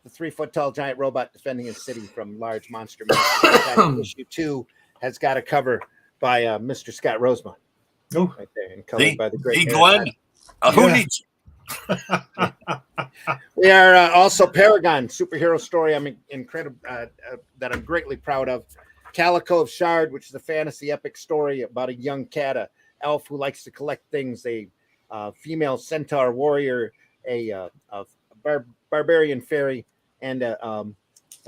The 3-foot-tall giant robot defending his city from large monster. Issue 2 has got a cover by Mr. Scott Rosemont. Oh, right there, and colored by the great Glenn. Who needs? We are also Paragon, superhero story I'm incredible that I'm greatly proud of. Calico of Shard, which is a fantasy epic story about a young cat, a elf who likes to collect things, a female centaur warrior, a barbarian fairy, and an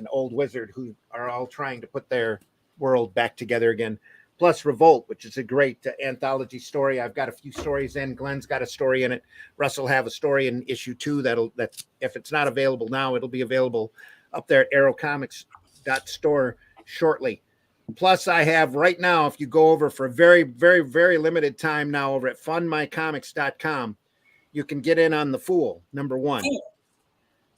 old wizard who are all trying to put their world back together again. Plus Revolt, which is a great anthology story. I've got a few stories in. Glenn's got a story in it. Russ will have a story in issue 2 that if it's not available now, it'll be available up there at arrowcomics.store shortly. Plus, I have right now, if you go over for a very, very, very limited time now over at fundmycomics.com, you can get in on The Fool, #1.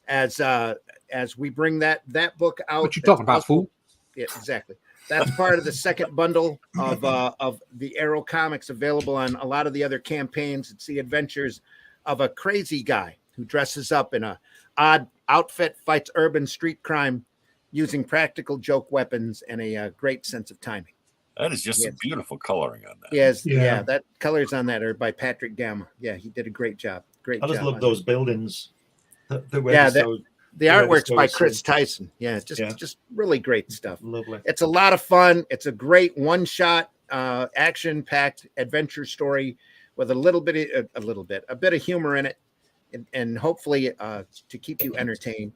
As we bring that book out. What you talking about, Fool? Yeah, exactly. That's part of the second bundle of the Arrow comics available on a lot of the other campaigns. It's the adventures of a crazy guy who dresses up in a odd outfit, fights urban street crime, using practical joke weapons and a great sense of timing. That is just a beautiful coloring on that. Yes, yeah, that colors on that are by Patrick Gamma. Yeah, he did a great job. Great job. I just love those buildings. The artwork's by Chris Tyson. Yeah, just really great stuff. Lovely. It's a lot of fun. It's a great one-shot, action-packed adventure story with a bit of humor in it, and hopefully to keep you entertained.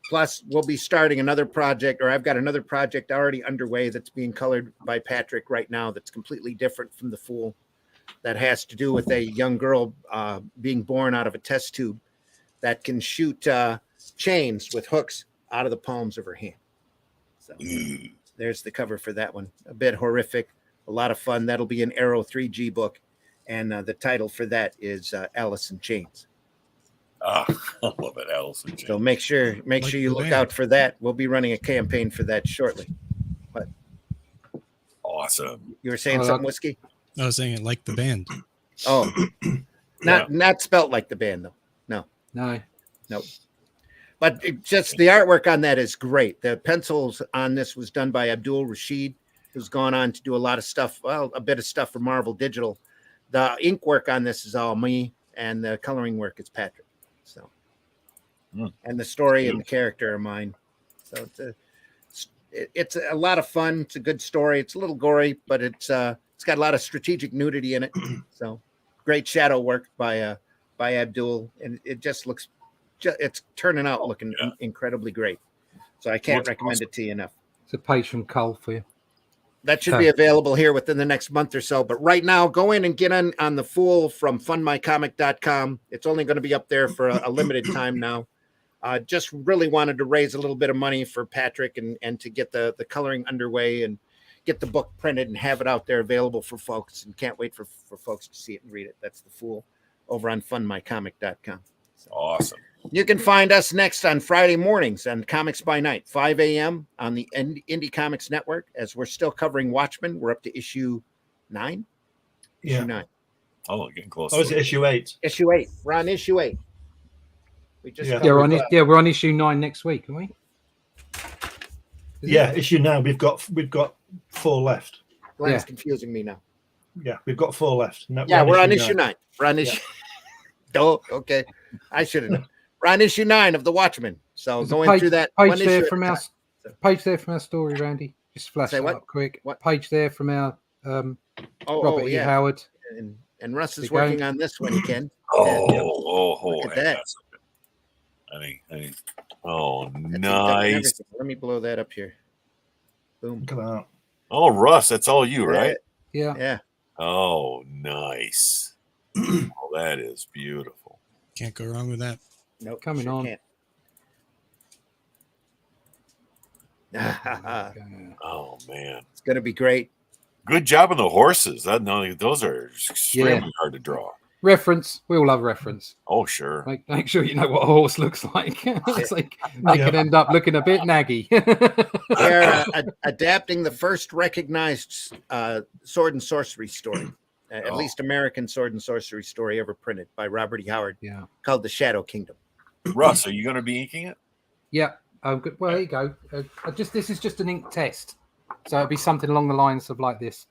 Plus, we'll be starting another project, or I've got another project already underway that's being colored by Patrick right now that's completely different from The Fool, that has to do with a young girl being born out of a test tube that can shoot chains with hooks out of the palms of her hand. So there's the cover for that one. A bit horrific, a lot of fun. That'll be an Arrow 3G book, and the title for that is Alice in Chains. I love it, Alice in Chains. So make sure you look out for that. We'll be running a campaign for that shortly. But awesome. You were saying something, Whiskey? I was saying it like the band. Oh, not spelt like the band though. No. Nope. But just the artwork on that is great. The pencils on this was done by Abdul Rashid, who's gone on to do a lot of stuff. Well, a bit of stuff for Marvel Digital. The ink work on this is all me, and the coloring work is Patrick. So, and the story and the character are mine. So it's a lot of fun. It's a good story. It's a little gory, but it's got a lot of strategic nudity in it. So great shadow work by Abdul, and it just looks. It's turning out looking incredibly great. So I can't recommend it to you enough. It's a page from Cole for you. That should be available here within the next month or so. But right now, go in and get on The Fool from funmycomic.com. It's only going to be up there for a limited time now. Just really wanted to raise a little bit of money for Patrick and to get the coloring underway and get the book printed and have it out there available for folks. And can't wait for folks to see it and read it. That's The Fool over on funmycomic.com. So. Awesome. You can find us next on Friday mornings on Comics by Night, 5 a.m. on the Indie Comics Network, as we're still covering Watchmen. We're up to issue 9. Issue 9. Oh, getting close. Oh, is it issue 8? Issue 8. We're on issue 8. We just we're on issue 9 next week, aren't we? Issue 9. We've got 4 left. Glenn's confusing me now. Yeah, we've got 4 left. We're on issue 9. We're on issue. Oh, okay. I should have known. We're on issue 9 of The Watchmen. So there's going through that page there from our story, Randy. Just flash it up quick. What page there from our Robert E. Howard. And Russ is working on this when he can. Look at that. Nice. Let me blow that up here. Boom. Come on. Oh, Russ, that's all you, right? Yeah. Oh, nice. Oh, that is beautiful. Can't go wrong with that. Nope. Coming on. Oh, man. It's going to be great. Good job on the horses. Those are extremely hard to draw. Reference. We all have reference. Oh, sure. Make sure you know what a horse looks like. It's like they could end up looking a bit naggy. They're adapting the first recognized sword and sorcery story. At least American sword and sorcery story ever printed by Robert E. Howard. Yeah. Called The Shadow Kingdom. Russ, are you going to be inking it? Yeah. Good. Well, there you go. This is just an ink test, so it'll be something along the lines of like this,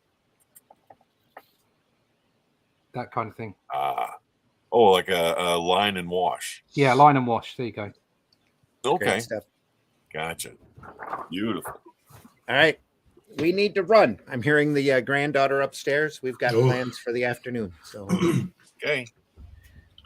that kind of thing. Like a line and wash. Yeah, line and wash. There you go. Okay. Gotcha. Beautiful. All right. We need to run. I'm hearing the granddaughter upstairs. We've got plans for the afternoon. So, okay.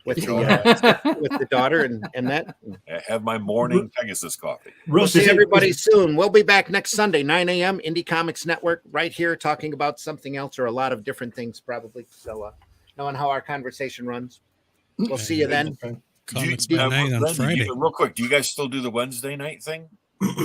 With the daughter and that. I have my morning Pegasus coffee. We'll see everybody soon. We'll be back next Sunday, 9 a.m. Indie Comics Network, right here, talking about something else or a lot of different things, probably. So, knowing how our conversation runs, we'll see you then. Comics by Night on Friday. Real quick, do you guys still do the Wednesday night thing?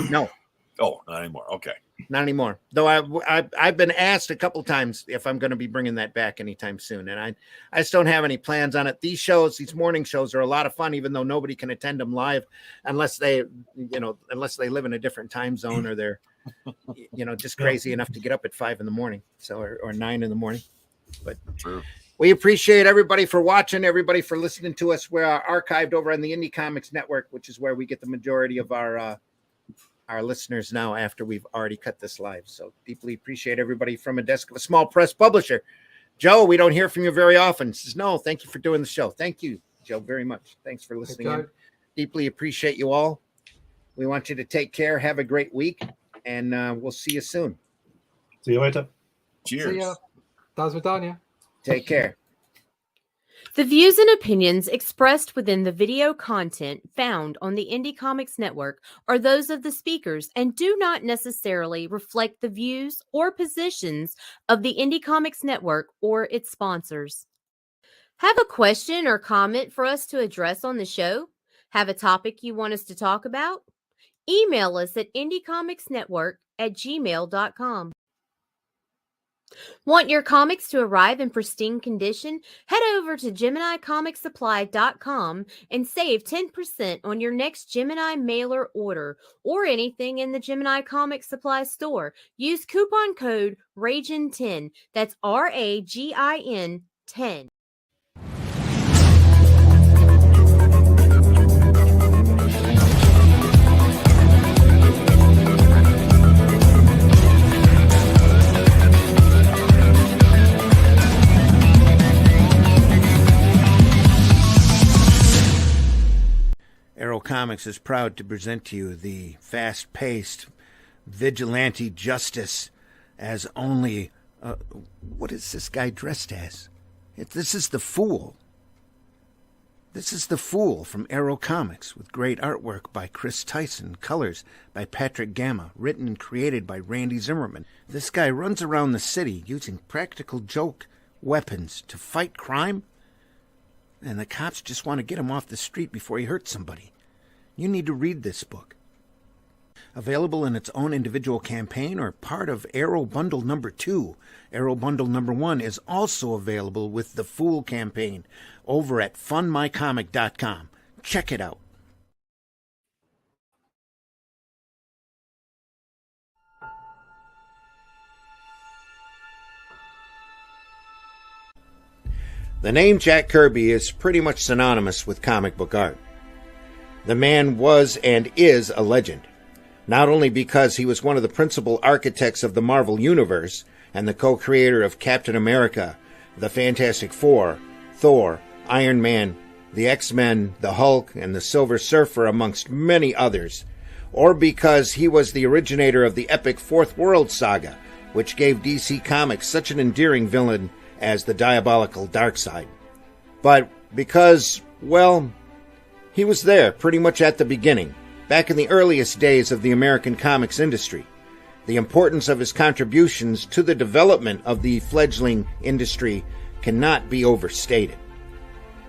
No. Oh, not anymore. Okay. Not anymore. Though I've been asked a couple times if I'm going to be bringing that back anytime soon, and I just don't have any plans on it. These morning shows are a lot of fun, even though nobody can attend them live unless they live in a different time zone or they're, just crazy enough to get up at 5 a.m. So or 9 a.m. But true. We appreciate everybody for watching, everybody for listening to us. We're archived over on the Indie Comics Network, which is where we get the majority of our our listeners now after we've already cut this live. So deeply appreciate everybody from a desk of a small press publisher. Joe, we don't hear from you very often. Says, no, thank you for doing the show. Thank you, Joe, very much. Thanks for listening in. Deeply appreciate you all. We want you to take care. Have a great week, and we'll see you soon. See you later. Cheers. See ya. Das Vidania. Take care. The views and opinions expressed within the video content found on the Indie Comics Network are those of the speakers and do not necessarily reflect the views or positions of the Indie Comics Network or its sponsors. Have a question or comment for us to address on the show? Have a topic you want us to talk about? Email us at indiecomicsnetwork@gmail.com. Want your comics to arrive in pristine condition? Head over to GeminiComicSupply.com and save 10% on your next Gemini mailer order or anything in the Gemini Comics Supply store. Use coupon code RAGIN10. That's RAGIN 10. Arrow Comics is proud to present to you the fast-paced vigilante justice as only... what is this guy dressed as? This is the Fool. This is the Fool from Arrow Comics, with great artwork by Chris Tyson, colors by Patrick Gamma, written and created by Randy Zimmerman. This guy runs around the city using practical joke weapons to fight crime, and the cops just want to get him off the street before he hurts somebody. You need to read this book. Available in its own individual campaign or part of Arrow Bundle number 2. Arrow Bundle number 1 is also available with the Fool campaign over at funmycomic.com. Check it out. The name Jack Kirby is pretty much synonymous with comic book art. The man was and is a legend, not only because he was one of the principal architects of the Marvel Universe and the co-creator of Captain America, the Fantastic Four, Thor, Iron Man, the X-Men, the Hulk, and the Silver Surfer, amongst many others, or because he was the originator of the epic Fourth World saga, which gave DC Comics such an endearing villain as the diabolical Darkseid. But because, well, he was there pretty much at the beginning, back in the earliest days of the American comics industry. The importance of his contributions to the development of the fledgling industry cannot be overstated.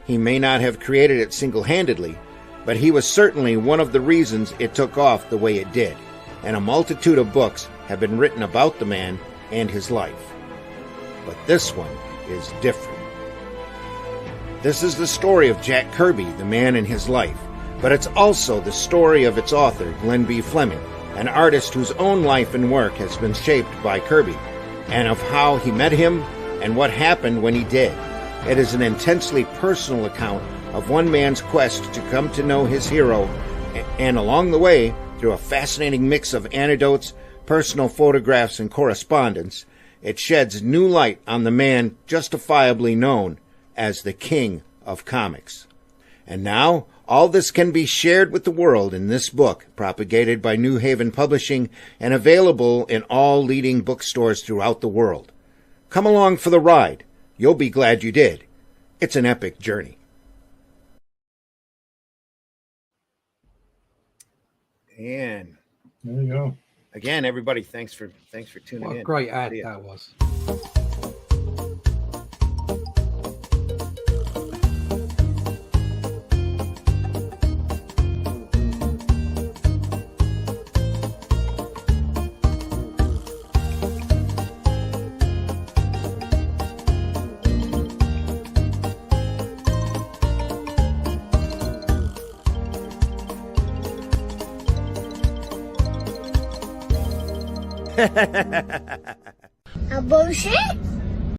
He may not have created it single-handedly, but he was certainly one of the reasons it took off the way it did, and a multitude of books have been written about the man and his life. But this one is different. This is the story of Jack Kirby, the man and his life, but it's also the story of its author, Glenn B. Fleming, an artist whose own life and work has been shaped by Kirby, and of how he met him and what happened when he did. It is an intensely personal account of one man's quest to come to know his hero, and along the way, through a fascinating mix of anecdotes, personal photographs, and correspondence, it sheds new light on the man justifiably known as the King of Comics. And now, all this can be shared with the world in this book, propagated by New Haven Publishing and available in all leading bookstores throughout the world. Come along for the ride. You'll be glad you did. It's an epic journey. And there you go. Again, everybody, thanks for tuning in. What a great ad that was. A bullshit?